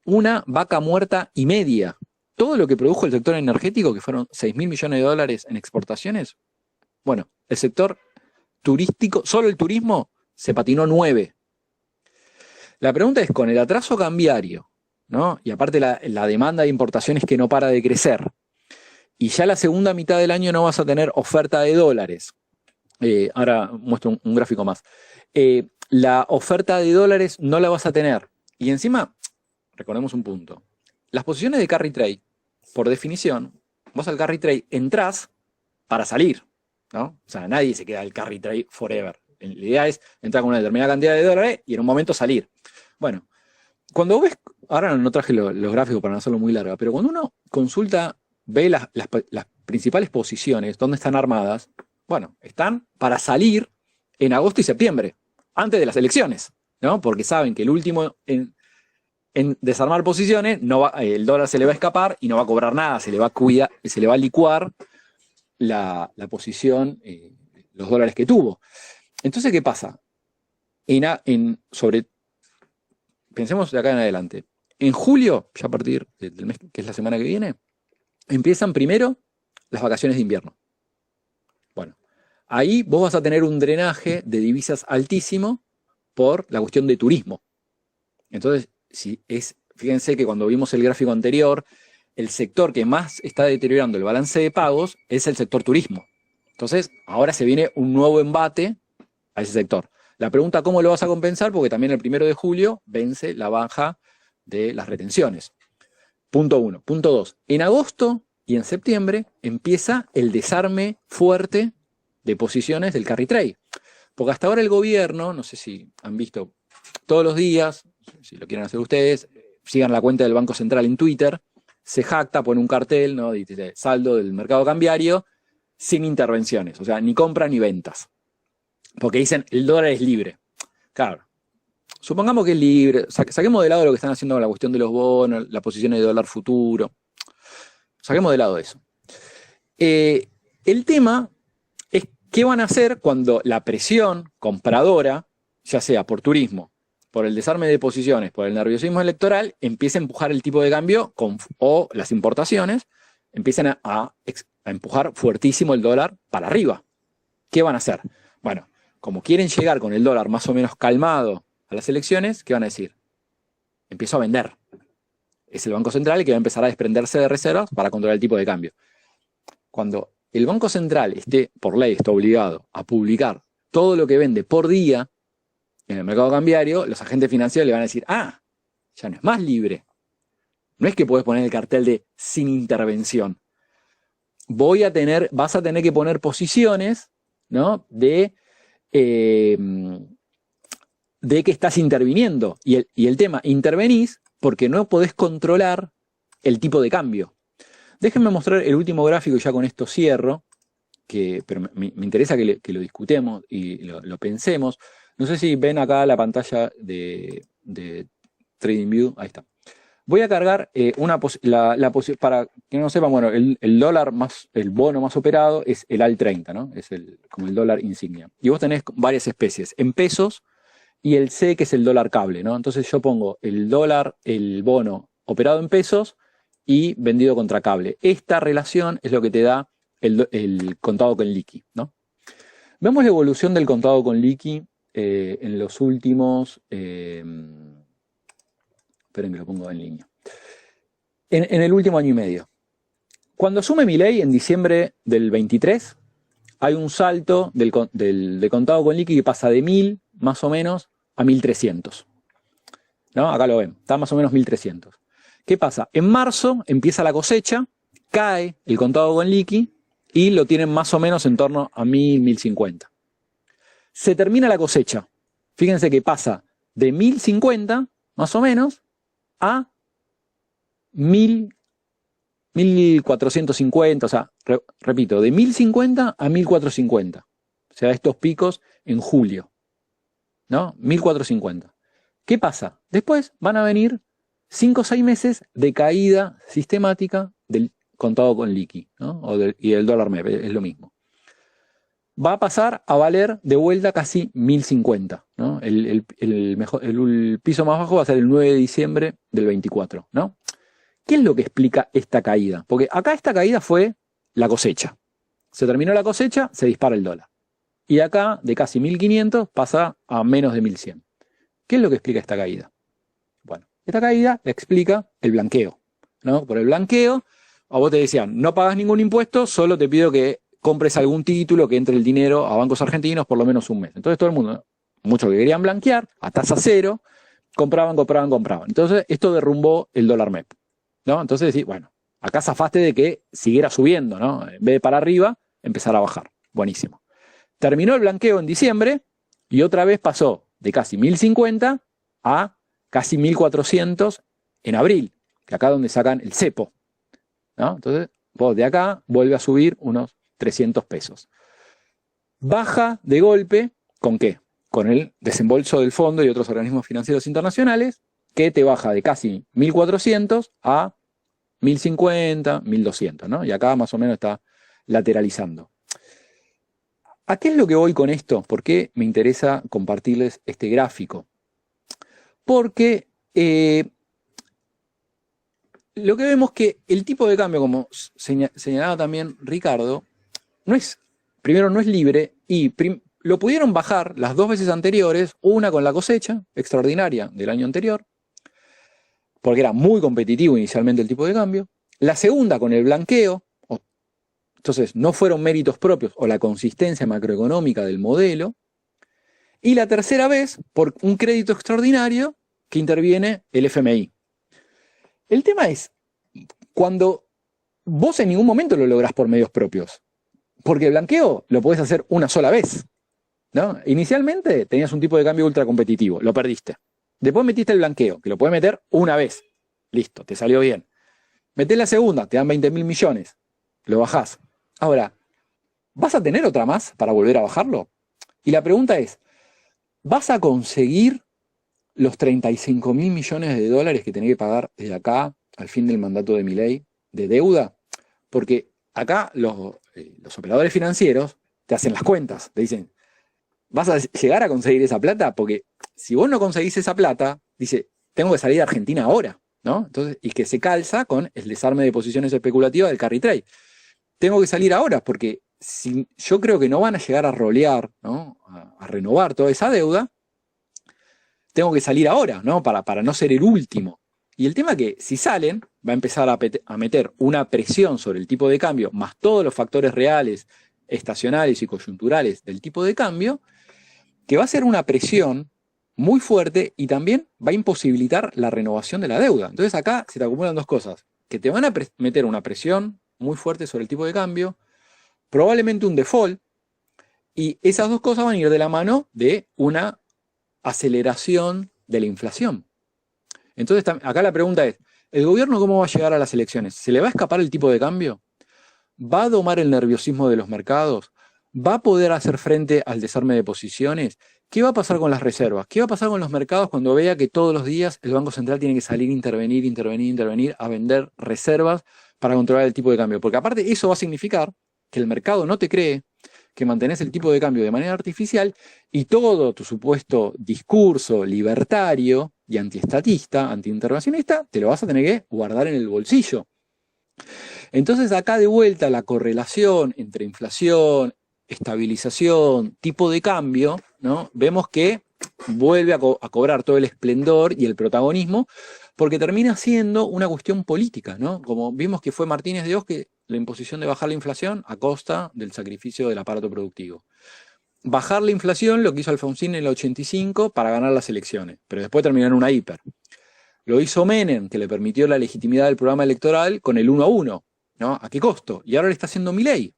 una vaca muerta y media. Todo lo que produjo el sector energético, que fueron 6.000 millones de dólares en exportaciones, bueno, el sector turístico, solo el turismo, se patinó 9. La pregunta es, con el atraso cambiario, ¿no? Y aparte la demanda de importaciones que no para de crecer, y ya la segunda mitad del año no vas a tener oferta de dólares. Ahora muestro un gráfico más. La oferta de dólares no la vas a tener. Y encima, recordemos un punto. Las posiciones de carry trade, por definición, vos al carry trade entrás para salir, ¿no? O sea, nadie se queda al carry trade forever. La idea es entrar con una determinada cantidad de dólares y en un momento salir. Bueno, cuando ves, ahora no traje los gráficos para no hacerlo muy largo, pero cuando uno consulta, ve las principales posiciones, dónde están armadas, bueno, están para salir en agosto y septiembre, antes de las elecciones, ¿no? Porque saben que el último en desarmar posiciones, el dólar se le va a escapar y no va a cobrar nada, se le va a licuar la posición, los dólares que tuvo. Entonces, ¿qué pasa? Pensemos de acá en adelante. En julio, ya a partir del mes que es la semana que viene, empiezan primero las vacaciones de invierno. Bueno, ahí vos vas a tener un drenaje de divisas altísimo por la cuestión de turismo. Entonces, fíjense que cuando vimos el gráfico anterior, el sector que más está deteriorando el balance de pagos es el sector turismo. Entonces, ahora se viene un nuevo embate a ese sector. La pregunta, ¿cómo lo vas a compensar? Porque también el 1 de julio vence la baja de las retenciones. Punto 1. Punto 2. En agosto y en septiembre empieza el desarme fuerte de posiciones del carry trade. Porque hasta ahora el gobierno, no sé si han visto todos los días, si lo quieren hacer ustedes, sigan la cuenta del Banco Central en Twitter, se jacta, pone un cartel, ¿no? Dice saldo del mercado cambiario, sin intervenciones, o sea, ni compras ni ventas. Porque dicen, el dólar es libre. Claro, supongamos que es libre, saquemos de lado lo que están haciendo con la cuestión de los bonos, las posiciones de dólar futuro, saquemos de lado eso. El tema es qué van a hacer cuando la presión compradora, ya sea por turismo, por el desarme de posiciones, por el nerviosismo electoral, empiece a empujar el tipo de cambio o las importaciones empiezan a a empujar fuertísimo el dólar para arriba. ¿Qué van a hacer? Bueno, como quieren llegar con el dólar más o menos calmado a las elecciones, ¿qué van a decir? Empiezo a vender. Es el Banco Central el que va a empezar a desprenderse de reservas para controlar el tipo de cambio. Cuando el Banco Central por ley, está obligado a publicar todo lo que vende por día en el mercado cambiario, los agentes financieros le van a decir, ya no es más libre. No es que podés poner el cartel de sin intervención. Vas a tener que poner posiciones, ¿no? de que estás interviniendo. Y el tema, intervenís porque no podés controlar el tipo de cambio. Déjenme mostrar el último gráfico y ya con esto cierro, pero me interesa que lo discutamos y lo pensemos. No sé si ven acá la pantalla de TradingView. Ahí está. Voy a cargar para que no sepan, bueno, el dólar más, el bono más operado es el AL30, ¿no? Es como el dólar insignia. Y vos tenés varias especies, en pesos, y el C, que es el dólar cable, ¿no? Entonces yo pongo el bono operado en pesos y vendido contra cable. Esta relación es lo que te da el contado con liqui, ¿no? Vemos la evolución del contado con liqui en los últimos... esperen que lo pongo en línea. En el último año y medio. Cuando asume Milei en diciembre del 23, hay un salto del contado con liqui que pasa de 1000 más o menos a 1300. ¿No? Acá lo ven, está más o menos 1300. ¿Qué pasa? En marzo empieza la cosecha, cae el contado con liqui y lo tienen más o menos en torno a 1000, 1050. Se termina la cosecha. Fíjense que pasa de 1050 más o menos a 1450, o sea, repito, de 1050 a 1450. O sea, estos picos en julio, ¿no? 1450. ¿Qué pasa? Después van a venir 5 o 6 meses de caída sistemática del contado con liqui, ¿no? Y el dólar MEP, es lo mismo. Va a pasar a valer de vuelta casi 1050, ¿no? El piso más bajo va a ser el 9 de diciembre del 24, ¿no? ¿Qué es lo que explica esta caída? Porque acá esta caída fue la cosecha. Se terminó la cosecha, se dispara el dólar. Y acá, de casi 1500, pasa a menos de 1100. ¿Qué es lo que explica esta caída? Bueno, esta caída la explica el blanqueo, ¿no? Por el blanqueo, a vos te decían, no pagas ningún impuesto, solo te pido que compres algún título, que entre el dinero a bancos argentinos por lo menos un mes. Entonces todo el mundo, muchos que querían blanquear, a tasa cero, compraban. Entonces esto derrumbó el dólar MEP, ¿no? Entonces decís, bueno, acá zafaste de que siguiera subiendo, ¿no? En vez de para arriba, empezar a bajar. Buenísimo. Terminó el blanqueo en diciembre y otra vez pasó de casi 1050 a casi 1400 en abril, que acá es donde sacan el cepo, ¿no? Entonces, vos de acá vuelve a subir unos 300 pesos. Baja de golpe, ¿con qué? Con el desembolso del fondo y otros organismos financieros internacionales, que te baja de casi 1400 a 1050, 1200, ¿no? Y acá más o menos está lateralizando. ¿A qué es lo que voy con esto? ¿Por qué me interesa compartirles este gráfico? Porque lo que vemos que el tipo de cambio, como señalaba también Ricardo, primero no es libre y lo pudieron bajar las 2 veces anteriores, una con la cosecha extraordinaria del año anterior, porque era muy competitivo inicialmente el tipo de cambio, la segunda con el blanqueo, entonces no fueron méritos propios o la consistencia macroeconómica del modelo, y la tercera vez por un crédito extraordinario que interviene el FMI. El tema es, cuando vos en ningún momento lo lográs por medios propios, porque el blanqueo lo podés hacer una sola vez, ¿no? Inicialmente tenías un tipo de cambio ultra competitivo, lo perdiste. Después metiste el blanqueo, que lo podés meter una vez. Listo, te salió bien. Metés la segunda, te dan 20.000 millones, lo bajás. Ahora, ¿vas a tener otra más para volver a bajarlo? Y la pregunta es, ¿vas a conseguir los 35.000 millones de dólares que tenés que pagar desde acá al fin del mandato de Milei de deuda? Porque acá los operadores financieros te hacen las cuentas, te dicen, ¿vas a llegar a conseguir esa plata? Porque si vos no conseguís esa plata, dice, tengo que salir de Argentina ahora, ¿no? Entonces, y que se calza con el desarme de posiciones especulativas del carry trade. tengo que salir ahora, porque si, yo creo que no van a llegar a rolear, ¿no? A renovar toda esa deuda, tengo que salir ahora, ¿no? Para no ser el último. Y el tema es que si salen, va a empezar a meter una presión sobre el tipo de cambio, más todos los factores reales, estacionales y coyunturales del tipo de cambio, que va a ser una presión muy fuerte y también va a imposibilitar la renovación de la deuda. Entonces acá se te acumulan dos cosas, que te van a meter una presión muy fuerte sobre el tipo de cambio, probablemente un default, y esas dos cosas van a ir de la mano de una aceleración de la inflación. Entonces acá la pregunta es, ¿el gobierno cómo va a llegar a las elecciones? ¿Se le va a escapar el tipo de cambio? ¿Va a domar el nerviosismo de los mercados? ¿Va a poder hacer frente al desarme de posiciones? ¿Qué va a pasar con las reservas? ¿Qué va a pasar con los mercados cuando vea que todos los días el Banco Central tiene que salir, intervenir a vender reservas para controlar el tipo de cambio? Porque aparte eso va a significar que el mercado no te cree, que mantenés el tipo de cambio de manera artificial y todo tu supuesto discurso libertario y antiestatista, antiintervencionista, te lo vas a tener que guardar en el bolsillo. Entonces acá de vuelta la correlación entre inflación, estabilización, tipo de cambio, ¿no? Vemos que vuelve a cobrar todo el esplendor y el protagonismo, porque termina siendo una cuestión política, ¿no? Como vimos que fue Martínez de Oz que la imposición de bajar la inflación a costa del sacrificio del aparato productivo. Bajar la inflación lo que hizo Alfonsín en el 85 para ganar las elecciones, pero después terminó en una hiper. Lo hizo Menem, que le permitió la legitimidad del programa electoral con el 1 a 1, ¿no? ¿A qué costo? Y ahora le está haciendo Milei.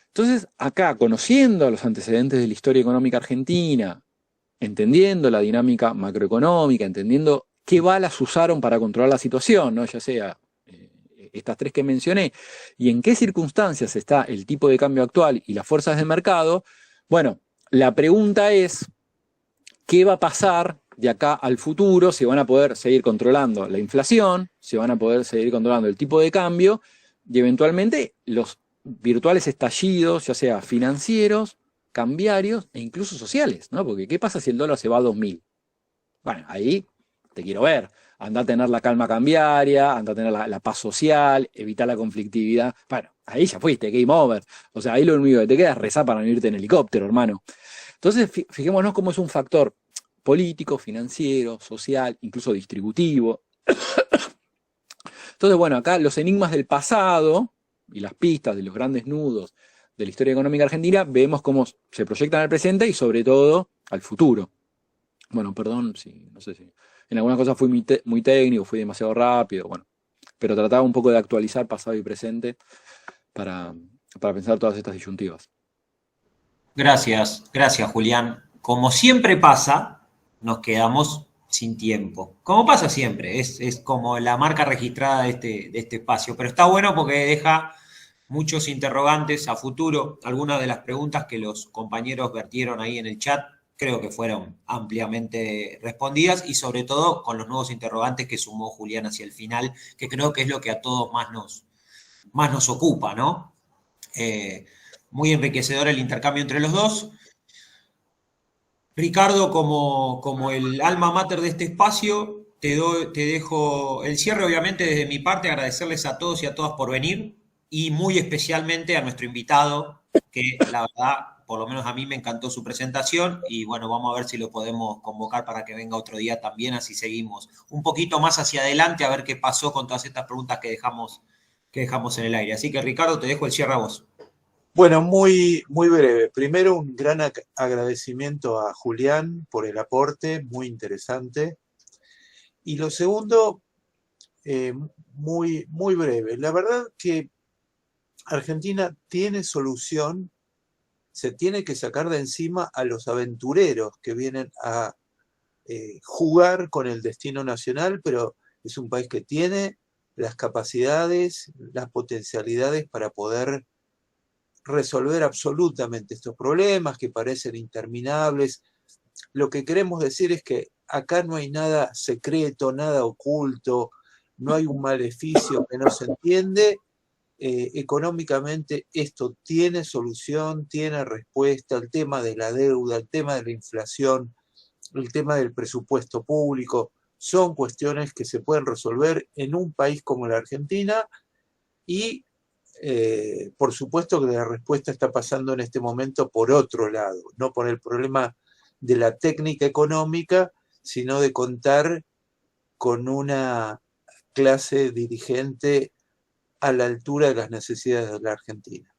Entonces, acá, conociendo los antecedentes de la historia económica argentina, entendiendo la dinámica macroeconómica, entendiendo qué balas usaron para controlar la situación, ¿no? Ya sea estas tres que mencioné, y en qué circunstancias está el tipo de cambio actual y las fuerzas de mercado, bueno, la pregunta es, ¿qué va a pasar de acá al futuro? ¿Se van a poder seguir controlando la inflación? ¿Se van a poder seguir controlando el tipo de cambio? Y eventualmente los virtuales estallidos, ya sea financieros, cambiarios e incluso sociales, ¿no? Porque ¿qué pasa si el dólar se va a 2000? Bueno, ahí te quiero ver. Anda a tener la calma cambiaria, anda a tener la paz social, evitar la conflictividad. Bueno, ahí ya fuiste, game over. O sea, ahí lo único que te queda es rezar para no irte en helicóptero, hermano. Entonces, fijémonos cómo es un factor político, financiero, social, incluso distributivo. Entonces, bueno, acá los enigmas del pasado y las pistas de los grandes nudos de la historia económica argentina, vemos cómo se proyectan al presente y sobre todo al futuro. Bueno, perdón, no sé si en algunas cosas fui muy técnico, fui demasiado rápido, bueno, pero trataba un poco de actualizar pasado y presente para pensar todas estas disyuntivas. Gracias, gracias Julián. Como siempre pasa, nos quedamos sin tiempo. Como pasa siempre, es como la marca registrada de este espacio, pero está bueno porque deja muchos interrogantes a futuro. Algunas de las preguntas que los compañeros vertieron ahí en el chat creo que fueron ampliamente respondidas y sobre todo con los nuevos interrogantes que sumó Julián hacia el final, que creo que es lo que a todos más nos ocupa, ¿no? Muy enriquecedor el intercambio entre los dos. Ricardo, como el alma mater de este espacio, te dejo el cierre, obviamente, desde mi parte, agradecerles a todos y a todas por venir y muy especialmente a nuestro invitado, que la verdad, por lo menos a mí me encantó su presentación y bueno, vamos a ver si lo podemos convocar para que venga otro día también, así seguimos un poquito más hacia adelante a ver qué pasó con todas estas preguntas que dejamos en el aire. Así que Ricardo, te dejo el cierre a vos. Bueno, muy, muy breve. Primero, un gran agradecimiento a Julián por el aporte, muy interesante. Y lo segundo, muy, muy breve. La verdad que Argentina tiene solución, se tiene que sacar de encima a los aventureros que vienen a jugar con el destino nacional, pero es un país que tiene las capacidades, las potencialidades para poder resolver absolutamente estos problemas que parecen interminables. Lo que queremos decir es que acá no hay nada secreto, nada oculto, no hay un maleficio que no se entiende. Económicamente esto tiene solución, tiene respuesta, el tema de la deuda, el tema de la inflación, el tema del presupuesto público, son cuestiones que se pueden resolver en un país como la Argentina y Por supuesto que la respuesta está pasando en este momento por otro lado, no por el problema de la técnica económica, sino de contar con una clase dirigente a la altura de las necesidades de la Argentina.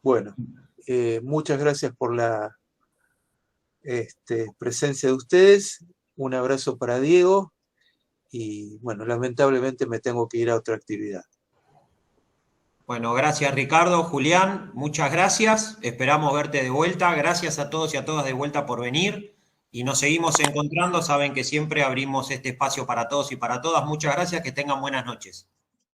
Bueno, muchas gracias por la presencia de ustedes. Un abrazo para Diego y bueno, lamentablemente me tengo que ir a otra actividad. Bueno, gracias Ricardo, Julián, muchas gracias. Esperamos verte de vuelta. Gracias a todos y a todas de vuelta por venir. Y nos seguimos encontrando. Saben que siempre abrimos este espacio para todos y para todas. Muchas gracias, que tengan buenas noches.